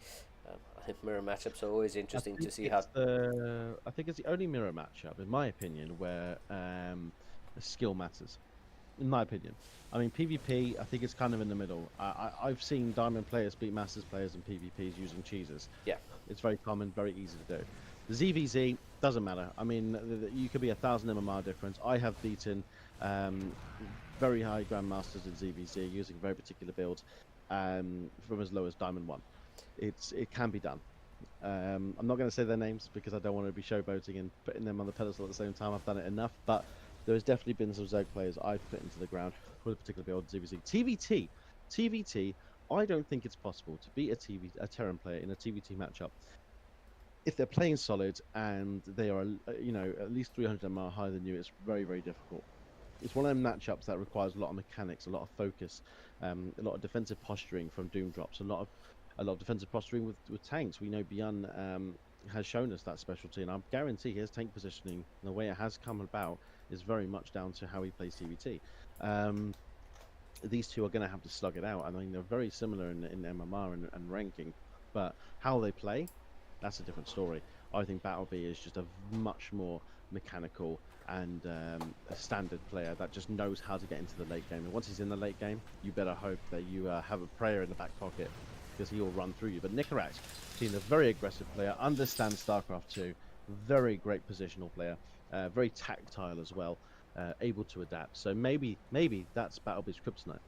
Speaker 2: I think mirror matchups are always interesting to see how.
Speaker 3: I think it's the only mirror matchup, in my opinion, where skill matters. In my opinion, I mean PvP. I think it's kind of in the middle. I've seen Diamond players beat Masters players in PvPs using cheeses.
Speaker 2: Yeah,
Speaker 3: it's very common, very easy to do. The ZVZ doesn't matter. I mean, you could be 1,000 MMR difference. I have beaten very high grandmasters in ZVZ using very particular builds from as low as Diamond 1. It can be done. I'm not going to say their names because I don't want to be showboating and putting them on the pedestal at the same time. I've done it enough, but there has definitely been some Zerg players I've put into the ground with a particular build ZVZ. TVT, I don't think it's possible to beat a Terran player in a TVT matchup if they're playing solid and they are, at least 300 MR higher than you. It's very, very difficult. It's one of them matchups that requires a lot of mechanics, a lot of focus, a lot of defensive posturing from doom drops, a lot of defensive posturing with tanks. We know Bjorn has shown us that specialty, and I guarantee his tank positioning, the way it has come about, is very much down to how he plays TVT. These two are going to have to slug it out. I mean, they're very similar in MMR and ranking, but how they play, that's a different story. I think Battlebee is just a much more mechanical and a standard player that just knows how to get into the late game. And once he's in the late game, you better hope that you have a prayer in the back pocket, because he will run through you. But Nicorax, being a very aggressive player, understands StarCraft 2, very great positional player, very tactile as well, able to adapt. So maybe that's Battlebee's kryptonite.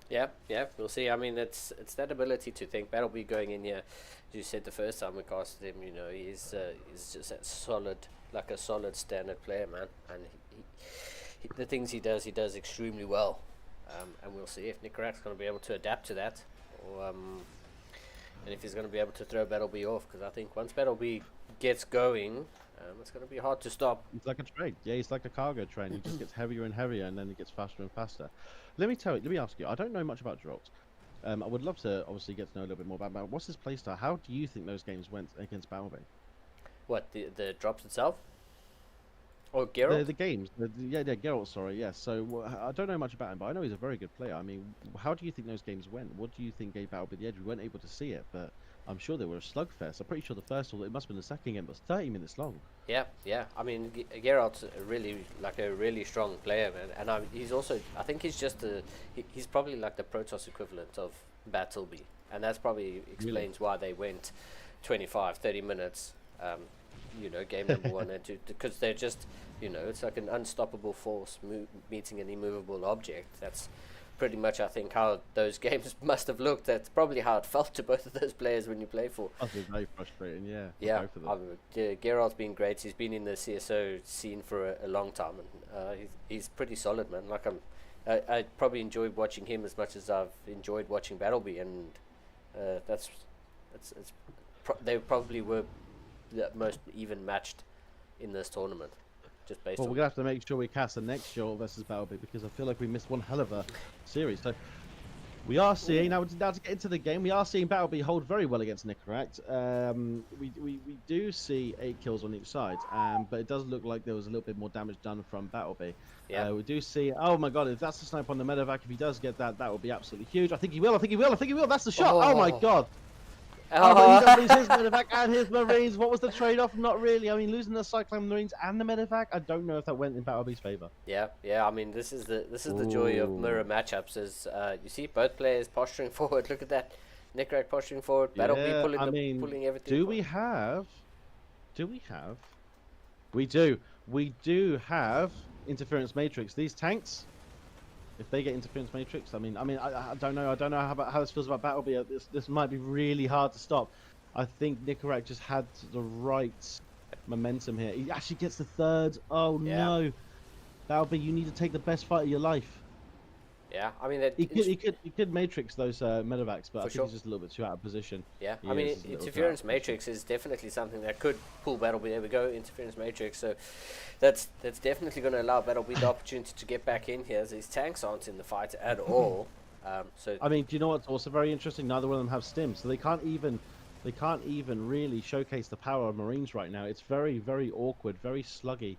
Speaker 2: Yeah, we'll see. I mean, it's that ability to think. Battlebee going in here, as you said the first time we casted him, he's just that solid, like a solid standard player, man. And he the things he does extremely well. And we'll see if Nicorax is going to be able to adapt to that, or and if he's going to be able to throw Battlebee off. Because I think once Battlebee gets going, it's going to be hard to stop.
Speaker 3: It's like a train. Yeah, he's like a cargo train. He just gets heavier and heavier, and then it gets faster and faster. Let me ask you. I don't know much about Drolt. I would love to obviously get to know a little bit more about what's his playstyle. How do you think those games went against Battlebee?
Speaker 2: What, the drops itself? Or Geralt?
Speaker 3: The games. Yeah, Geralt. Sorry. Yes. So I don't know much about him, but I know he's a very good player. I mean, how do you think those games went? What do you think gave Battlebee the edge? We weren't able to see it, but I'm sure they were a slugfest. I'm pretty sure the first one, it must have been the second game, but 30 minutes long.
Speaker 2: Yeah. I mean, Geralt's a really strong player, man. And he's also, I think he's just he's probably like the Protoss equivalent of Battlebee, and that's probably explains why they went 25, 30 minutes. Game number 1 and 2, because they're just, it's like an unstoppable force meeting an immovable object. That's pretty much, I think, how those games must have looked. That's probably how it felt to both of those players when you play for.
Speaker 3: That's very frustrating, yeah.
Speaker 2: Yeah, Geralt's been great. He's been in the CSO scene for a long time, and he's pretty solid, man. Like I probably enjoyed watching him as much as I've enjoyed watching Battlebee, and they probably were the most even matched in this tournament, just based on.
Speaker 3: We're gonna have to make sure we cast the next show versus Battlebee, because I feel like we missed one hell of a series. So we are seeing now to get into the game. We are seeing Battlebee hold very well against Nicorax. We do see 8 kills on each side, but it does look like there was a little bit more damage done from Battlebee.
Speaker 2: Yeah.
Speaker 3: We do see. Oh my God! If that's the snipe on the medevac, if he does get that, that would be absolutely huge. I think he will. That's the shot. Oh my God! Oh, but he does lose his medevac and his marines. What was the trade-off? Not really. I mean, losing the cyclone marines and the medevac, I don't know if that went in Battlebee's favor.
Speaker 2: Yeah. I mean, this is the joy of mirror matchups. Is you see both players posturing forward. Look at that, Nicorax posturing forward. Battlebee pulling everything.
Speaker 3: Do we have? We do. We do have interference matrix. These tanks, if they get interference matrix, I don't know. I don't know how this feels about Battlebee. This might be really hard to stop. I think Nicorax just had the right momentum here. He actually gets the third. Oh no, Battlebee, you need to take the best fight of your life.
Speaker 2: Yeah, I mean
Speaker 3: he could matrix those medevacs, but I think he's just a little bit too out of position.
Speaker 2: Yeah, I mean interference matrix is definitely something that could pull Battlebee. There we go, interference matrix. So that's definitely going to allow Battlebee the opportunity to get back in here, as these tanks aren't in the fight at all. So
Speaker 3: I mean, do you know what's also very interesting? Neither one of them have stim, so they can't even really showcase the power of Marines right now. It's very, very awkward, very sluggy.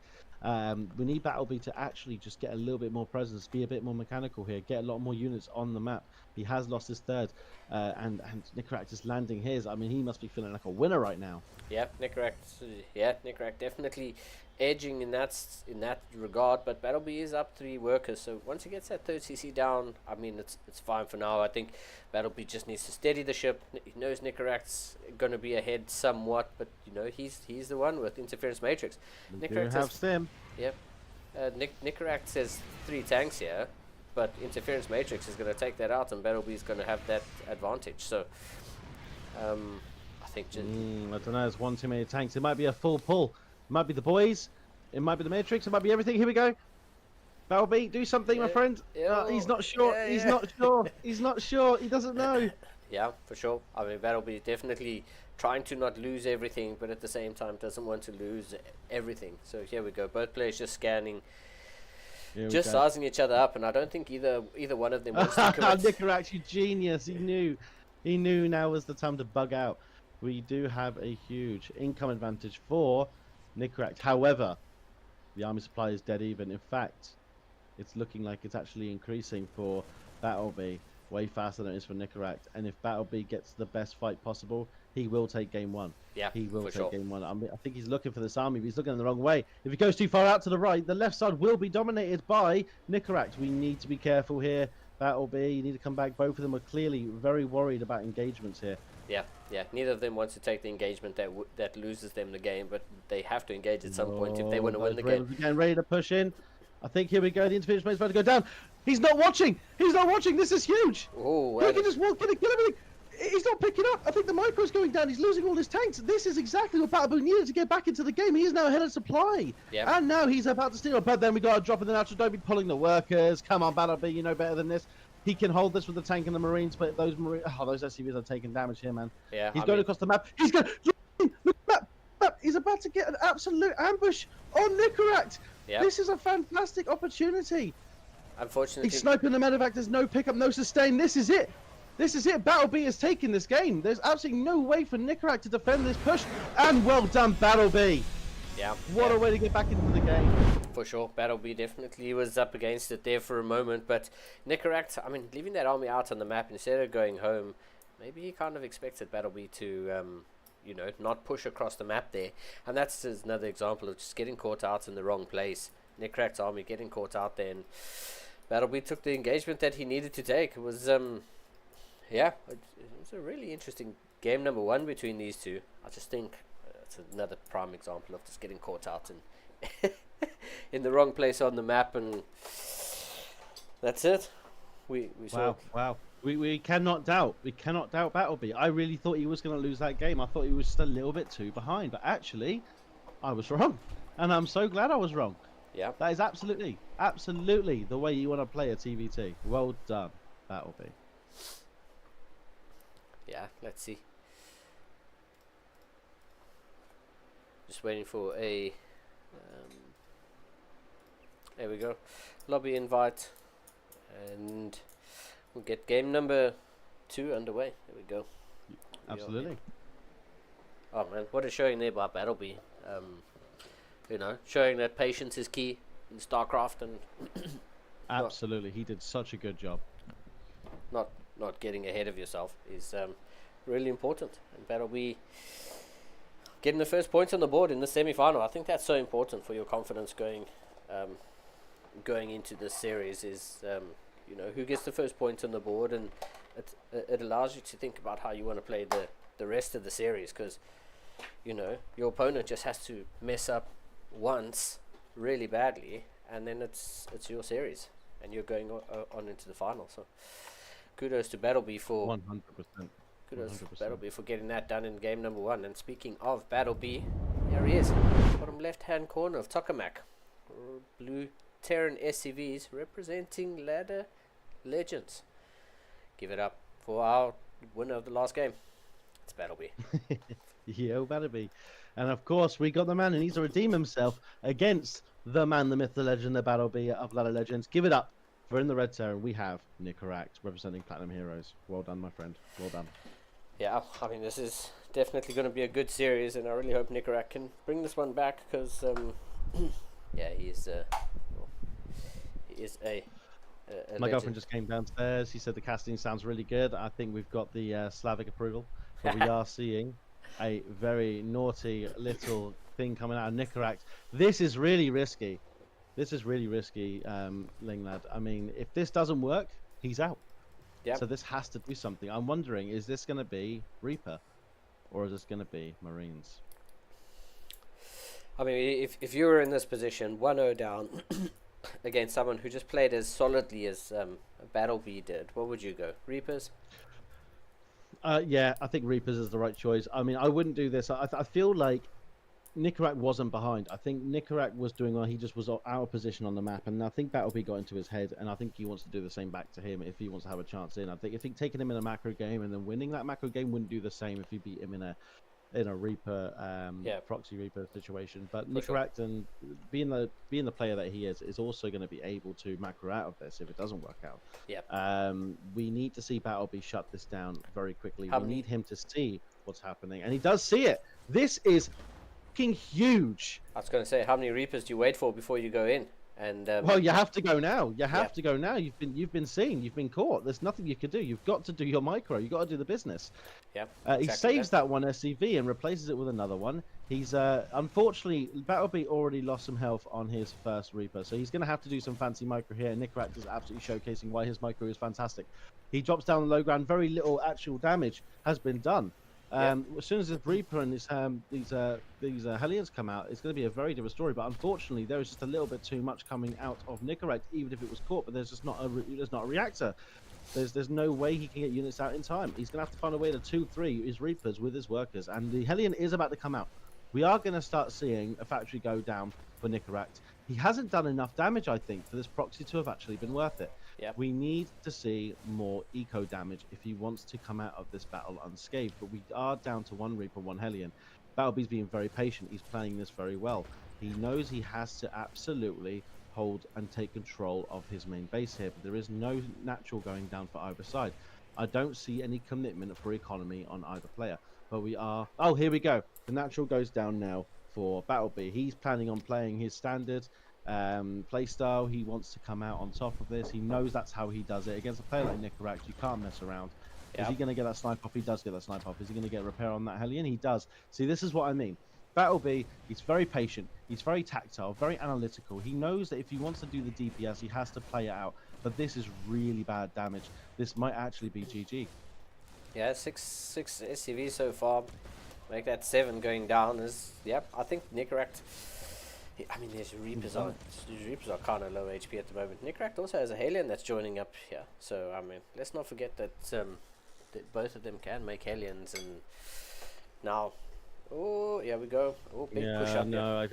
Speaker 3: We need Battleby to actually just get a little bit more presence, be a bit more mechanical here, get a lot more units on the map. He has lost his third, and Nicaract is landing his. I mean, he must be feeling like a winner right now.
Speaker 2: yeah, Nicaract definitely edging in that regard. But Battleby is up 3 workers, so once he gets that third CC down, I mean it's fine for now. I think Battleby just needs to steady the ship. He knows Nicaract's going to be ahead somewhat, but you know he's the one with interference matrix.
Speaker 3: They do have stim.
Speaker 2: Yep. Nicaract says 3 tanks here, but interference matrix is going to take that out, and Battleby is going to have that advantage. So I think
Speaker 3: I don't know. It's one too many tanks. It might be a full pull. It might be the boys. It might be the Matrix. It might be everything. Here we go. Battleby, do something, my friend. He's not sure. He's not sure. He's not sure. He doesn't know.
Speaker 2: Yeah, for sure. I mean, Battleby definitely trying to not lose everything, but at the same time doesn't want to lose everything. So here we go. Both players just scanning, just sizing each other up, and I don't think either one of them wants to commit.
Speaker 3: Nicaract, you genius. He knew. He knew now was the time to bug out. We do have a huge income advantage for Nicaract. However, the army supply is dead even. In fact, it's looking like it's actually increasing for Battleby way faster than it is for Nicaract. And if Battleby gets the best fight possible, he will take game 1.
Speaker 2: Yeah,
Speaker 3: he will take
Speaker 2: sure.
Speaker 3: game 1. I mean, I think he's looking for this army, but he's looking in the wrong way. If he goes too far out to the right, the left side will be dominated by Nicaract. We need to be careful here. Battleby, you need to come back. Both of them are clearly very worried about engagements here.
Speaker 2: Yeah. Neither of them wants to take the engagement that loses them the game, but they have to engage at some point if they want to win the game.
Speaker 3: Again, ready to push in. I think here we go. The interference is about to go down. He's not watching. He's not watching. This is huge.
Speaker 2: Oh,
Speaker 3: he can just walk in and kill everything. He's not picking up. I think the micro's going down. He's losing all his tanks. This is exactly what Battleby needed to get back into the game. He is now ahead of supply.
Speaker 2: Yeah.
Speaker 3: And now he's about to steal. But then we got to drop in the natural. Don't be pulling the workers. Come on, Battleby. You know better than this. He can hold this with the tank and the Marines, but those SCVs are taking damage here, man.
Speaker 2: Yeah.
Speaker 3: He's going across the map. He's going. Look, map. He's about to get an absolute ambush on Nicaract.
Speaker 2: Yeah.
Speaker 3: This is a fantastic opportunity.
Speaker 2: Unfortunately,
Speaker 3: He's sniping the medevac. There's no pickup, no sustain. This is it. This is it. Battleby is taking this game. There's absolutely no way for Nicaract to defend this push. And well done, Battleby.
Speaker 2: Yeah.
Speaker 3: What a way to get back into the game.
Speaker 2: For sure, Battleby definitely was up against it there for a moment, but Nicaract, I mean, leaving that army out on the map instead of going home, maybe he kind of expected Battleby to, you know, not push across the map there, and that's just another example of just getting caught out in the wrong place. Nicaract's army getting caught out there, and Battleby took the engagement that he needed to take. It was, yeah, it was a really interesting game number 1 between these two. I just think it's another prime example of just getting caught out and in the wrong place on the map, and that's it. We saw.
Speaker 3: Wow. We cannot doubt. We cannot doubt Battleby. I really thought he was going to lose that game. I thought he was just a little bit too behind, but actually, I was wrong, and I'm so glad I was wrong.
Speaker 2: Yeah.
Speaker 3: That is absolutely the way you want to play a TVT. Well done, Battleby.
Speaker 2: Yeah. Let's see. Just waiting for a. There we go. Lobby invite, and we'll get game number 2 underway. There we go.
Speaker 3: Absolutely.
Speaker 2: Oh man, what a showing there by Battleby. You know, showing that patience is key in StarCraft, and
Speaker 3: absolutely, he did such a good job.
Speaker 2: Not getting ahead of yourself is really important. And Battleby getting the first points on the board in the semi-final. I think that's so important for your confidence going into this series. Is you know, who gets the first points on the board, and it allows you to think about how you want to play the rest of the series, because you know your opponent just has to mess up once really badly, and then it's your series, and you're going on into the final. So kudos to Battleby for
Speaker 3: 100%.
Speaker 2: Kudos to Battleby for getting that done in game number 1. And speaking of Battleby, here he is, bottom left hand corner of Tokamak. Blue Terran SCVs representing Ladder Legends. Give it up for our winner of the last game. It's Battleby.
Speaker 3: Yo, Battleby. And of course, we got the man who needs to redeem himself against the man, the myth, the legend, the Battleby of Ladder Legends. Give it up We're in the red Terran. We have Nicaract representing Platinum Heroes. Well done, my friend. Well done.
Speaker 2: Yeah, I mean, this is definitely going to be a good series, and I really hope Nicaract can bring this one back because, yeah, he is a
Speaker 3: My
Speaker 2: legend.
Speaker 3: girlfriend just came downstairs. She said the casting sounds really good. I think we've got the Slavic approval, but we are seeing a very naughty little thing coming out of Nicaract. This is really risky. This is really risky, Linglad. I mean, if this doesn't work, he's out.
Speaker 2: Yeah.
Speaker 3: So this has to do something. I'm wondering, is this going to be Reaper, or is this going to be Marines?
Speaker 2: I mean, if you were in this position, 1-0 down against someone who just played as solidly as Battlebee did, what would you go? Reapers?
Speaker 3: Yeah, I think Reapers is the right choice. I mean, I wouldn't do this. I feel like Nicaract wasn't behind. I think Nicaract was doing well. He just was out of position on the map, and I think Battlebee got into his head, and I think he wants to do the same back to him if he wants to have a chance in. I think taking him in a macro game and then winning that macro game wouldn't do the same if you beat him in a Reaper, proxy Reaper situation. But Nicaract, and being the player that he is also going to be able to macro out of this if it doesn't work out.
Speaker 2: Yeah.
Speaker 3: We need to see Battlebee shut this down very quickly. We need him to see what's happening, and he does see it. This is huge.
Speaker 2: I was going to say, how many Reapers do you wait for before you go in? And
Speaker 3: well, you have to go now. You have to go now. You've been seen. You've been caught. There's nothing you can do. You've got to do your micro. You've got to do the business.
Speaker 2: Yeah.
Speaker 3: He saves that one SCV and replaces it with another one. He's unfortunately, Battlebee already lost some health on his first Reaper, so he's going to have to do some fancy micro here. Nicaract is absolutely showcasing why his micro is fantastic. He drops down the low ground. Very little actual damage has been done. As soon as this Reaper and these Hellions come out, it's going to be a very different story. But unfortunately, there is just a little bit too much coming out of Nicaract, even if it was caught. But there's just not a reactor. There's no way he can get units out in time. He's going to have to find a way to 2-3 his Reapers with his workers, and the Hellion is about to come out. We are going to start seeing a factory go down for Nicaract. He hasn't done enough damage, I think, for this proxy to have actually been worth it.
Speaker 2: Yep.
Speaker 3: We need to see more eco damage if he wants to come out of this battle unscathed. But we are down to 1 Reaper, 1 Hellion. Battlebee's being very patient. He's playing this very well. He knows he has to absolutely hold and take control of his main base here. But there is no natural going down for either side. I don't see any commitment for economy on either player. But we are... Oh, here we go. The natural goes down now for Battlebee. He's planning on playing his standard play style. He wants to come out on top of this. He knows that's how he does it. Against a player like Nicaract, you can't mess around. Is he going to get that snipe off? He does get that snipe off. Is he going to get repair on that Hellion? He does. See, this is what I mean. Battlebee, he's very patient. He's very tactile, very analytical. He knows that if he wants to do the DPS, he has to play it out. But this is really bad damage. This might actually be GG.
Speaker 2: Yeah, six SCVs so far. Make that 7 going down is... Yep, I think Nicaract... I mean, these Reapers are kind of low HP at the moment. Nicaract also has a Hellion that's joining up here. So, I mean, let's not forget that, that both of them can make Hellions. And now... Oh, here we go. Oh, big push up.
Speaker 3: No,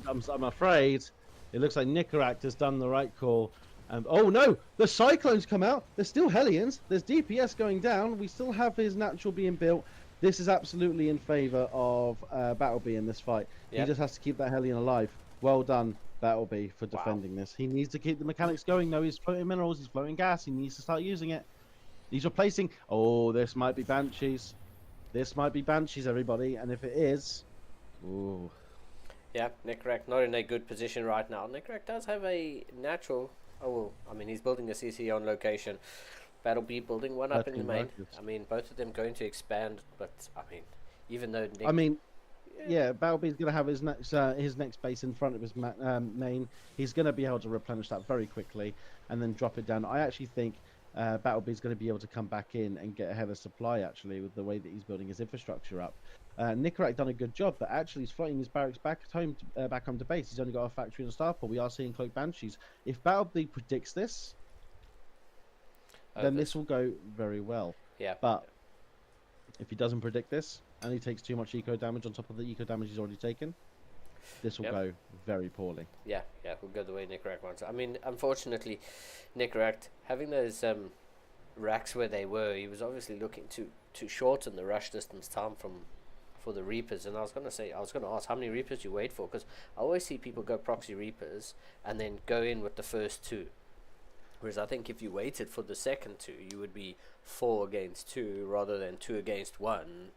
Speaker 3: I'm afraid it looks like Nicaract has done the right call. Oh no, the Cyclones come out. There's still Hellions. There's DPS going down. We still have his natural being built. This is absolutely in favour of Battlebee in this fight. Yep. He just has to keep that Hellion alive. Well done, Battlebee, for defending this. He needs to keep the mechanics going. No, he's floating minerals. He's floating gas. He needs to start using it. He's replacing... Oh, this might be Banshees. This might be Banshees, everybody. And if it is... Ooh.
Speaker 2: Yeah, Nicaract not in a good position right now. Nicaract does have a natural... Oh, well, I mean, he's building a CC on location. Battlebee building one up in the main. I mean, both of them going to expand, but, I mean, even though... Battlebee's going to have his next base in front of his main. He's going to be able to replenish that very quickly and then drop it down. I actually think Battlebee's going to be able to come back in and get ahead of supply, actually, with the way that he's building his infrastructure up. Nicaract done a good job, but actually he's floating his barracks back home to base. He's only got a factory and a star pool. We are seeing Cloak Banshees. If Battlebee predicts this, then this will go very well. Yeah.
Speaker 3: But if he doesn't predict this, and he takes too much eco damage on top of the eco damage he's already taken, this will go very poorly.
Speaker 2: Yeah, we'll go the way Nicaract wants. I mean, unfortunately, Nicaract, having those racks where they were, he was obviously looking to shorten the rush distance time for the Reapers. And I was going to ask, how many Reapers do you wait for? Because I always see people go proxy Reapers and then go in with the first 2. Whereas I think if you waited for the second 2, you would be 4 against 2 rather than 2 against 1.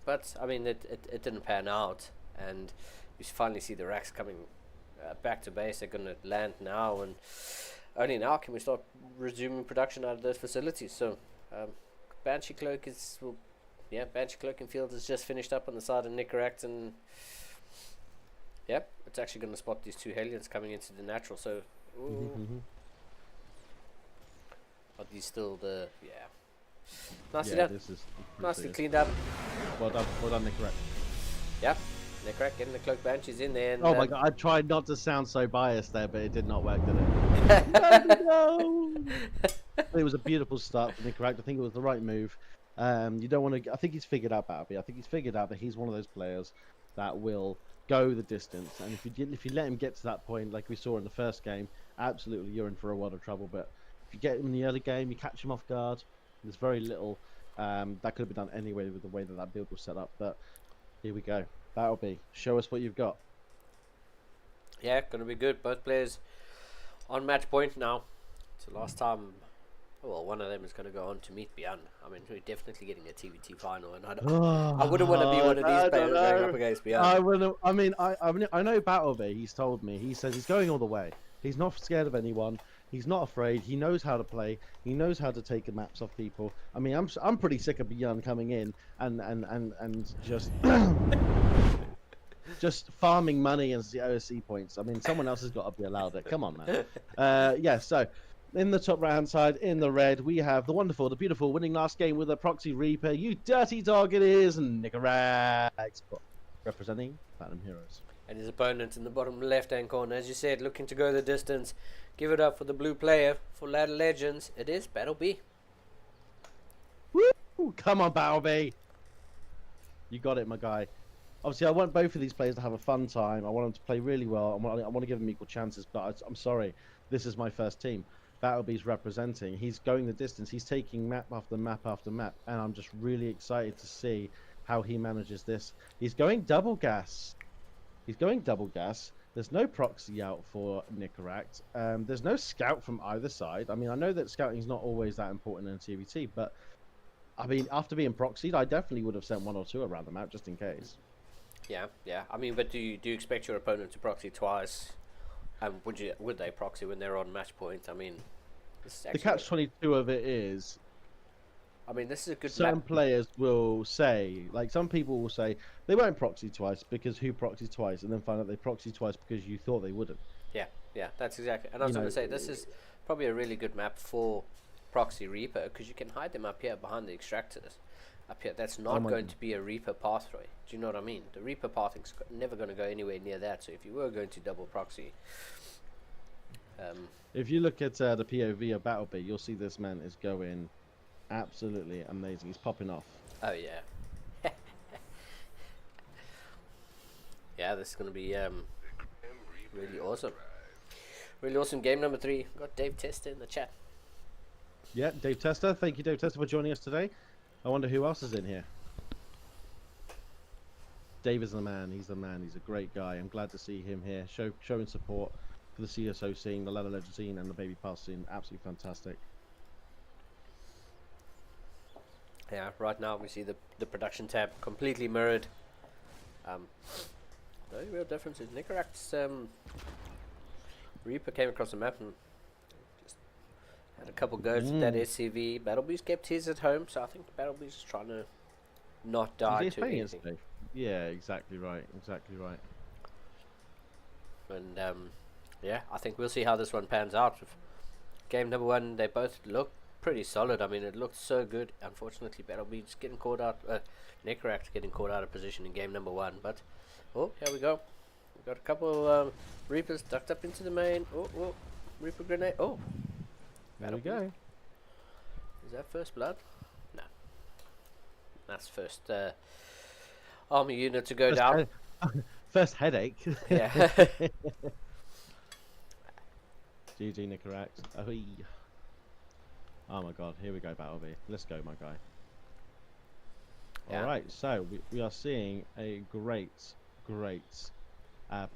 Speaker 2: But I mean, it didn't pan out, and you finally see the racks coming back to base. They're going to land now, and only now can we start resuming production out of those facilities. So Banshee Cloak Banshee Cloak and Field is just finished up on the side of Nicaract, and it's actually going to spot these 2 Hellions coming into the natural. So are these still the nicely done,
Speaker 3: this is
Speaker 2: nicely cleaned up.
Speaker 3: Well done, Nicaract.
Speaker 2: Yeah, Nicaract getting the Cloak Banshees in there. And,
Speaker 3: Oh my god, I tried not to sound so biased there, but it did not work, did it? No. It was a beautiful start for Nicaract. I think it was the right move. You don't want to. I think he's figured out Battleby. I think he's figured out that he's one of those players that will go the distance. And if you let him get to that point, like we saw in the first game, absolutely you're in for a world of trouble. But if you get him in the early game, you catch him off guard. There's very little that could have been done anyway with the way that build was set up. But here we go. Battleby, show us what you've got.
Speaker 2: Yeah, gonna be good. Both players on match point now. It's the last time. Well, one of them is going to go on to meet Beyond. I mean, we're definitely getting a TVT final, and I wouldn't want to be one of these players going up against Beyond.
Speaker 3: I wouldn't. I mean, I know Battleby. He's told me. He says he's going all the way. He's not scared of anyone. He's not afraid. He knows how to play. He knows how to take the maps off people. I mean, I'm pretty sick of Beyond coming in and just just farming money and OSC points. I mean, someone else has got to be allowed it. Come on, man. So. In the top right-hand side, in the red, we have the wonderful, the beautiful, winning last game with a Proxy Reaper. You dirty dog it is, Nicaract, representing Platinum Heroes.
Speaker 2: And his opponent in the bottom left-hand corner, as you said, looking to go the distance. Give it up for the blue player, for Ladder Legends. It is Battleby.
Speaker 3: Woo! Come on, Battleby. You got it, my guy. Obviously, I want both of these players to have a fun time. I want them to play really well. I want to give them equal chances, but I'm sorry. This is my first team. Battleby's representing. He's going the distance. He's taking map after map after map, and I'm just really excited to see how he manages this. He's going double gas. There's no proxy out for Nicaract. There's no scout from either side. I mean, I know that scouting is not always that important in a TVT, but I mean, after being proxied, I definitely would have sent 1 or 2 around the map just in case.
Speaker 2: Yeah. I mean, but do you expect your opponent to proxy twice? Would they proxy when they're on match point? I mean,
Speaker 3: the catch-22 of it is,
Speaker 2: I mean, this is a good
Speaker 3: some
Speaker 2: map.
Speaker 3: players will say, like some people will say, they won't proxy twice because who proxies twice, and then find out they proxy twice because you thought they wouldn't.
Speaker 2: Yeah, that's exactly. And I was going to say, this is probably a really good map for Proxy Reaper because you can hide them up here behind the extractors. Up here, that's not going to be a Reaper pathway. Do you know what I mean? The Reaper pathing's never going to go anywhere near that. So if you were going to double proxy,
Speaker 3: if you look at the POV of Battleby, you'll see this man is going absolutely amazing. He's popping off.
Speaker 2: Oh yeah, yeah. This is going to be really awesome. Really awesome game number 3. Got Dave Tester in the chat.
Speaker 3: Yeah, Dave Tester. Thank you, Dave Tester, for joining us today. I wonder who else is in here. Dave is the man. He's the man. He's a great guy. I'm glad to see him here, showing support for the CSO scene, the Ladder Legend scene, and the Baby Pass scene. Absolutely fantastic.
Speaker 2: Yeah, right now we see the production tab completely mirrored. The only real difference is Nicaract's Reaper came across the map and just had a couple goes at that SCV. Battleby's kept his at home, so I think Battleby's trying to not die to anything.
Speaker 3: Yeah, exactly right. Exactly right.
Speaker 2: And yeah, I think we'll see how this one pans out. Game number 1, they both look pretty solid. I mean, it looked so good. Unfortunately, Battleby's getting caught out. Nicaract getting caught out of position in game number 1. But oh, here we go. We got a couple Reapers ducked up into the main. Oh, Reaper grenade. Oh,
Speaker 3: there we go.
Speaker 2: Is that first blood? No, that's first army unit to go down.
Speaker 3: First headache.
Speaker 2: Yeah.
Speaker 3: GG Nicaract. Oh my god, here we go, Battleby. Let's go, my guy.
Speaker 2: Yeah.
Speaker 3: Alright, so we are seeing a great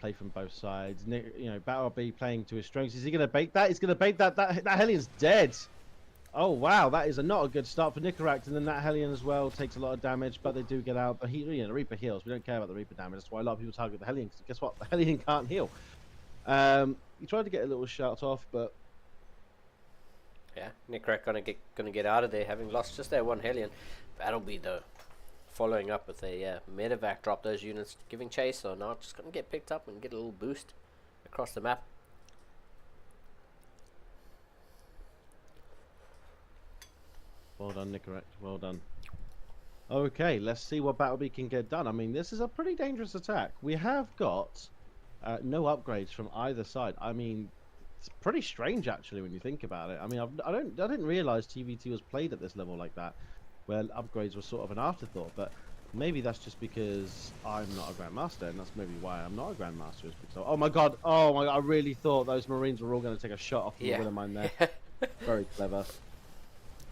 Speaker 3: play from both sides. You know, Battleby playing to his strengths. Is he going to bait that? He's going to bait that. That Hellions dead. Oh wow, that is not a good start for Nicorach, and then that Hellion as well takes a lot of damage, but they do get out. But the Reaper heals. We don't care about the Reaper damage. That's why a lot of people target the Hellion. Because guess what? The Hellion can't heal. He tried to get a little shout off, but
Speaker 2: yeah, Nicorach gonna get out of there, having lost just that one Hellion. Battleby though, following up with a medevac, drop those units, giving chase or not, just gonna get picked up and get a little boost across the map.
Speaker 3: Well done, Nicorach. Well done. Okay, let's see what Battleby can get done. I mean, this is a pretty dangerous attack. We have got no upgrades from either side. I mean, it's pretty strange actually when you think about it. I mean, I didn't realize TVT was played at this level like that, where upgrades were sort of an afterthought. But maybe that's just because I'm not a grandmaster, and that's maybe why I'm not a grandmaster. Is because oh my god, I really thought those Marines were all going to take a shot off the
Speaker 2: Yeah.
Speaker 3: mine there. Very clever.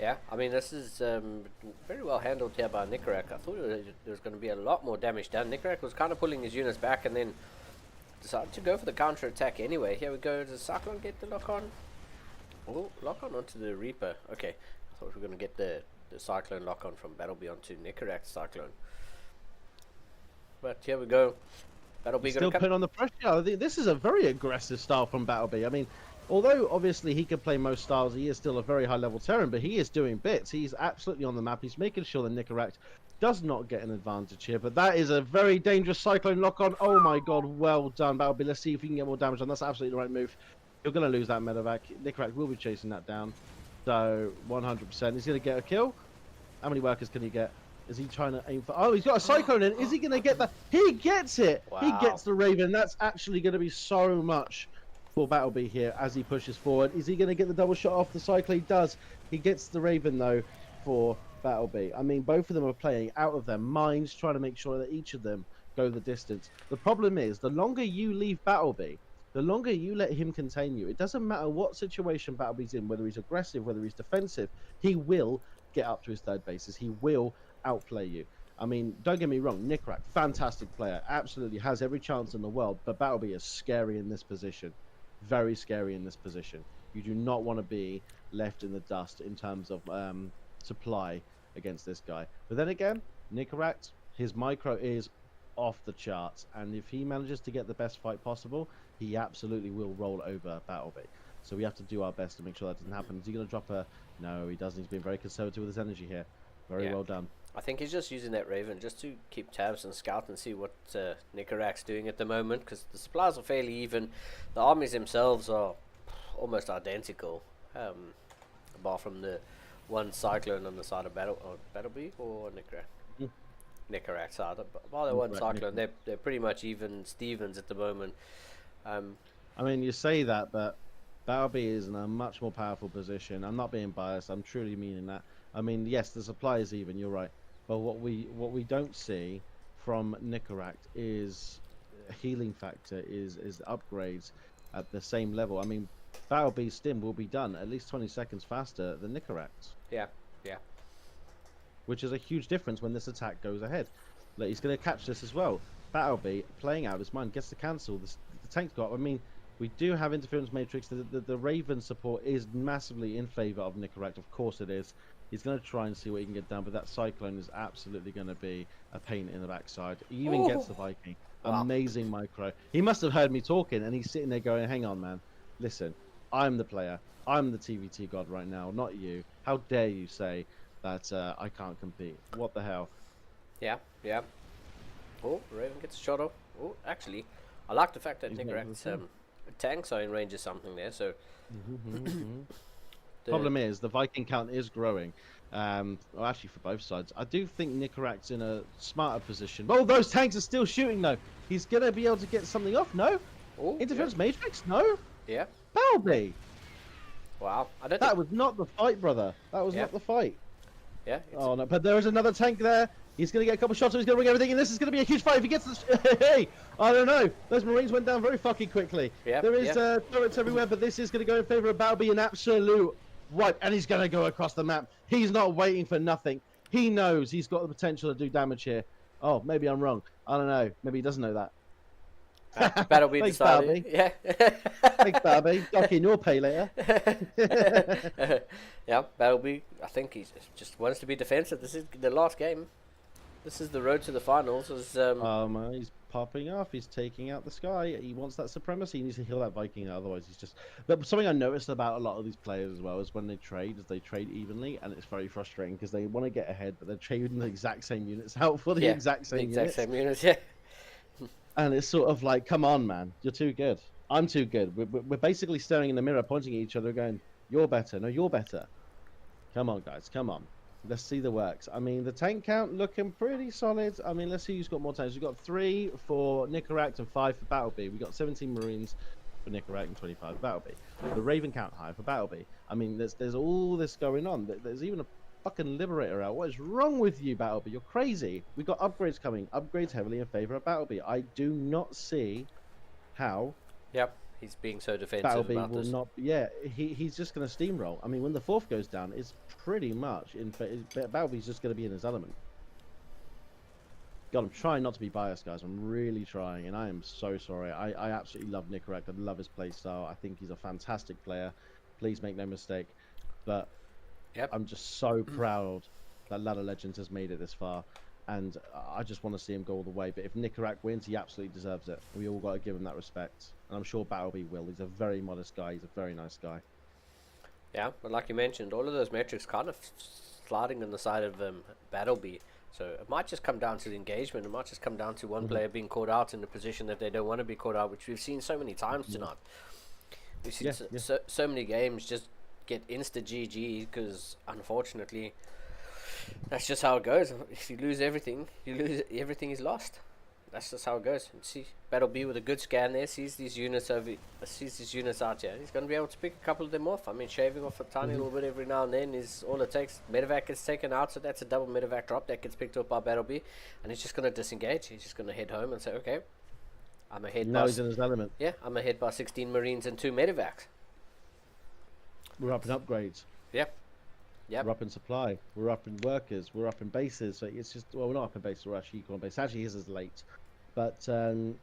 Speaker 2: Yeah, I mean, this is very well handled here by Nicorach. I thought there was going to be a lot more damage done. Nicorach was kind of pulling his units back and then decided to go for the counter attack anyway. Here we go. Does Cyclone get the lock on? Oh, lock on onto the Reaper. Okay, I thought we were going to get the Cyclone lock on from Battleby onto Nicorach's Cyclone. But here we go. Battleby
Speaker 3: Still putting on the pressure. I think this is a very aggressive style from Battleby. I mean, although obviously he can play most styles, he is still a very high level Terran, but he is doing bits. He's absolutely on the map. He's making sure that Nicorach does not get an advantage here, but that is a very dangerous Cyclone lock on. Oh my god, well done, Battleby. Let's see if we can get more damage on. That's absolutely the right move. You're going to lose that medevac. Nicorach will be chasing that down. So 100%. He's going to get a kill. How many workers can he get? Is he trying to aim for... Oh, he's got a Cyclone in. Is he going to get that? He gets it.
Speaker 2: Wow.
Speaker 3: He gets the Raven. That's actually going to be so much for Battleby here as he pushes forward. Is he going to get the double shot off the Cyclone? He does. He gets the Raven, though, for Battleby. I mean, both of them are playing out of their minds, trying to make sure that each of them go the distance. The problem is, the longer you leave Battleby, the longer you let him contain you, it doesn't matter what situation Battleby's in, whether he's aggressive, whether he's defensive, he will get up to his third bases. He will outplay you. I mean, don't get me wrong, Nicorach, fantastic player, absolutely has every chance in the world, but Battleby is scary in this position. Very scary in this position. You do not want to be left in the dust in terms of supply against this guy. But then again, Nicorach, his micro is off the charts, and if he manages to get the best fight possible, he absolutely will roll over Battleby. So we have to do our best to make sure that doesn't happen. Is he going to drop a... No, he doesn't. He's being very conservative with his energy here. Very well done.
Speaker 2: I think he's just using that Raven just to keep tabs and scout and see what Nicorach's doing at the moment, because the supplies are fairly even. The armies themselves are almost identical, apart from the one Cyclone on the side of Battleby or Nicorach. Nicorach side. While the one Cyclone, they're pretty much even Stevens at the moment.
Speaker 3: I mean, you say that, but Battleby is in a much more powerful position. I'm not being biased. I'm truly meaning that. I mean, yes, the supply is even. You're right. But what we don't see from Nicorach is a healing factor, is upgrades at the same level. I mean, Battleby's stim will be done at least 20 seconds faster than Nicorach's.
Speaker 2: Yeah.
Speaker 3: Which is a huge difference when this attack goes ahead. Look, he's going to catch this as well. Battleby, playing out his mind, gets to cancel. The tank's got... I mean, we do have interference matrix. The Raven support is massively in favour of Nicorach. Of course it is. He's going to try and see what he can get done, but that Cyclone is absolutely going to be a pain in the backside. He even gets the Viking. Wow. Amazing micro. He must have heard me talking, and he's sitting there going, hang on, man. Listen, I'm the player. I'm the TVT god right now, not you. How dare you say that I can't compete? What the hell?
Speaker 2: Yeah. Oh, Raven gets a shot off. Oh, actually, I like the fact that Nicorach's tanks are in range of something there, so...
Speaker 3: Problem is, the Viking count is growing. Well, actually, for both sides. I do think Nicorach's in a smarter position. Oh, those tanks are still shooting, though. He's going to be able to get something off, no?
Speaker 2: Oh,
Speaker 3: Interference matrix, no?
Speaker 2: Yeah.
Speaker 3: Battleby!
Speaker 2: Wow.
Speaker 3: That was not the fight, brother. That was not the fight.
Speaker 2: Yeah.
Speaker 3: Oh, no, but there is another tank there. He's going to get a couple shots, so he's going to bring everything in. This is going to be a huge fight if he gets this. Hey, I don't know. Those Marines went down very fucking quickly.
Speaker 2: Yeah,
Speaker 3: there is turrets everywhere, but this is going to go in favor of Battleby, an absolute wipe. And he's going to go across the map. He's not waiting for nothing. He knows he's got the potential to do damage here. Oh, maybe I'm wrong. I don't know. Maybe he doesn't know that.
Speaker 2: Battleby
Speaker 3: Thanks,
Speaker 2: decided.
Speaker 3: Barbie.
Speaker 2: Yeah.
Speaker 3: Thanks, Barbie. Doc in your pay later.
Speaker 2: Yeah, Battleby. I think he just wants to be defensive. This is the last game. This is the road to the finals.
Speaker 3: He's popping off. He's taking out the sky. He wants that supremacy. He needs to heal that Viking. Otherwise, he's just. But something I noticed about a lot of these players as well is when they trade, is they trade evenly, and it's very frustrating because they want to get ahead, but they're trading the exact same units out for the exact same units.
Speaker 2: Same units. Yeah.
Speaker 3: And it's sort of like, come on, man, you're too good. I'm too good. We're basically staring in the mirror, pointing at each other, going, "You're better. No, you're better. Come on, guys. Come on. Let's see the works." I mean, the tank count looking pretty solid. I mean, let's see who's got more tanks. We've got 3 for Nicorette and 5 for Battleby. We've got 17 Marines for Nicorette and 25 for Battleby. The Raven count high for Battleby. I mean, there's all this going on. There's even a fucking Liberator out. What is wrong with you, Battleby? You're crazy. We've got upgrades coming. Upgrades heavily in favor of Battleby. I do not see how.
Speaker 2: Yep. He's being so defensive
Speaker 3: Battleby
Speaker 2: about
Speaker 3: will
Speaker 2: this.
Speaker 3: not. Yeah, he's just going to steamroll. I mean, when the 4th goes down, it's pretty much in. Battleby's just going to be in his element. God, I'm trying not to be biased, guys. I'm really trying, and I am so sorry. I absolutely love Nicorette. I love his playstyle. I think he's a fantastic player. Please make no mistake. But I'm just so proud that Ladder Legends has made it this far, and I just want to see him go all the way. But if Nicorette wins, he absolutely deserves it. We all got to give him that respect, and I'm sure Battleby will. He's a very modest guy. He's a very nice guy.
Speaker 2: Yeah, but like you mentioned, all of those metrics kind of sliding on the side of Battleby. So it might just come down to the engagement. It might just come down to one player being caught out in a position that they don't want to be caught out, which we've seen so many times tonight. We've seen so many games just get insta GG because unfortunately that's just how it goes. If you lose everything, everything is lost. That's just how it goes. And see, Battleby with a good scan there sees these units out here. He's going to be able to pick a couple of them off. I mean, shaving off a tiny little bit every now and then is all it takes. Medevac gets taken out, so that's a double Medevac drop that gets picked up by Battleby, and he's just going to disengage. He's just going to head home and say, okay, I'm ahead.
Speaker 3: Now he's in his element.
Speaker 2: Yeah, I'm ahead by 16 Marines and 2 Medevacs.
Speaker 3: We're up in upgrades.
Speaker 2: Yep.
Speaker 3: We're up in supply. We're up in workers. We're up in bases. So it's just, well, we're not up in bases. We're actually equal on base. Actually, his is late. But, I mean,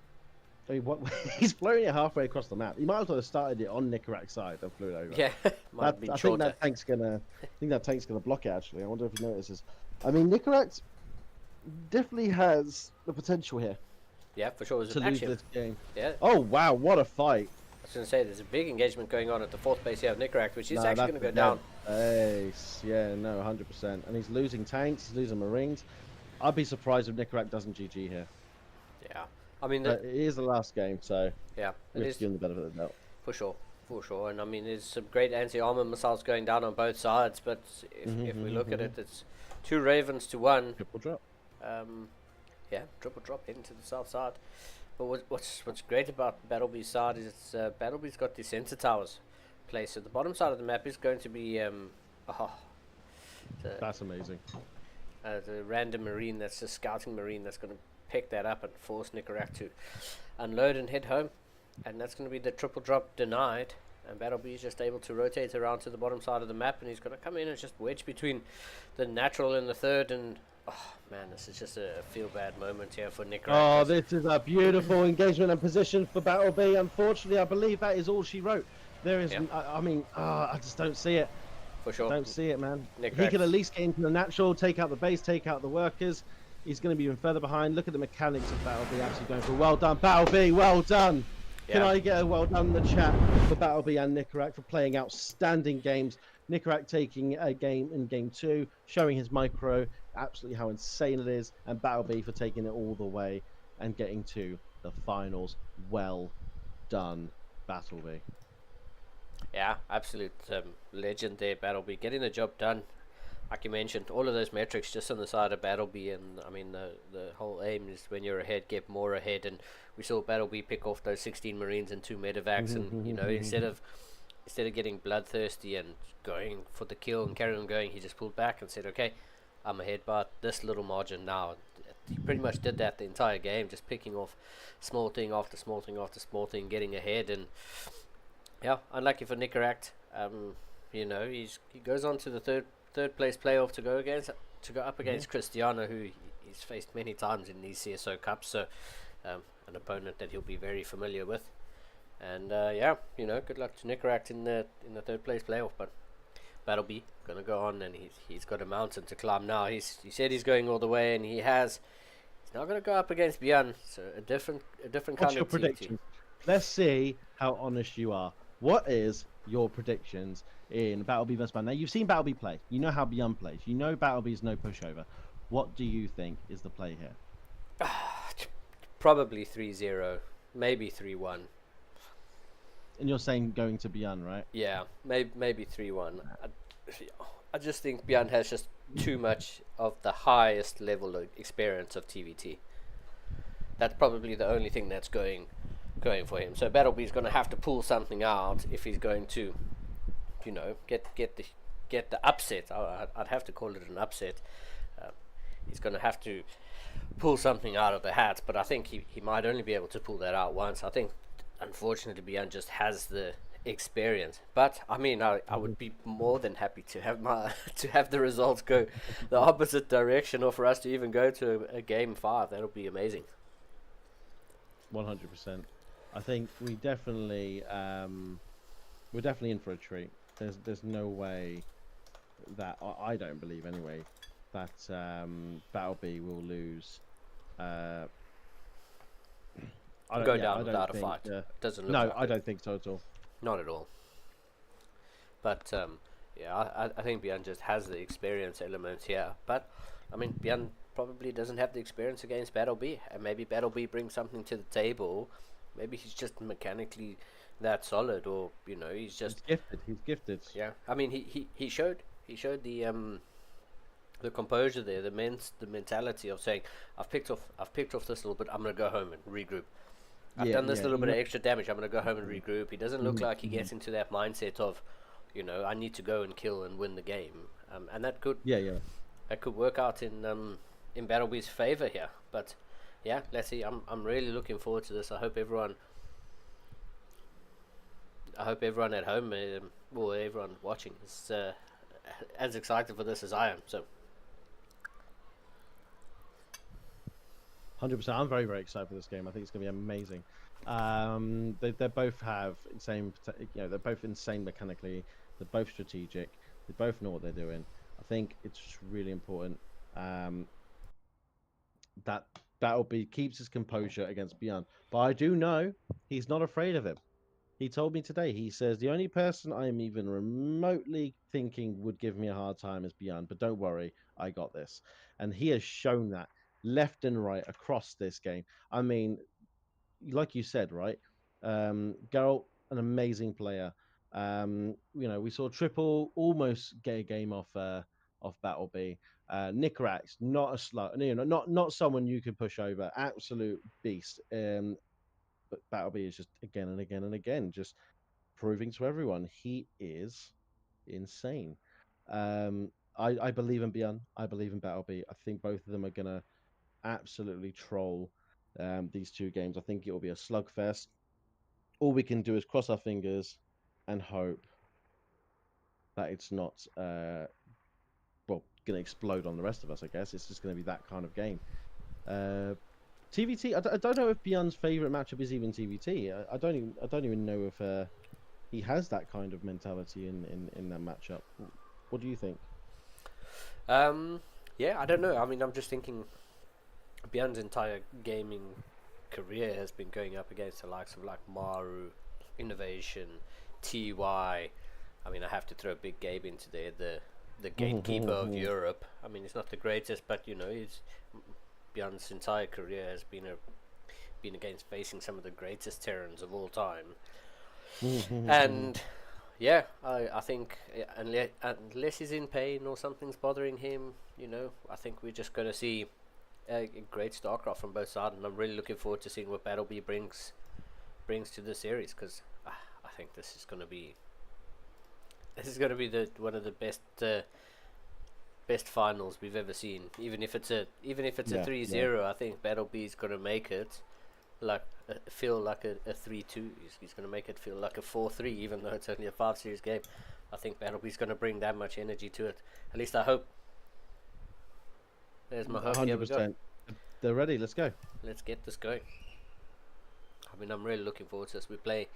Speaker 3: he's floating it halfway across the map. He might as well have started it on Nicorette's side and flew it over.
Speaker 2: Yeah,
Speaker 3: I think that tank's gonna block it, actually. I wonder if he notices. I mean, Nicorette definitely has the potential here.
Speaker 2: Yeah, for sure.
Speaker 3: To lose this game.
Speaker 2: Yeah.
Speaker 3: Oh, wow, what a fight.
Speaker 2: I was going to say, there's a big engagement going on at the 4th base here of Nicorette, which is actually going to go down.
Speaker 3: Ace. Yeah, no, 100%. And he's losing tanks, he's losing Marines. I'd be surprised if Nicorette doesn't GG here.
Speaker 2: Yeah. I mean,
Speaker 3: it is the last game, so
Speaker 2: yeah,
Speaker 3: it is giving the benefit of the doubt.
Speaker 2: For sure. And I mean, there's some great anti-armor missiles going down on both sides, but if we look at it, it's 2 Ravens to 1.
Speaker 3: Triple drop.
Speaker 2: Yeah, triple drop heading to the south side. But what's great about Battleby's side is it's Battleby's got the center towers placed. So the bottom side of the map is going to be
Speaker 3: that's amazing.
Speaker 2: The random marine, that's a scouting marine that's going to pick that up and force Nicorette to unload and head home. And that's going to be the triple drop denied. And Battleby is just able to rotate around to the bottom side of the map, and he's going to come in and just wedge between the natural and the 3rd. And oh man, this is just a feel-bad moment here for Nicorette.
Speaker 3: Oh, this is a beautiful engagement and position for Battleby. Unfortunately, I believe that is all she wrote. There is, I mean, I just don't see it.
Speaker 2: For sure.
Speaker 3: Don't see it, man.
Speaker 2: Nicorette.
Speaker 3: He could at least get into the natural, take out the base, take out the workers. He's going to be even further behind. Look at the mechanics of Battleby actually going for well done. Battleby, well done. Yeah. Can I get a well done in the chat for Battleby and Nicorette for playing outstanding games? Nicorette taking a game in game 2, showing his micro, absolutely how insane it is, and Battleby for taking it all the way and getting to the finals. Well done, Battleby.
Speaker 2: Yeah, absolute legend there, Battleby, getting the job done. Like you mentioned, all of those metrics just on the side of Battleby, and I mean the whole aim is when you're ahead, get more ahead. And we saw Battleby pick off those 16 Marines and 2 Medevacs, and you know, instead of getting bloodthirsty and going for the kill and carrying on going, he just pulled back and said, okay, I'm ahead by this little margin now. He pretty much did that the entire game, just picking off small thing after small thing after small thing, getting ahead. And yeah, unlucky for Nicorette. You know, he goes on to the third place playoff to go up against Cristiano, who he's faced many times in these CSO Cups. So an opponent that he'll be very familiar with. And yeah, good luck to Nicaract in the third place playoff. But Battleby gonna go on, and he's got a mountain to climb now. He said he's going all the way, and he has. He's not gonna go up against Björn, so a different
Speaker 3: What's
Speaker 2: kind
Speaker 3: your
Speaker 2: of team.
Speaker 3: prediction? Let's see how honest you are. What is your predictions in Battleby vs. Björn? Now, you've seen Battleby play. You know how Björn plays. You know Battleby's no pushover. What do you think is the play here?
Speaker 2: Probably 3-0, maybe 3-1.
Speaker 3: And you're saying going to Björn, right?
Speaker 2: Yeah, maybe 3-1. I just think Björn has just too much of the highest level of experience of TVT. That's probably the only thing that's going for him. So Battleby's going to have to pull something out if he's going to, get the upset. I'd have to call it an upset. He's going to have to pull something out of the hat, but I think he might only be able to pull that out once. I think, unfortunately, Björn just has the experience. But I mean, I would be more than happy to have the results go the opposite direction, or for us to even go to a game 5. That'll be amazing.
Speaker 3: 100%. I think we're definitely in for a treat. There's no way that I don't believe anyway that Battleby will lose. I
Speaker 2: don't down without a fight. Doesn't look.
Speaker 3: No, I don't think so at all.
Speaker 2: Not at all. But yeah, I think Björn just has the experience element here. But I mean, Björn probably doesn't have the experience against Battleby, and maybe Battleby brings something to the table. Maybe he's just mechanically that solid, or he's just
Speaker 3: He's gifted.
Speaker 2: Yeah, I mean, he showed the composure there, the mentality of saying, I've picked off this little bit. I'm gonna go home and regroup. I've done this little bit of extra damage. I'm gonna go home and regroup. He doesn't look like he gets into that mindset of, I need to go and kill and win the game. And that could that could work out in Battleby's favor here. But yeah, let's see. I'm really looking forward to this. I hope everyone at home, or everyone watching, is as excited for this as I am. So
Speaker 3: 100%. I'm very, very excited for this game. I think it's going to be amazing. They both have insane, they're both insane mechanically. They're both strategic. They both know what they're doing. I think it's really important that Battleby keeps his composure against Björn. But I do know he's not afraid of him. He told me today, he says, the only person I'm even remotely thinking would give me a hard time is Björn, but don't worry, I got this. And he has shown that left and right across this game. I mean, like you said, right? Geralt, an amazing player. We saw Triple almost get a game off Battleby. Nicarax, not a slow, not someone you could push over. Absolute beast. But Battleby is just again and again and again, just proving to everyone he is insane. I believe in Björn. I believe in Battleby. I think both of them are gonna absolutely troll these two games. I think it will be a slugfest. All we can do is cross our fingers and hope that it's not going to explode on the rest of us. I guess it's just going to be that kind of game. TVT. I don't know if Björn's favorite matchup is even TVT. I don't even know if he has that kind of mentality in that matchup. What do you think?
Speaker 2: Yeah, I don't know. I mean, I'm just thinking Björn's entire gaming career has been going up against the likes of like Maru, Innovation, TY. I mean, I have to throw Big Gabe into there, the gatekeeper of Europe. I mean, it's not the greatest, but Björn's entire career has been against facing some of the greatest Terrans of all time. And yeah, I think unless he's in pain or something's bothering him, I think we're just going to see a great StarCraft from both sides, and I'm really looking forward to seeing what Battleby brings to the series, because I think this is going to be one of the best finals we've ever seen. Even if it's a 3-0, I think Battleby's going to make it feel like a 3-2. He's going to make it feel like a 4-3, even though it's only a 5-series game. I think Battleby's going to bring that much energy to it. At least I hope. There's my hope.
Speaker 3: 100%. They're ready. Let's go.
Speaker 2: Let's get this going. I mean, I'm really looking forward to this. We play.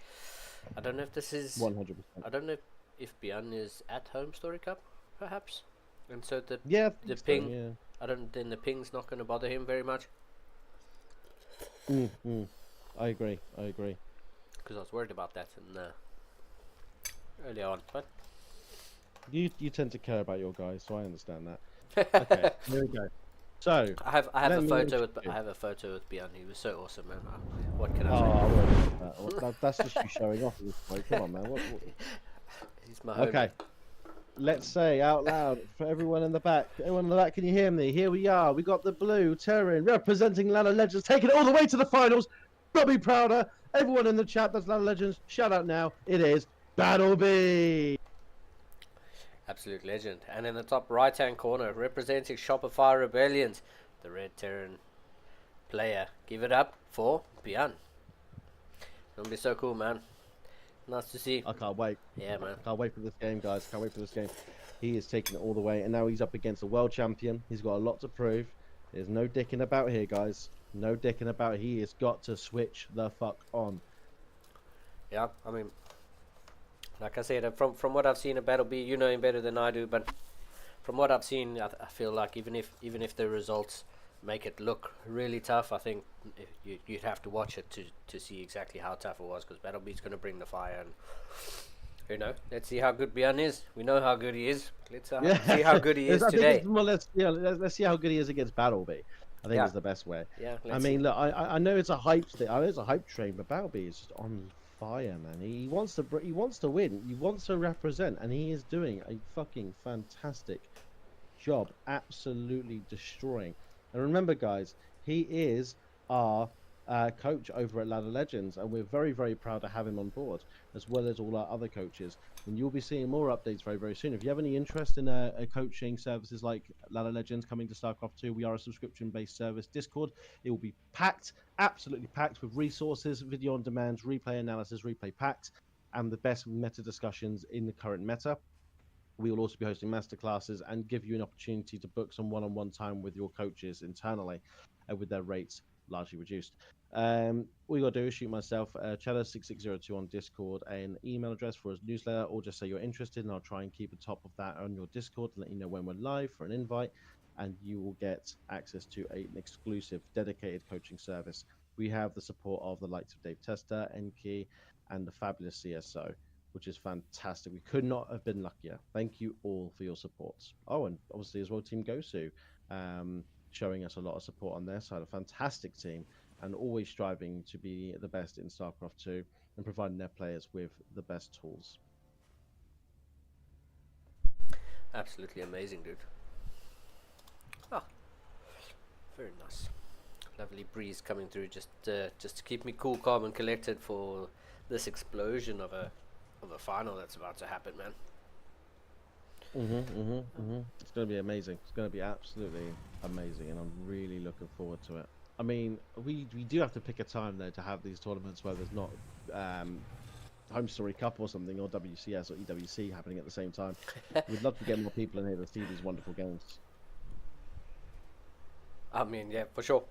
Speaker 2: I don't know if this is
Speaker 3: 100%.
Speaker 2: I don't know if Björn is at home Story Cup, perhaps, and so the
Speaker 3: Yeah,
Speaker 2: the
Speaker 3: so,
Speaker 2: ping.
Speaker 3: yeah.
Speaker 2: I don't. Then the ping's not going to bother him very much.
Speaker 3: I agree.
Speaker 2: Because I was worried about that in early on, but
Speaker 3: You tend to care about your guys, so I understand that. Okay, here we go. So
Speaker 2: I have
Speaker 3: let
Speaker 2: a
Speaker 3: me
Speaker 2: photo with
Speaker 3: introduce-
Speaker 2: Björn. He was so awesome, man. What can
Speaker 3: Oh,
Speaker 2: I say?
Speaker 3: I won't do that. That's just you showing off at this point. Come on, man. What?
Speaker 2: He's my homie.
Speaker 3: Okay. Let's say out loud for everyone in the back. Everyone in the back, can you hear me? Here we are. We got the blue Terran representing Ladder Legends, taking it all the way to the finals. Robbie Prouder. Everyone in the chat that's Ladder Legends, shout out now. It is Battleby.
Speaker 2: Absolute legend. And in the top right hand corner, representing Shopify Rebellions, the Red Terran player. Give it up for Björn. It'll be so cool, man. Nice to see.
Speaker 3: I can't wait.
Speaker 2: Yeah, man.
Speaker 3: Can't wait for this game, guys. Can't wait for this game. He is taking it all the way, and now he's up against a world champion. He's got a lot to prove. There's no dicking about here, guys. No dicking about. He has got to switch the fuck on.
Speaker 2: Yeah, I mean, like I said, from what I've seen of Battleby, you know him better than I do, but from what I've seen, I feel like even if the results make it look really tough, I think you'd have to watch it to see exactly how tough it was, because Battlebe's going to bring the fire, and you know, let's see how good Björn is. We know how good he is. Let's see how good he is today.
Speaker 3: Well, let's see how good he is against Battleby. I think is the best way.
Speaker 2: Yeah.
Speaker 3: I mean, look, I know it's a hype thing. I know it's a hype train, but Battleby is just on fire, man. He wants to win. He wants to represent, and he is doing a fucking fantastic job, absolutely destroying. And remember, guys, he is our coach over at Ladder Legends, and we're very, very proud to have him on board, as well as all our other coaches. And you'll be seeing more updates very, very soon. If you have any interest in coaching services like Ladder Legends coming to StarCraft 2, we are a subscription-based service. Discord, it will be packed, absolutely packed with resources, video on demand, replay analysis, replay packed, and the best meta discussions in the current meta. We will also be hosting masterclasses and give you an opportunity to book some one-on-one time with your coaches internally, with their rates largely reduced. All you got to do is shoot myself, Cheddar6602 on Discord, an email address for a newsletter, or just say you're interested, and I'll try and keep a top of that on your Discord and let you know when we're live for an invite, and you will get access to an exclusive, dedicated coaching service. We have the support of the likes of Dave Tester, Enki, and the fabulous CSO, which is fantastic. We could not have been luckier. Thank you all for your support. Oh, and obviously as well, Team Gosu, showing us a lot of support on their side. A fantastic team, and always striving to be the best in StarCraft 2 and providing their players with the best tools.
Speaker 2: Absolutely amazing, dude. Oh, very nice. Lovely breeze coming through, just to keep me cool, calm, and collected for this explosion of a final that's about to happen, man.
Speaker 3: It's going to be amazing. It's going to be absolutely amazing, and I'm really looking forward to it. I mean, we do have to pick a time though to have these tournaments where there's not Home Story Cup or something, or WCS or EWC happening at the same time. We'd love to get more people in here to see these wonderful games.
Speaker 2: I mean, yeah, for sure.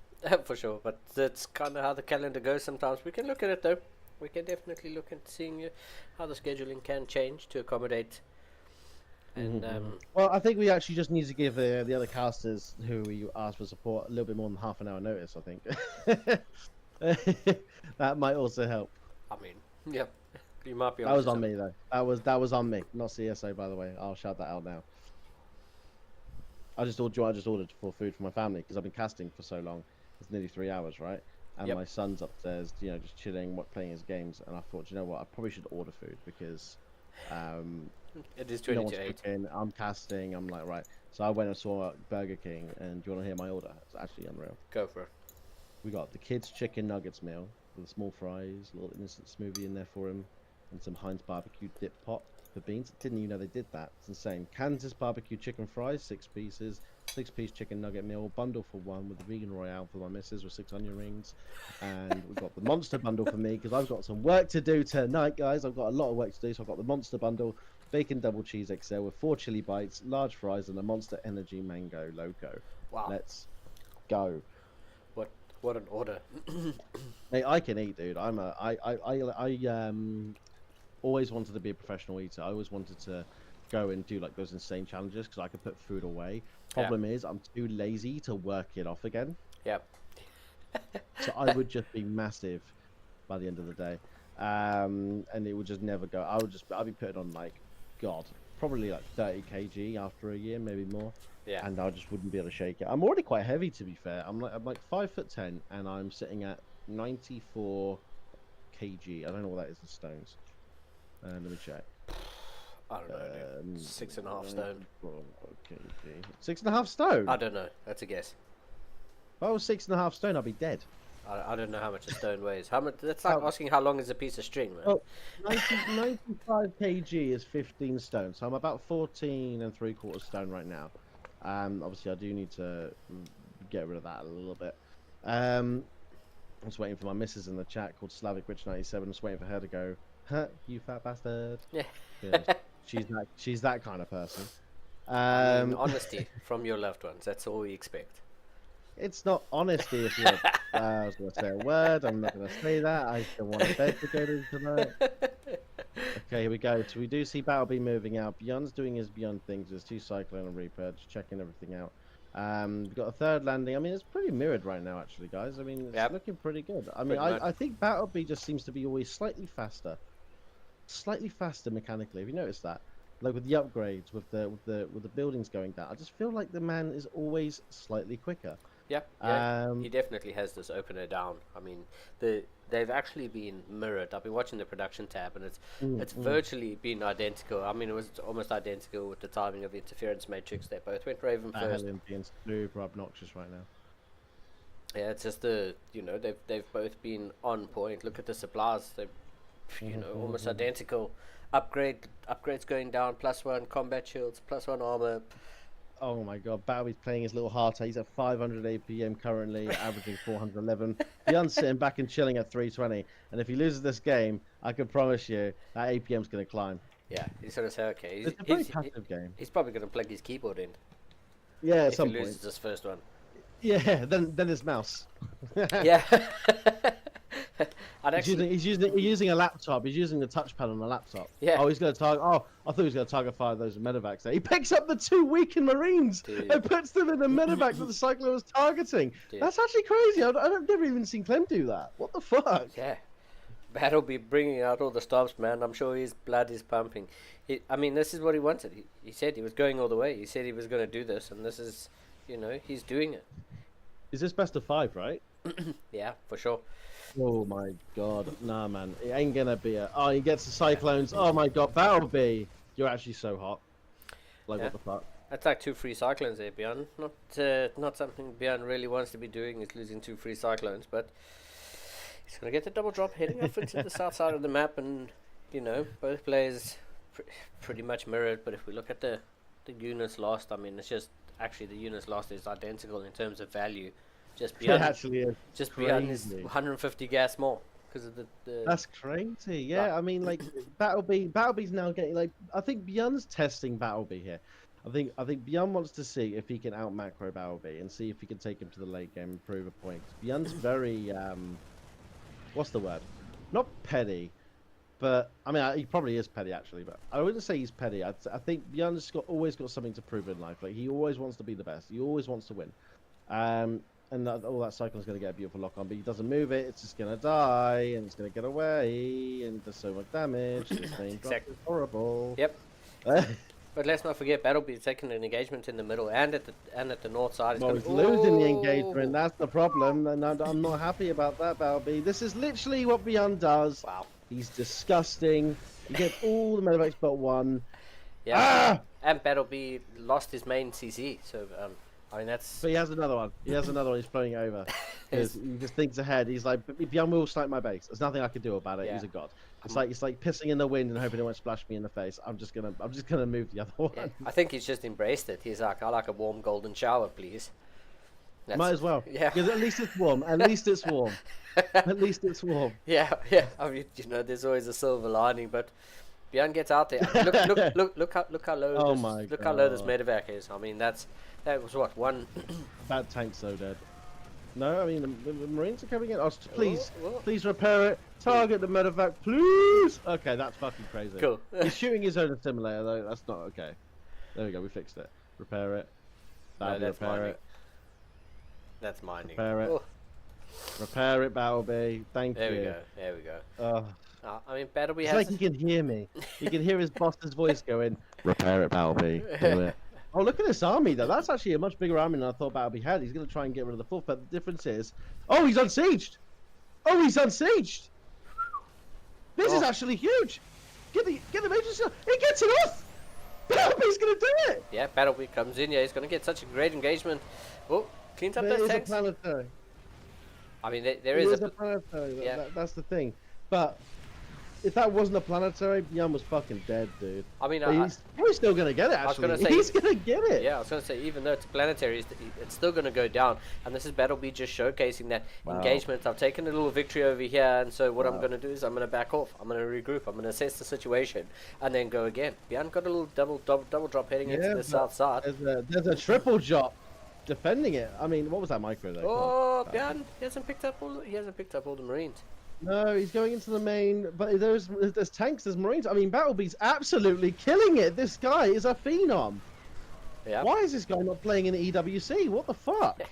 Speaker 2: For sure, but that's kind of how the calendar goes sometimes. We can look at it though. We can definitely look at seeing how the scheduling can change to accommodate. And
Speaker 3: well, I think we actually just need to give the other casters who we asked for support a little bit more than half an hour notice, I think. That might also help.
Speaker 2: I mean, yeah, you might be.
Speaker 3: That was on me though. That was on me, not CSO, by the way. I'll shout that out now. I just ordered for food for my family because I've been casting for so long. It's nearly 3 hours, right? And my son's upstairs, just chilling, playing his games. And I thought, you know what, I probably should order food because
Speaker 2: it is 20 to 8.
Speaker 3: I'm casting. I'm like, right. So I went and saw Burger King, and do you want to hear my order? It's actually unreal.
Speaker 2: Go for it.
Speaker 3: We got the kids' chicken nuggets meal with small fries, a little instant smoothie in there for him, and some Heinz barbecue dip pot for beans. Didn't even know they did that. It's insane. Kansas barbecue chicken fries, 6 pieces. 6-piece chicken nugget meal, bundle for 1 with the vegan royale for my missus with 6 onion rings, and we've got the monster bundle for me because I've got some work to do tonight, guys. I've got a lot of work to do, so I've got the monster bundle, bacon double cheese XL with 4 chili bites, large fries, and a Monster Energy Mango Loco.
Speaker 2: Wow!
Speaker 3: Let's go.
Speaker 2: What an order!
Speaker 3: Mate, I can eat, dude. I always wanted to be a professional eater. I always wanted to go and do like those insane challenges because I could put food away. Problem is, I'm too lazy to work it off again.
Speaker 2: Yeah.
Speaker 3: So I would just be massive by the end of the day, and it would just never go. I'd be putting on like, God, probably like 30 kg after a year, maybe more.
Speaker 2: Yeah.
Speaker 3: And I just wouldn't be able to shake it. I'm already quite heavy, to be fair. I'm like 5'10", and I'm sitting at 94 kg. I don't know what that is in stones. Let me check.
Speaker 2: I don't know, dude. 6.5 stone.
Speaker 3: kg. 6.5 stone.
Speaker 2: I don't know. That's a guess.
Speaker 3: If I was 6.5 stone, I'd be dead.
Speaker 2: I don't know how much a stone weighs. How much? That's like asking how long is a piece of string, man.
Speaker 3: Oh, 95 kg is 15 stone, so I'm about 14 3/4 stone right now. Obviously, I do need to get rid of that a little bit. I'm just waiting for my missus in the chat called Slavic Rich 97. I'm just waiting for her to go, huh, you fat bastard.
Speaker 2: Yeah.
Speaker 3: She's that kind of person.
Speaker 2: I mean, honesty from your loved ones. That's all we expect.
Speaker 3: It's not honesty if you're. I was going to say a word. I'm not going to say that. I still want to bed to go to tonight. Okay, here we go. So we do see Battlebee moving out. Beyond's doing his Beyond things. There's 2 Cyclone and Reaper, just checking everything out. We've got a 3rd landing. I mean, it's pretty mirrored right now, actually, guys. I mean, it's looking pretty good. I mean, I think Battlebee just seems to be always slightly faster mechanically. Have you noticed that? Like with the upgrades, with the buildings going down, I just feel like the man is always slightly quicker.
Speaker 2: Yeah, he definitely has this opener down. I mean, they've actually been mirrored. I've been watching the production tab, and it's virtually been identical. I mean, it was almost identical with the timing of the interference matrix. They both went Raven first.
Speaker 3: Being super obnoxious right now.
Speaker 2: Yeah, it's just they've both been on point. Look at the supplies. They, almost identical. Upgrades going down. +1 combat shields. +1 armor.
Speaker 3: Oh my God, Bowie's playing his little heart. He's at 500 APM currently, averaging 411. Beyond's sitting back and chilling at 320. And if he loses this game, I can promise you that APM's going to climb.
Speaker 2: Yeah, he's going to say, okay.
Speaker 3: It's a very passive game.
Speaker 2: He's probably going to plug his keyboard in.
Speaker 3: Yeah, at
Speaker 2: if
Speaker 3: some
Speaker 2: he
Speaker 3: point.
Speaker 2: loses this first one.
Speaker 3: Yeah, then his mouse.
Speaker 2: Yeah.
Speaker 3: He's using a laptop. He's using the touchpad on the laptop.
Speaker 2: Yeah.
Speaker 3: Oh, he's going to target. Oh, I thought he was going to target 5 of those medevacs there. He picks up the 2 weakened Marines and puts them in the medevac that the Cyclone was targeting. Dude. That's actually crazy. I've never even seen Clem do that. What the fuck?
Speaker 2: Yeah. Battlebee bringing out all the stops, man. I'm sure his blood is pumping. I mean, this is what he wanted. He said he was going all the way. He said he was going to do this, and this is, he's doing it.
Speaker 3: Is this best of 5, right?
Speaker 2: Yeah, for sure.
Speaker 3: Oh my God, nah, man, it ain't gonna be a. Oh, he gets the Cyclones. Oh my God, Battlebee, you're actually so hot. Like what the fuck?
Speaker 2: That's like 2 free Cyclones there, Bjorn. Not something Bjorn really wants to be doing. Is losing 2 free Cyclones, but he's gonna get the double drop, heading off into the south side of the map, and both players pretty much mirrored. But if we look at the units lost, I mean, it's just actually the units lost is identical in terms of value. Just beyond,
Speaker 3: it actually is
Speaker 2: just beyond his 150 gas more because of the.
Speaker 3: That's crazy. Yeah, I mean, like Battlebee's now getting like. I think Beyond's testing Battlebee here. I think Beyond wants to see if he can out macro Battlebee and see if he can take him to the late game and prove a point. Beyond's very what's the word? Not petty, but I mean he probably is petty actually. But I wouldn't say he's petty. I think Beyond's always got something to prove in life. Like he always wants to be the best. He always wants to win. And all that Cyclone's going to get a beautiful lock on, but he doesn't move it, it's just going to die, and it's going to get away, and does so much damage. This main drop is horrible.
Speaker 2: Yep. But let's not forget, Battlebee taking an engagement in the middle and at the north side.
Speaker 3: Well, he's losing the engagement, that's the problem, and I'm not happy about that, Battlebee. This is literally what Beyond does.
Speaker 2: Wow.
Speaker 3: He's disgusting. He gets all the medevacs but 1.
Speaker 2: Yeah. And Battlebee lost his main CC, so... I mean, that's...
Speaker 3: But he has another one. He's flowing over. He just thinks ahead. He's like, Beyond will snipe my base. There's nothing I can do about it. Yeah. He's a god. It's like pissing in the wind and hoping it won't splash me in the face. I'm just gonna move the other one.
Speaker 2: Yeah. I think he's just embraced it. He's like, I like a warm golden shower, please.
Speaker 3: Might as well.
Speaker 2: Yeah.
Speaker 3: Because at least it's warm. At least it's warm. At least it's warm.
Speaker 2: Yeah. I mean, there's always a silver lining, but Beyond gets out there. Look how low. Look how low this medevac is. I mean, that was what one.
Speaker 3: That tank's so dead. No, I mean the Marines are coming in. Oh, please,
Speaker 2: oh.
Speaker 3: please repair it. Target the medevac, please. Okay, that's fucking crazy.
Speaker 2: Cool.
Speaker 3: He's shooting his own assimilator though. That's not okay. There we go. We fixed it. Repair it.
Speaker 2: No, that's
Speaker 3: repair
Speaker 2: mining.
Speaker 3: it.
Speaker 2: That's mining.
Speaker 3: Repair it.
Speaker 2: Oh,
Speaker 3: Repair it, Battleby. Thank
Speaker 2: there
Speaker 3: you.
Speaker 2: we go. There we go.
Speaker 3: Oh,
Speaker 2: I mean, Battleby
Speaker 3: it's
Speaker 2: has.
Speaker 3: like he can hear me. He can hear his boss's voice going, "Repair it, Battleby. Do it." Oh, look at this army though. That's actually a much bigger army than I thought Battleby had. He's going to try and get rid of the fourth, but the difference is, oh, he's unsieged. Oh, he's unsieged. This is actually huge. Get the major. He gets it off. Battleby's going to do it.
Speaker 2: Yeah, Battleby comes in. Yeah, he's going to get such a great engagement. Oh, cleans up
Speaker 3: There
Speaker 2: those
Speaker 3: is a
Speaker 2: tanks.
Speaker 3: planetary.
Speaker 2: I mean, there is
Speaker 3: a planetary.
Speaker 2: Yeah.
Speaker 3: That's the thing. But if that wasn't a planetary, Jan was fucking dead, dude.
Speaker 2: I mean,
Speaker 3: But he's still gonna get it.
Speaker 2: was
Speaker 3: Actually,
Speaker 2: gonna say-
Speaker 3: he's gonna get it.
Speaker 2: yeah, I was going to say, even though it's planetary, it's still going to go down. And this is Battleby just showcasing that
Speaker 3: Wow.
Speaker 2: engagement. I've taken a little victory over here, and so what I'm
Speaker 3: Wow.
Speaker 2: going to do is I'm going to back off. I'm going to regroup. I'm going to assess the situation, and then go again. Bjorn got a little double drop heading into the
Speaker 3: but
Speaker 2: south side.
Speaker 3: There's a triple drop defending it. I mean, what was that micro there?
Speaker 2: Oh, Bjorn, he hasn't picked up all the Marines.
Speaker 3: No, he's going into the main, but there's tanks, there's Marines. I mean, Battleby's absolutely killing it. This guy is a phenom.
Speaker 2: Yeah.
Speaker 3: Why is this guy not playing in EWC? What the fuck?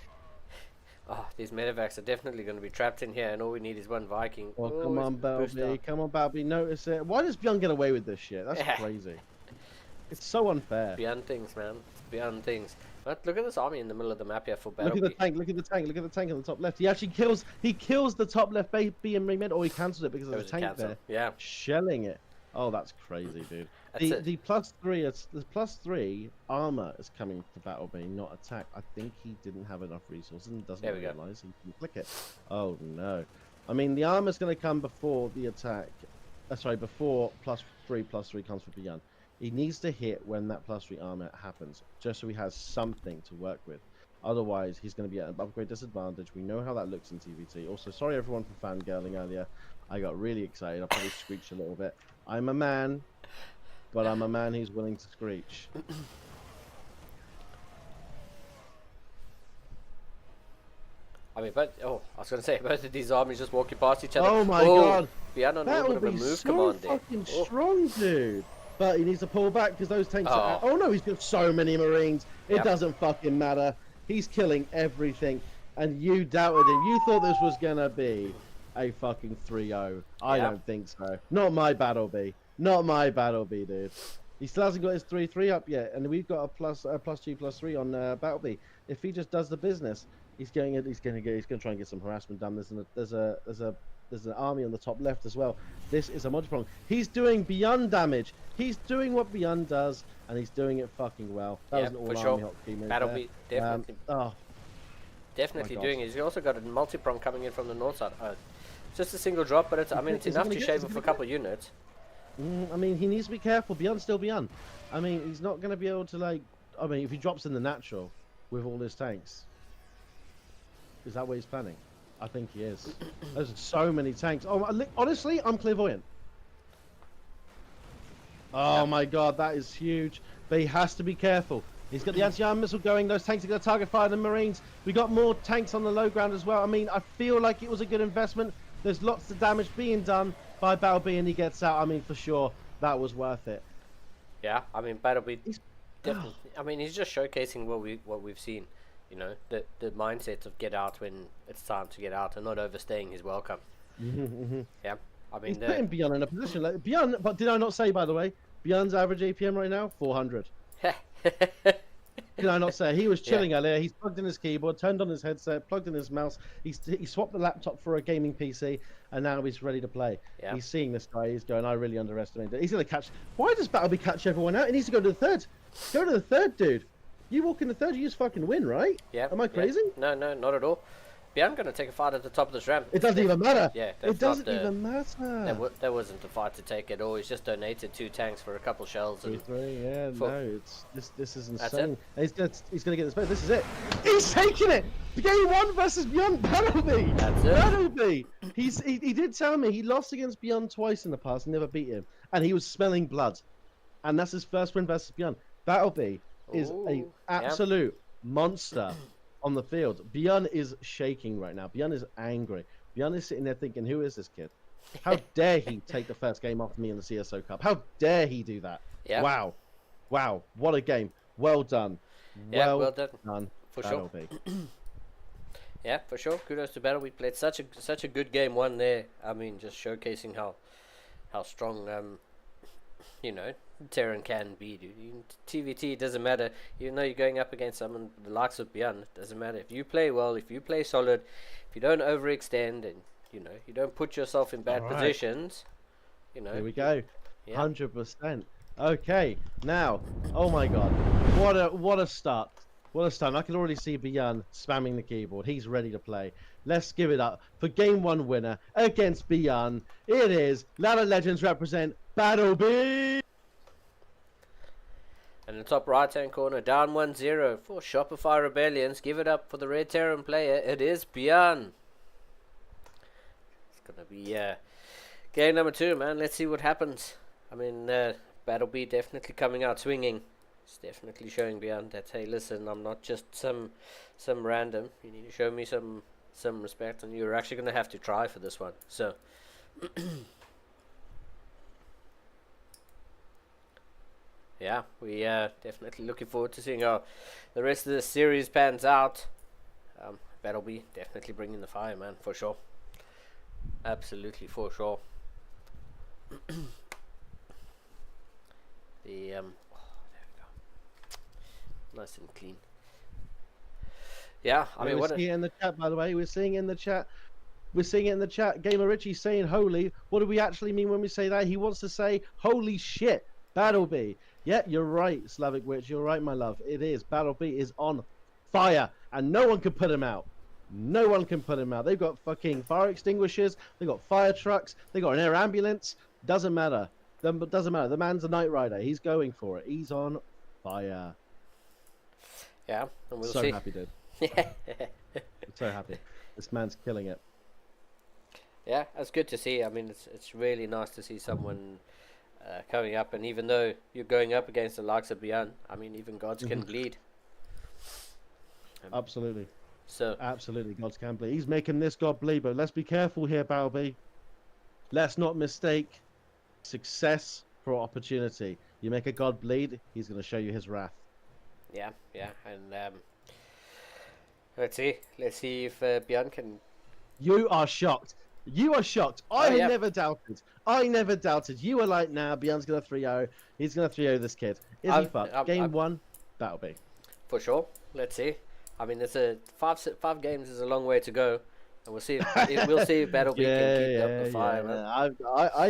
Speaker 2: Oh, these medevacs are definitely going to be trapped in here, and all we need is one Viking.
Speaker 3: Oh,
Speaker 2: Oh,
Speaker 3: come
Speaker 2: he's
Speaker 3: on,
Speaker 2: pushed
Speaker 3: Battleby.
Speaker 2: out.
Speaker 3: Come on, Battleby. Notice it. Why does Bjorn get away with this shit? That's
Speaker 2: Yeah.
Speaker 3: crazy. It's so unfair.
Speaker 2: Beyond things, man. It's beyond things. But look at this army in the middle of the map here for
Speaker 3: Look at the
Speaker 2: Battleby.
Speaker 3: tank, look at the tank, look at the tank on the top left. He actually kills the top left BM mid, or he cancels it because
Speaker 2: It
Speaker 3: there's
Speaker 2: was
Speaker 3: a
Speaker 2: a
Speaker 3: tank
Speaker 2: cancel.
Speaker 3: there.
Speaker 2: Yeah.
Speaker 3: Shelling it. Oh, that's crazy, dude.
Speaker 2: That's it.
Speaker 3: The +3, the +3 armor is coming to Battleby, not attack. I think he didn't have enough resources and doesn't
Speaker 2: There we go.
Speaker 3: realize he can click it. Oh no. I mean, the armor's going to come before the attack. Sorry, before +3 comes for Beyond. He needs to hit when that +3 armor happens, just so he has something to work with. Otherwise, he's going to be at an upgrade disadvantage. We know how that looks in TVT. Also, sorry everyone for fangirling earlier. I got really excited. I probably screeched a little bit. I'm a man, but I'm a man who's willing to screech.
Speaker 2: I mean, I was going to say, both of these armies just walking past each other.
Speaker 3: Oh my god.
Speaker 2: Beyond on a
Speaker 3: That
Speaker 2: little
Speaker 3: will
Speaker 2: bit of a
Speaker 3: be
Speaker 2: move
Speaker 3: so
Speaker 2: command there.
Speaker 3: fucking
Speaker 2: Oh.
Speaker 3: strong, dude. But he needs to pull back because those tanks are... Oh no, he's got so many Marines. It
Speaker 2: Yep.
Speaker 3: doesn't fucking matter. He's killing everything. And you doubted him. You thought this was going to be a fucking 3-0. I
Speaker 2: Yep.
Speaker 3: don't think so. Not my Battleby. Not my Battleby, dude. He still hasn't got his 3-3 up yet. And we've got a +2/+3 on Battleby. If he just does the business, he's going to try and get some harassment done. There's an army on the top left as well. This is a multi-prong. He's doing beyond damage. He's doing what Beyond does, and he's doing it fucking well. That
Speaker 2: Yeah,
Speaker 3: was an
Speaker 2: for
Speaker 3: all-army
Speaker 2: sure.
Speaker 3: hotkey move
Speaker 2: Battleby
Speaker 3: there.
Speaker 2: definitely, definitely
Speaker 3: my
Speaker 2: doing it. He's also got a multi-prong coming in from the north side. Just a single drop, but it's, I mean, it's
Speaker 3: Is he
Speaker 2: enough
Speaker 3: gonna
Speaker 2: to
Speaker 3: get-
Speaker 2: shave
Speaker 3: is he
Speaker 2: off a
Speaker 3: gonna
Speaker 2: couple units.
Speaker 3: I mean, he needs to be careful. Beyond's still Beyond. I mean, he's not going to be able to, like... I mean, if he drops in the natural with all his tanks, is that what he's planning? I think he is. There's so many tanks. Oh, honestly, I'm clairvoyant. Oh my god, that is huge. But he has to be careful. He's got the anti-armor missile going. Those tanks are going to target fire the Marines. We got more tanks on the low ground as well. I mean, I feel like it was a good investment. There's lots of damage being done by Battleby, and he gets out. I mean, for sure, that was worth it.
Speaker 2: Yeah, I mean, Battleby
Speaker 3: He's-
Speaker 2: definitely. I mean, he's just showcasing what we've seen. You know, the mindset of get out when it's time to get out, and not overstaying his welcome. Yeah, I mean,
Speaker 3: He's putting Beyond in a position like Beyond. But did I not say, by the way, Beyond's average APM right now 400? Did I not say he was chilling earlier? He's plugged in his keyboard, turned on his headset, plugged in his mouse. He swapped the laptop for a gaming PC, and now he's ready to play.
Speaker 2: Yeah.
Speaker 3: He's seeing this guy. He's going, I really underestimated it. He's going to catch. Why does Battleby catch everyone out? He needs to go to the third. Go to the third, dude. You walk in the third, you just fucking win, right?
Speaker 2: Yeah.
Speaker 3: Am I crazy?
Speaker 2: No, not at all. Beyond going to take a fight at the top of this ramp.
Speaker 3: It doesn't even matter.
Speaker 2: Yeah,
Speaker 3: It
Speaker 2: that's
Speaker 3: doesn't
Speaker 2: not the-
Speaker 3: even matter.
Speaker 2: That wasn't the fight to take at all. He's just donated 2 tanks for a couple shells. And
Speaker 3: 3-3, yeah,
Speaker 2: for-
Speaker 3: no, this is
Speaker 2: That's
Speaker 3: insane.
Speaker 2: it.
Speaker 3: And he's gonna get this back. This is it. He's taking it. Game 1 versus Beyond Battleby.
Speaker 2: That's it.
Speaker 3: Battleby. He did tell me he lost against Beyond twice in the past and never beat him, and he was smelling blood, and that's his first win versus Beyond. Battleby is a
Speaker 2: Ooh, yeah.
Speaker 3: absolute monster. on the field. Bjorn is shaking right now. Bjorn is angry. Bjorn is sitting there thinking, who is this kid? How dare he take the first game off me in the CSO Cup? How dare he do that?
Speaker 2: Yeah.
Speaker 3: Wow. Wow. What a game. Well done.
Speaker 2: Yeah, well done. For
Speaker 3: Battle
Speaker 2: sure.
Speaker 3: B.
Speaker 2: Yeah, for sure. Kudos to Battle. We played such a good game one there. I mean, just showcasing how strong you know, Terran can be, dude. TVT doesn't matter. Even though you're going up against someone the likes of Bjorn, it doesn't matter. If you play well, if you play solid, if you don't overextend, and you know you don't put yourself in bad positions, you know.
Speaker 3: Here we go.
Speaker 2: Yeah.
Speaker 3: 100%. Okay, now, oh my God, what a start! What a start! I can already see Bjorn spamming the keyboard. He's ready to play. Let's give it up for Game 1 winner against Bjorn. It is Ladder Legends represent Battle B.
Speaker 2: And the top right hand corner, down 1-0 for Shopify Rebellions. Give it up for the Red Terran player. It is Bjorn. It's gonna be game number 2, man. Let's see what happens. I mean, Battle B definitely coming out swinging. It's definitely showing Bjorn that, hey, listen, I'm not just some random. You need to show me some respect, and you're actually gonna have to try for this one. So. Yeah, we definitely looking forward to seeing how the rest of the series pans out. Battle B definitely bringing the fire, man, for sure. Absolutely, for sure. There we go. Nice and clean. Yeah, I mean,
Speaker 3: we're seeing it in the chat, by the way. We're seeing it in the chat. We're seeing it in the chat. Gamer Richie saying holy. What do we actually mean when we say that? He wants to say holy shit. Battle B. Yeah, you're right, Slavic Witch. You're right, my love. It is. Battle B is on fire, and no one can put him out. No one can put him out. They've got fucking fire extinguishers. They've got fire trucks. They've got an air ambulance. Doesn't matter. Doesn't matter. The man's a Knight Rider. He's going for it. He's on fire.
Speaker 2: Yeah, and we'll
Speaker 3: so
Speaker 2: see.
Speaker 3: Happy, dude. I'm so happy. This man's killing it.
Speaker 2: Yeah, that's good to see. I mean, it's really nice to see someone coming up, and even though you're going up against the likes of Bjorn, I mean, even gods can bleed.
Speaker 3: Absolutely.
Speaker 2: So
Speaker 3: absolutely, gods can bleed. He's making this god bleed, but let's be careful here, Battle B. Let's not mistake success for opportunity. You make a god bleed, he's going to show you his wrath.
Speaker 2: Yeah, and let's see if Bjorn can.
Speaker 3: You are shocked. You are shocked. I never doubted. I never doubted. You were like, nah, Bjorn's going to 3-0. He's going to 3-0 this kid. Is he fucked? Game 1, Battle B.
Speaker 2: For sure. Let's see. I mean, it's a five games is a long way to go, and we'll see. We'll see if Battle B can keep up the fire. Man.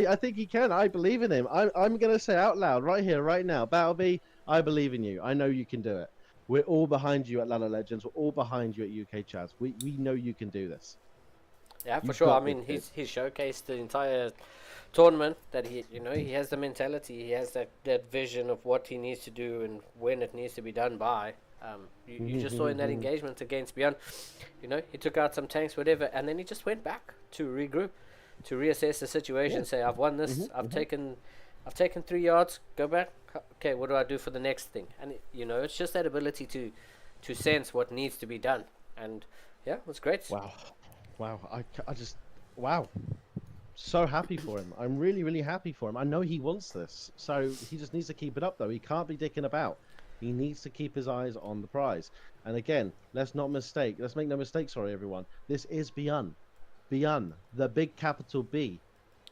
Speaker 3: I think he can. I believe in him. I'm going to say out loud right here, right now, Battle B, I believe in you. I know you can do it. We're all behind you at Ladder Legends. We're all behind you at UK Chaz. We know you can do this.
Speaker 2: Yeah, for sure. I mean, he's showcased the entire tournament that he has the mentality, he has that vision of what he needs to do and when it needs to be done by. You just saw in that engagement against Bjorn, he took out some tanks, whatever, and then he just went back to regroup, to reassess the situation, say, I've won this, I've taken 3 yards, go back, okay, what do I do for the next thing? And it's just that ability to sense what needs to be done, and yeah, it was great.
Speaker 3: Wow, I just, wow. So happy for him. I'm really, really happy for him. I know he wants this, so he just needs to keep it up, though. He can't be dicking about. He needs to keep his eyes on the prize. And again, let's make no mistake, sorry, everyone. This is Bjorn. Bjorn, the big capital B.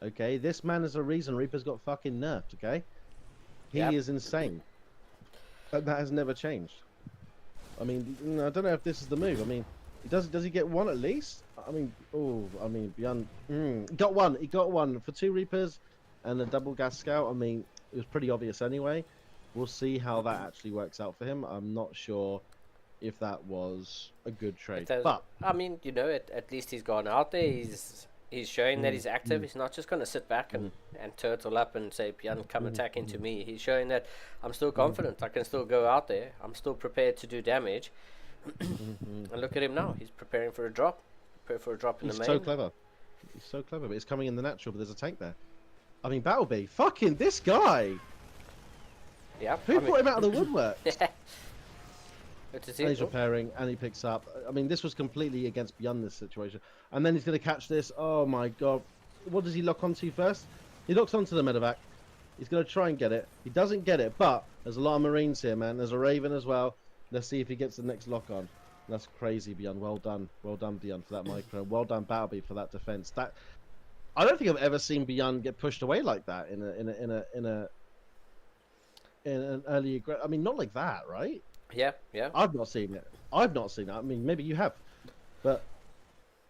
Speaker 3: Okay? This man is the reason Reaper's got fucking nerfed, okay? He is insane. But that has never changed. I mean, I don't know if this is the move. I mean, does he get one at least? I mean, Bjorn got one. He got one for 2 Reapers and a double gas scout. I mean, it was pretty obvious anyway. We'll see how that actually works out for him. I'm not sure if that was a good trade, but
Speaker 2: I mean, at least he's gone out there. He's showing that he's active. He's not just going to sit back and turtle up and say, Bjorn, come attack into me. He's showing that I'm still confident. I can still go out there. I'm still prepared to do damage. And look at him now. He's preparing for a drop. In the main.
Speaker 3: He's so clever. He's so clever, but it's coming in the natural, but there's a tank there. I mean, Battle B, fucking this guy.
Speaker 2: Yeah.
Speaker 3: Who brought him out of the woodwork?
Speaker 2: Good to see.
Speaker 3: And he's
Speaker 2: Oh,
Speaker 3: repairing, and he picks up. I mean, this was completely against beyond this situation. And then he's going to catch this. Oh my god. What does he lock onto first? He locks onto the medevac. He's going to try and get it. He doesn't get it, but there's a lot of Marines here, man. There's a Raven as well. Let's see if he gets the next lock on. That's crazy, Beyond. Well done. Well done, Beyond, for that micro. Well done, Battlebee, for that defense. That I don't think I've ever seen Beyond get pushed away like that in an early. I mean, not like that, right?
Speaker 2: yeah, yeah.
Speaker 3: I've not seen it. I've not seen it. I mean, maybe you have, but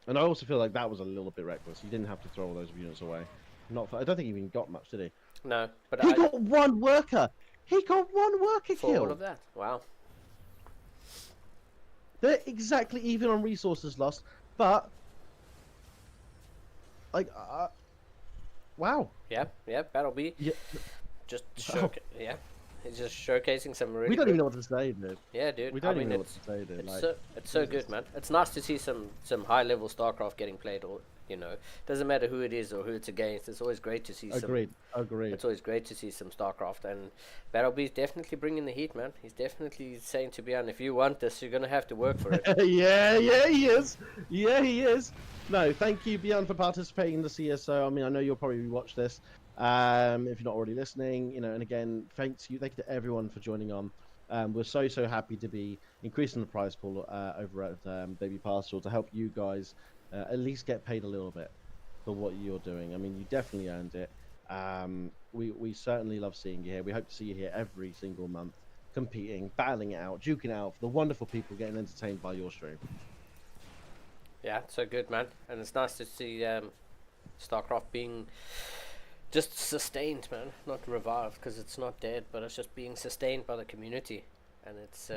Speaker 3: and I also feel like that was a little bit reckless. You didn't have to throw all those units away. Not. I don't think he even got much, did he?
Speaker 2: No, but
Speaker 3: He got one worker. He got one worker
Speaker 2: for all
Speaker 3: kill.
Speaker 2: of that. Wow.
Speaker 3: They're exactly even on resources lost, but like, wow.
Speaker 2: Yeah, yeah. Battlebee.
Speaker 3: Yeah.
Speaker 2: Just
Speaker 3: Wow.
Speaker 2: yeah. He's just showcasing some really.
Speaker 3: We don't
Speaker 2: good-
Speaker 3: even know what to say, dude.
Speaker 2: Yeah, dude.
Speaker 3: We don't
Speaker 2: I
Speaker 3: even
Speaker 2: mean,
Speaker 3: know what
Speaker 2: it's,
Speaker 3: to say, dude.
Speaker 2: it's
Speaker 3: Like,
Speaker 2: so it's so good, man. It's nice to see some high level StarCraft getting played. Or doesn't matter who it is or who it's against. It's always great to see some.
Speaker 3: agreed. Agreed.
Speaker 2: It's always great to see some StarCraft, and Battlebee's definitely bringing the heat, man. He's definitely saying to Bjorn, if you want this, you're gonna have to work for it.
Speaker 3: Yeah, he is. Yeah, he is. No, thank you, Bjorn, for participating in the CSO. I mean, I know you'll probably watch this. If you're not already listening, and again, thank you to everyone for joining on. We're so happy to be increasing the prize pool over at Baby Parcel to help you guys at least get paid a little bit for what you're doing. I mean, you definitely earned it. We certainly love seeing you here. We hope to see you here every single month, competing, battling it out, duking it out for the wonderful people getting entertained by your stream.
Speaker 2: Yeah, so good, man. And it's nice to see StarCraft being just sustained, man. Not revived, because it's not dead, but it's just being sustained by the community. And it's,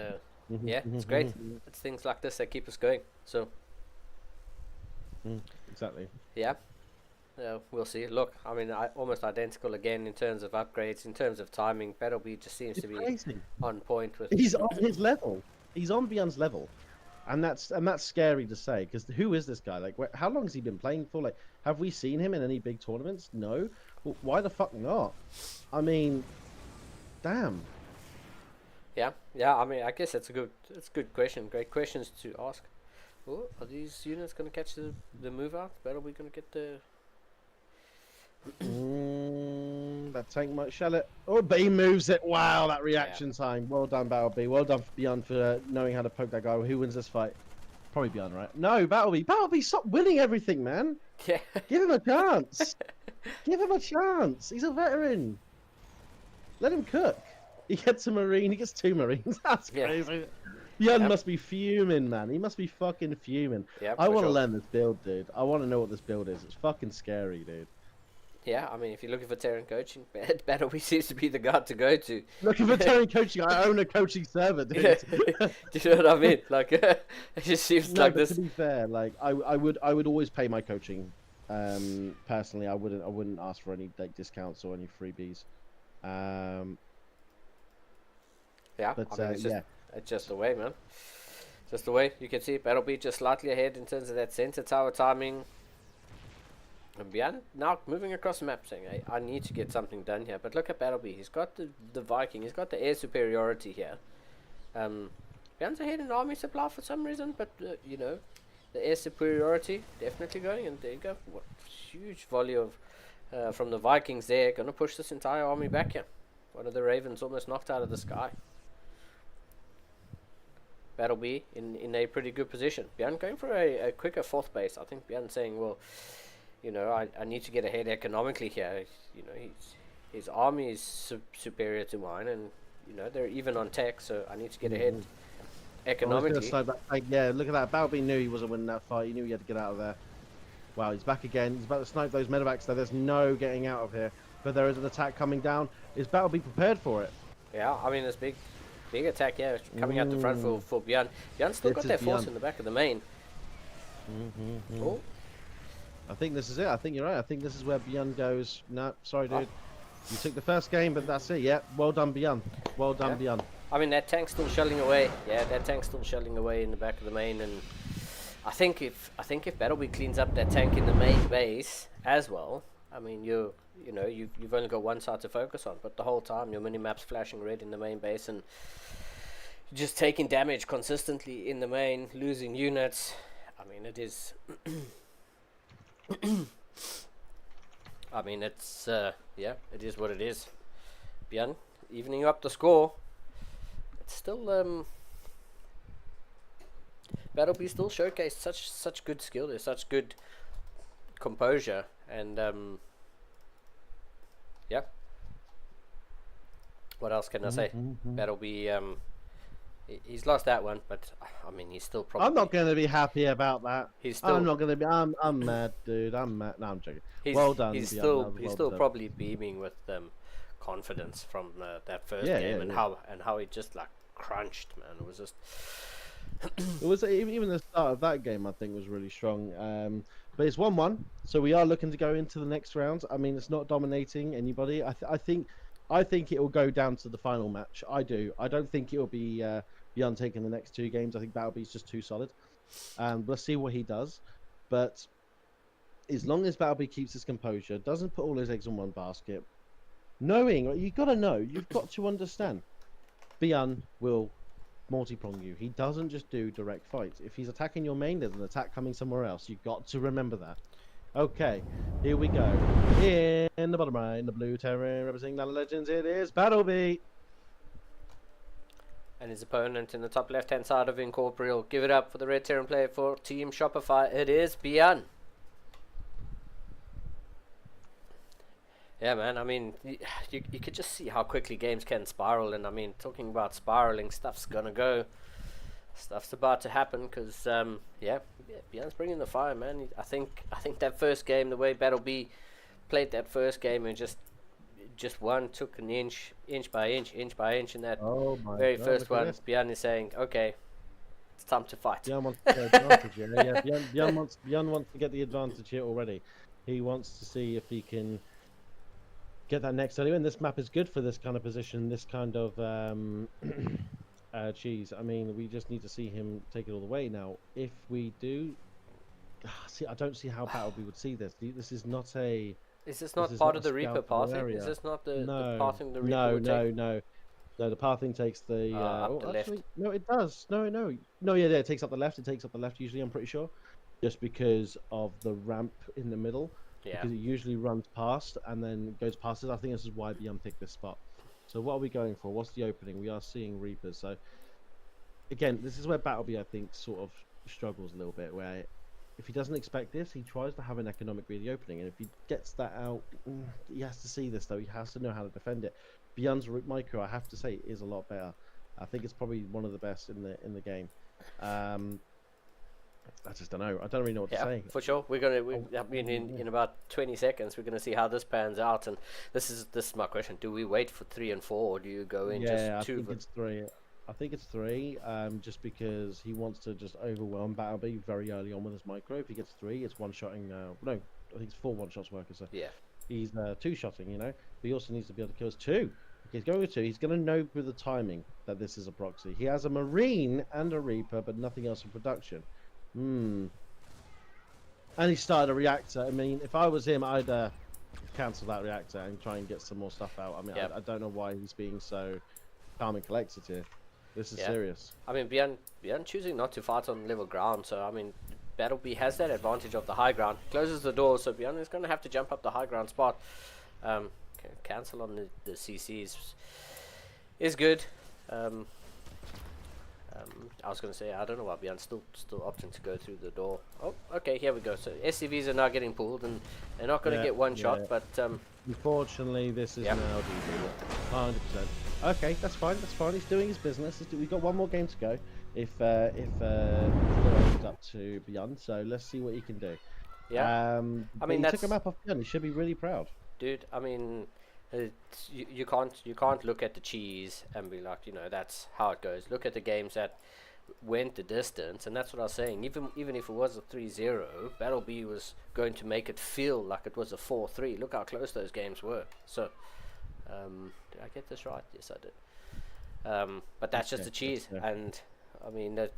Speaker 2: yeah, it's great. It's things like this that keep us going. So,
Speaker 3: Exactly.
Speaker 2: yeah. We'll see. Look, I mean, almost identical again in terms of upgrades, in terms of timing. Battlebee just seems
Speaker 3: It's
Speaker 2: to be
Speaker 3: crazy.
Speaker 2: on point with.
Speaker 3: He's on his level. He's on Beyond's level, and that's scary to say, because who is this guy? Like, how long has he been playing for? Like, have we seen him in any big tournaments? No. Well, why the fuck not? I mean, damn.
Speaker 2: Yeah, yeah. I mean, I guess it's a good question. Great questions to ask. Oh, are these units going to catch the move out? Battlebee going to get the.
Speaker 3: That tank might shell it. Oh, but he moves it. Wow, that reaction time. Well done, Battlebee. Well done, Beyond, for knowing how to poke that guy. Who wins this fight? Probably Beyond, right? No, Battlebee. Battlebee, stop winning everything, man.
Speaker 2: Yeah.
Speaker 3: Give him a chance. Give him a chance. He's a veteran. Let him cook. He gets a Marine. He gets 2 Marines. That's crazy. Beyond must be fuming, man. He must be fucking fuming.
Speaker 2: Yeah,
Speaker 3: I
Speaker 2: for
Speaker 3: want to
Speaker 2: sure.
Speaker 3: learn this build, dude. I want to know what this build is. It's fucking scary, dude.
Speaker 2: Yeah, I mean, if you're looking for Terran coaching, Battlebee seems to be the guy to go to.
Speaker 3: Looking for Terran coaching. I own a coaching server, dude.
Speaker 2: Yeah. Do you know what I mean? Like, it just seems
Speaker 3: No,
Speaker 2: like
Speaker 3: but
Speaker 2: this.
Speaker 3: to be fair, like I would always pay my coaching. Personally, I wouldn't ask for any like discounts or any freebies.
Speaker 2: Yeah,
Speaker 3: But
Speaker 2: I mean, it's just,
Speaker 3: yeah,
Speaker 2: it's just the way, man. Just the way. You can see Battlebee just slightly ahead in terms of that center tower timing. And Bjorn now moving across the map, saying, hey, I need to get something done here. But look at Battlebee. He's got the Viking. He's got the air superiority here. Bjorn's ahead in army supply for some reason, but the air superiority definitely going. And there you go. What huge volley of from the Vikings there. Gonna push this entire army back here. One of the Ravens almost knocked out of the sky. Battlebee in a pretty good position. Bjorn going for a quicker 4th base. I think Bjorn saying, well, I need to get ahead economically here. His army is superior to mine, and they're even on tech, so I need to get ahead economically.
Speaker 3: Yeah, look at that. Battlebee knew he wasn't winning that fight. He knew he had to get out of there. Wow, he's back again. He's about to snipe those medevacs there. There's no getting out of here. But there is an attack coming down. Is Battlebee prepared for it?
Speaker 2: Yeah, I mean, there's big attack here coming out the front for Bjorn. Bjorn's still got that force in the back of the main. Oh.
Speaker 3: I think this is it. I think you're right. I think this is where Beyond goes. No, sorry, dude. You took the first game, but that's it. Yeah, well done, Beyond. Well done, Beyond.
Speaker 2: I mean, that tank's still shelling away. Yeah, that tank's still shelling away in the back of the main, and I think if Battlebee cleans up that tank in the main base as well, I mean, you've only got one side to focus on, but the whole time your mini-map's flashing red in the main base, and just taking damage consistently in the main, losing units. I mean, it is. I mean, it's yeah, it is what it is. Björn, evening up the score. It's still Battleby still showcased such good skill. There's such good composure, and yeah. What else can I say? Battleby, he's lost that one, but I mean, he's still probably.
Speaker 3: I'm not going to be happy about that.
Speaker 2: He's still.
Speaker 3: I'm not going to be. I'm mad, dude. I'm mad. No, I'm joking. Well done.
Speaker 2: He's
Speaker 3: Björn.
Speaker 2: still probably beaming with confidence from that first game, and how he just like crunched, man. It was just.
Speaker 3: It was even the start of that game. I think was really strong. But it's 1-1, so we are looking to go into the next round. I mean, it's not dominating anybody. I think it will go down to the final match. I do. I don't think it will be Björn taking the next 2 games. I think Battlebee's just too solid. Let's see what he does. But as long as Battlebee keeps his composure, doesn't put all his eggs in one basket, you've got to know, you've got to understand, Björn will multi-prong you. He doesn't just do direct fights. If he's attacking your main, there's an attack coming somewhere else. You've got to remember that. Okay, here we go. In the bottom right, in the blue terrain, representing Nano Legends, it is Battlebee.
Speaker 2: And his opponent in the top left-hand side of Incorporeal. Give it up for the red Terran player for Team Shopify. It is Björn. Yeah, man. I mean, you could just see how quickly games can spiral. And I mean, talking about spiraling, stuff's gonna go. Stuff's about to happen because yeah, Björn's bringing the fire, man. I think that first game, the way Battlebee played that first game and just won, took an inch by inch in that very first one. Björn is saying, okay, it's time to fight.
Speaker 3: Björn wants to get advantage here. Yeah, Björn wants to get the advantage here already. He wants to see if he can get that next early win. This map is good for this kind of position, this kind of cheese. I mean, we just need to see him take it all the way. Now, if we do, see, I don't see how Battlebee would see this. This is not a.
Speaker 2: Is this not part of the Reaper pathing? Is this not the pathing the Reaper would take?
Speaker 3: No. The pathing takes the.
Speaker 2: Up the left.
Speaker 3: No, it does. No. Yeah, it takes up the left. It takes up the left usually. I'm pretty sure, just because of the ramp in the middle. Yeah. Because it usually runs past and then goes past it. I think this is why Björn picked this spot. So what are we going for? What's the opening? We are seeing Reapers. So again, this is where Battlebee, I think, sort of struggles a little bit. Where if he doesn't expect this, he tries to have an economic read the opening, and if he gets that out, he has to see this though. He has to know how to defend it. Björn's micro, I have to say, is a lot better. I think it's probably one of the best in the game. I just don't know. I don't really know what to say.
Speaker 2: For sure. I mean, in about 20 seconds, we're gonna see how this pans out. And this is my question: do we wait for 3 and 4, or do you go in just 2?
Speaker 3: I think it's 3. I think it's 3. Just because he wants to just overwhelm Battlebee very early on with his micro. If he gets 3, it's one-shotting. No, I think it's 4 one-shots workers. So
Speaker 2: yeah,
Speaker 3: he's 2-shotting. You know, but he also needs to be able to kill his 2. He's going with 2. He's going to know with the timing that this is a proxy. He has a Marine and a Reaper, but nothing else in production. And he started a reactor. I mean, if I was him, I'd cancel that reactor and try and get some more stuff out. I mean, I don't know why he's being so calm and collected here. This is serious.
Speaker 2: I mean, Björn choosing not to fight on level ground. So, I mean, Battlebee has that advantage of the high ground. Closes the door, so Björn is going to have to jump up the high ground spot. Cancel on the CCs is good. I was going to say, I don't know why Björn's still opting to go through the door. Oh, okay, here we go. So SCVs are now getting pulled, and they're not going to get one shot, but...
Speaker 3: unfortunately, this is now DD. 100%. Okay, that's fine. He's doing his business. We've got one more game to go. If the it's up to Björn, so let's see what he can do.
Speaker 2: Yeah. I mean,
Speaker 3: he took a map off Björn. He should be really proud.
Speaker 2: Dude, I mean... You can't look at the cheese and be like, you know, that's how it goes. Look at the games that went the distance, and that's what I was saying. Even if it was a 3-0, Battlebee was going to make it feel like it was a 4-3. Look how close those games were. So, did I get this right? Yes, I did. But that's just the cheese, and I mean that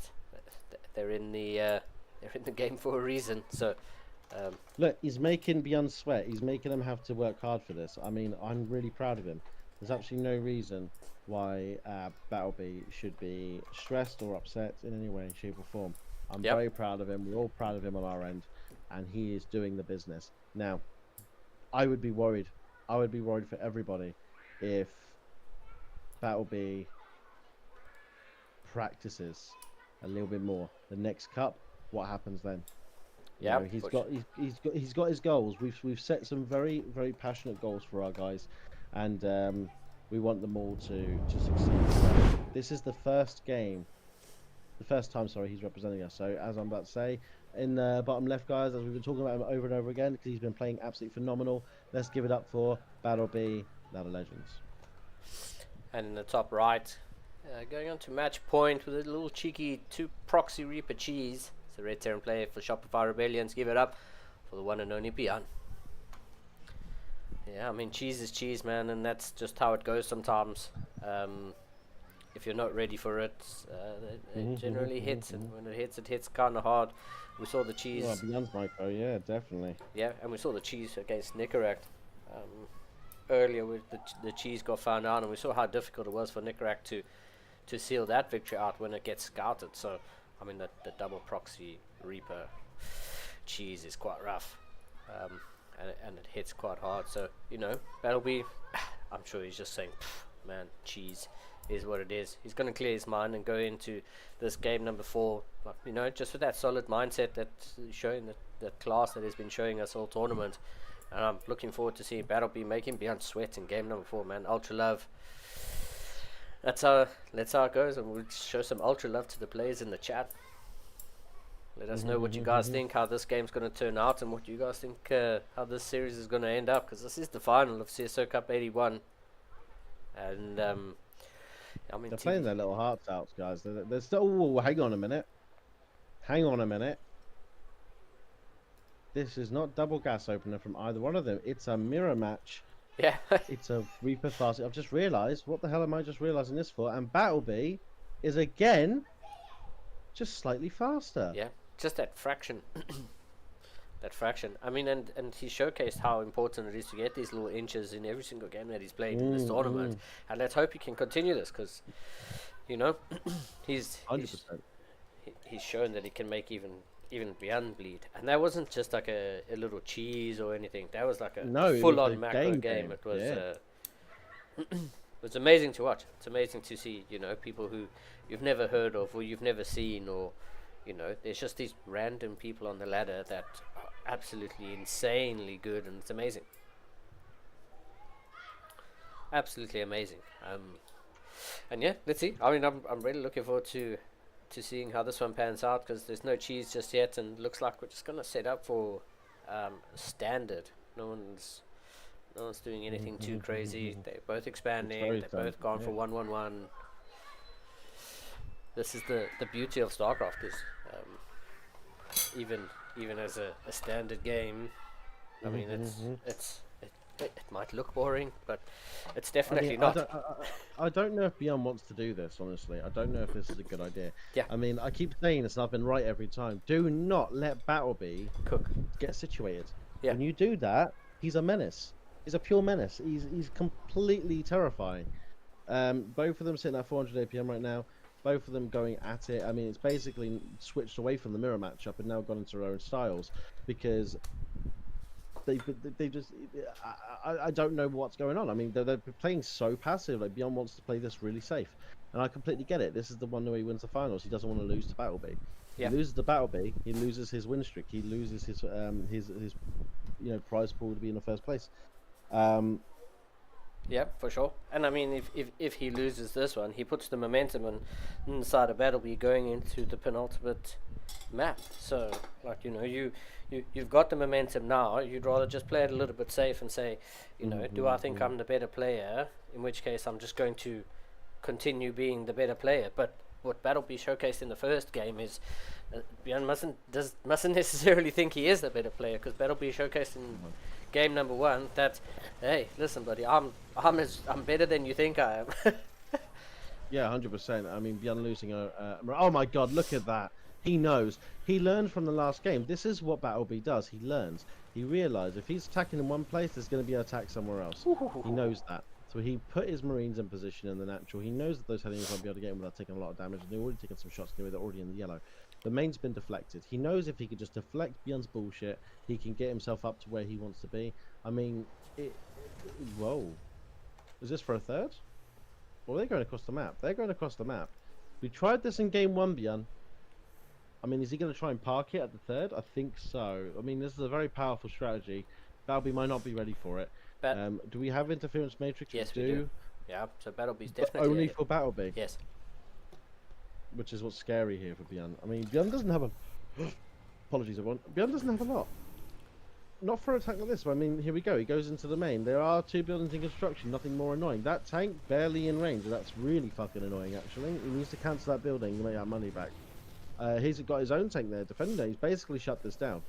Speaker 2: they're in the game for a reason. So.
Speaker 3: Look, he's making Björn sweat. He's making him have to work hard for this. I mean, I'm really proud of him. There's absolutely no reason why Battleby should be stressed or upset in any way, shape, or form. I'm
Speaker 2: Yep.
Speaker 3: very proud of him. We're all proud of him on our end, and he is doing the business. Now, I would be worried. I would be worried for everybody if Battleby practices a little bit more. The next cup, what happens then? You
Speaker 2: Yeah,
Speaker 3: know, he's got his goals. We've set some very passionate goals for our guys, and we want them all to succeed. So this is the first game, the first time, sorry, he's representing us. So as I'm about to say, in the bottom left, guys, as we've been talking about him over and over again, because he's been playing absolutely phenomenal. Let's give it up for Battleby, Ladder Legends.
Speaker 2: And in the top right, going on to match point with a little cheeky 2 proxy Reaper cheese. It's a red Terran player for Shopify Rebellions. Give it up for the one and only Beyond. Yeah, I mean, cheese is cheese, man, and that's just how it goes sometimes. If you're not ready for it, it generally hits, and when it hits kind of hard. We saw the cheese.
Speaker 3: Well, Beyond's micro, yeah, definitely.
Speaker 2: Yeah, and we saw the cheese against Nicorach. Earlier, with the cheese got found out, and we saw how difficult it was for Nicorach to seal that victory out when it gets scouted. So, I mean, the double proxy Reaper cheese is quite rough, and it hits quite hard. So, you know, Battleby, I'm sure he's just saying, man, cheese is what it is. He's going to clear his mind and go into this game number 4, you know, just with that solid mindset that's showing that class that has been showing us all tournament. And I'm looking forward to seeing Battleby make him beyond sweat in game number 4, man. Ultra love. That's how it goes, and we'll show some ultra love to the players in the chat. Let us know what you guys think, how this game's going to turn out, and what you guys think how this series is going to end up, because this is the final of CSO Cup 81. And I mean,
Speaker 3: they're playing their little hearts out, guys. They're still. Oh, hang on a minute. Hang on a minute. This is not double gas opener from either one of them. It's a mirror match.
Speaker 2: Yeah.
Speaker 3: It's a Reaper fast. I've just realised. What the hell am I just realising this for? And Battleby is again just slightly faster.
Speaker 2: Yeah, just that fraction. That fraction. I mean, and he showcased how important it is to get these little inches in every single game that he's played in this tournament. And let's hope he can continue this, because, you know, he's
Speaker 3: 100%.
Speaker 2: he's shown that he can make even Beyond bleed. And that wasn't just like a little cheese or anything. That was like a full-on macro game. It was it was amazing to watch. It's amazing to see, you know, people who you've never heard of or you've never seen, or, you know, there's just these random people on the ladder that are absolutely insanely good, and it's amazing. Absolutely amazing. And yeah, let's see. I mean, I'm really looking forward to seeing how this one pans out, because there's no cheese just yet, and looks like we're just gonna set up for standard. No one's doing anything too crazy. They're both expanding. They're both gone for 1-1-1. This is the beauty of StarCraft, is even as a standard game. I mean, it might look boring, but it's definitely not.
Speaker 3: I don't know if Beyond wants to do this, honestly. I don't know if this is a good idea.
Speaker 2: Yeah.
Speaker 3: I mean, I keep saying this, and I've been right every time. Do not let Battleby
Speaker 2: Cook.
Speaker 3: get situated.
Speaker 2: Yeah.
Speaker 3: When you do that, he's a menace. He's a pure menace. He's completely terrifying. Both of them sitting at 400 APM right now. Both of them going at it. I mean, it's basically switched away from the mirror matchup and now gone into their own styles, because they just I don't know what's going on. I mean, they're playing so passive. Like, Beyond wants to play this really safe, and I completely get it. This is the one where he wins the finals. He doesn't want to lose to Battleby.
Speaker 2: Yeah.
Speaker 3: He loses the Battleby, he loses his win streak. He loses his prize pool to be in the first place.
Speaker 2: Yeah, for sure. And I mean, if he loses this one, he puts the momentum on inside of Battleby going into the penultimate map. So, like, you know, you've got the momentum now. You'd rather just play it a little bit safe and say, you know, do I think I'm the better player? In which case, I'm just going to continue being the better player. But what Battleby showcased in the first game is Bjorn mustn't necessarily think he is the better player, because Battleby showcased in game number 1 that, hey, listen, buddy, I'm better than you think I am.
Speaker 3: Yeah, 100%. I mean, Bjorn losing oh my God, look at that. He knows. He learned from the last game. This is what Battleby does. He learns. He realizes if he's attacking in one place, there's going to be an attack somewhere else. He knows that. So he put his Marines in position in the natural. He knows that those headings won't be able to get him without taking a lot of damage, and they're already taking some shots. They're already in the yellow. The main's been deflected. He knows if he could just deflect Bjorn's bullshit, he can get himself up to where he wants to be. I mean, whoa. Is this for a third? Well, they're going across the map. They're going across the map. We tried this in game 1, Bjorn. I mean, is he going to try and park it at the third? I think so. I mean, this is a very powerful strategy. Battleby might not be ready for it. Do we have interference matrix?
Speaker 2: Yes, we do. Yeah, so Battleby's
Speaker 3: But
Speaker 2: definitely
Speaker 3: only for Battleby.
Speaker 2: Yes.
Speaker 3: Which is what's scary here for Bjorn. I mean, Bjorn doesn't have a... Apologies, everyone. Bjorn doesn't have a lot. Not for an attack like this. I mean, here we go. He goes into the main. There are 2 buildings in construction. Nothing more annoying. That tank barely in range. That's really fucking annoying, actually. He needs to cancel that building to make that money back. He's got his own tank there. Defender. He's basically shut this down.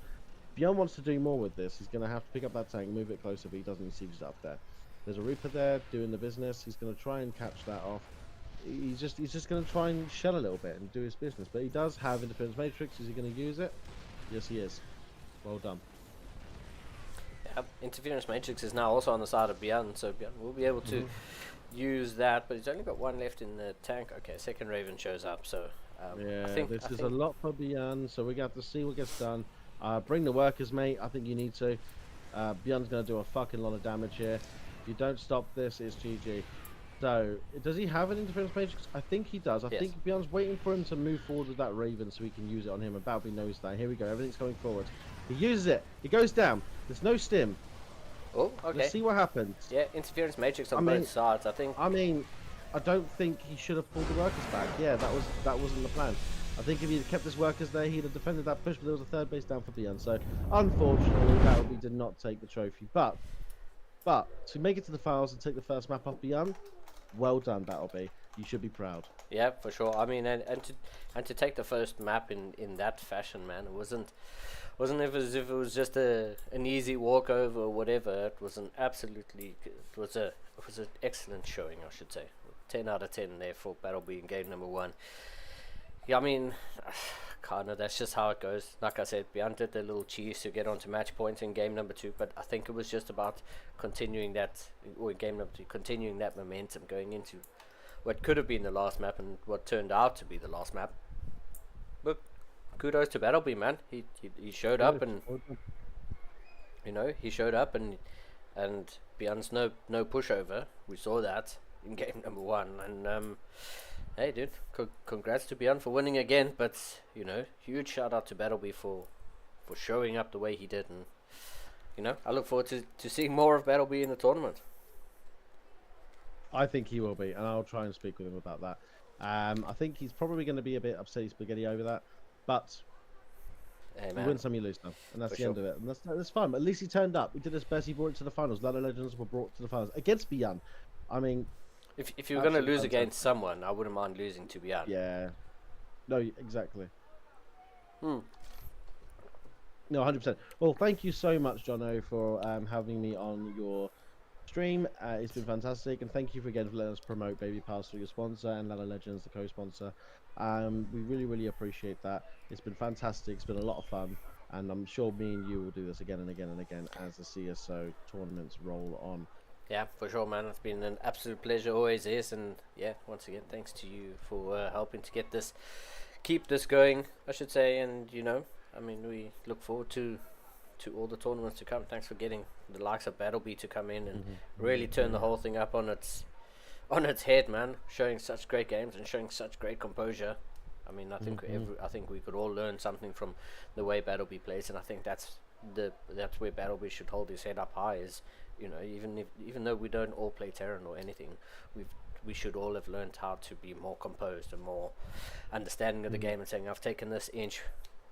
Speaker 3: Bjorn wants to do more with this. He's going to have to pick up that tank, move it closer, but he doesn't. He sieges up there. There's a Reaper there doing the business. He's going to try and catch that off. He's just going to try and shell a little bit and do his business. But he does have interference matrix. Is he going to use it? Yes, he is. Well done.
Speaker 2: Yeah, interference matrix is now also on the side of Bjorn, so Bjorn will be able to use that. But he's only got 1 left in the tank. Okay, second Raven shows up. So
Speaker 3: yeah,
Speaker 2: I think
Speaker 3: a lot for Bjorn. So we got to see what gets done. Bring the workers, mate. I think you need to. Bjorn's going to do a fucking lot of damage here. If you don't stop this, it's GG. So, does he have an interference matrix? I think he does. I think Bjorn's waiting for him to move forward with that Raven so he can use it on him. And Battleby knows that. Here we go. Everything's going forward. He uses it. He goes down. There's no stim.
Speaker 2: Oh, okay.
Speaker 3: Let's see what happens.
Speaker 2: Yeah, interference matrix on both sides, I think.
Speaker 3: I mean, I don't think he should have pulled the workers back. Yeah, that wasn't the plan. I think if he'd kept his workers there, he'd have defended that push, but there was a third base down for Bjorn. So, unfortunately, Battleby did not take the trophy. But to make it to the finals and take the first map off Bjorn, well done, Battleby. You should be proud.
Speaker 2: Yeah, for sure. I mean, and to take the first map in that fashion, man, it wasn't as if it was just an easy walkover or whatever. It was an excellent showing, I should say. 10 out of 10 there for Battleby in game number 1. Yeah, I mean, kind of, that's just how it goes. Like I said, Bjorn did the little cheese to get onto match points in game number 2, but I think it was just about continuing that, or in game number 2, continuing that momentum going into what could have been the last map and what turned out to be the last map. But kudos to Battleby, man. He showed up, and he showed up, and Bjorn's no pushover. We saw that in game number 1, and hey, dude, congrats to Bjorn for winning again, but, huge shout out to Battleby for showing up the way he did, and, I look forward to seeing more of Battleby in the tournament.
Speaker 3: I think he will be, and I'll try and speak with him about that. I think he's probably going to be a bit upset spaghetti over that, but
Speaker 2: hey,
Speaker 3: you win some, you lose some, and that's the end of it, and that's fine, but at least he turned up. We did his best, he brought it to the finals. Ladder Legends were brought to the finals against Bjorn. I mean...
Speaker 2: If you're going to lose against someone, I wouldn't mind losing to Bjorn.
Speaker 3: Yeah. No, exactly.
Speaker 2: No,
Speaker 3: 100%. Well, thank you so much, Jono, for having me on your stream. It's been fantastic, and thank you again for letting us promote Baby Pass through your sponsor and Ladder Legends, the co-sponsor. We really, really appreciate that. It's been fantastic. It's been a lot of fun, and I'm sure me and you will do this again and again and again as the CSO tournaments roll on.
Speaker 2: Yeah, for sure, man. It's been an absolute pleasure, always is, and yeah, once again, thanks to you for helping to keep this going, I should say, and I mean, we look forward to all the tournaments to come. Thanks for getting the likes of Battleby to come in and really turn the whole thing up on its head, man. Showing such great games and showing such great composure. I mean, I think I think we could all learn something from the way Battleby plays, and I think that's where Battleby should hold his head up high. Is even though we don't all play Terran or anything, we should all have learned how to be more composed and more understanding of the game and saying, I've taken this inch,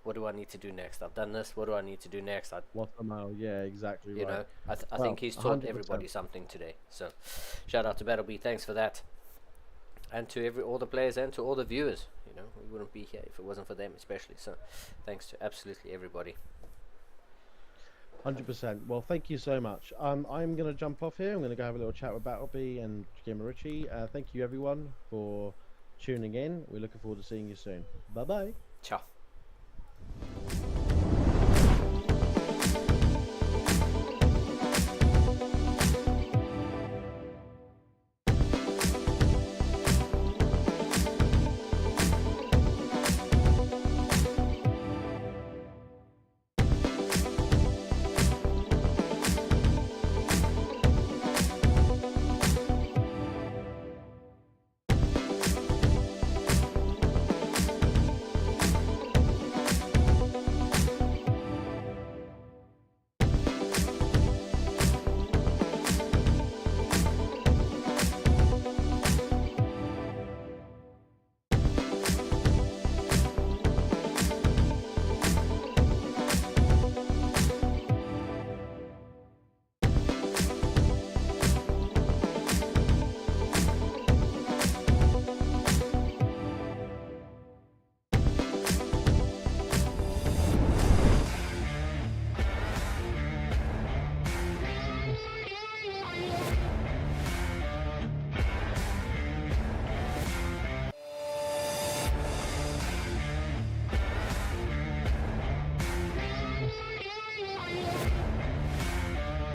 Speaker 2: what do I need to do next? I've done this, what do I need to do next?
Speaker 3: What's the mile? Yeah, exactly.
Speaker 2: I think he's taught 100%. Everybody something today. So shout out to Battleby, thanks for that, and to all the players and to all the viewers. We wouldn't be here if it wasn't for them, especially. So thanks to absolutely everybody.
Speaker 3: 100%. Well, thank you so much. I'm going to jump off here. I'm going to go have a little chat with Battleby and Gamer Richie. Thank you, everyone, for tuning in. We're looking forward to seeing you soon. Bye-bye.
Speaker 2: Ciao.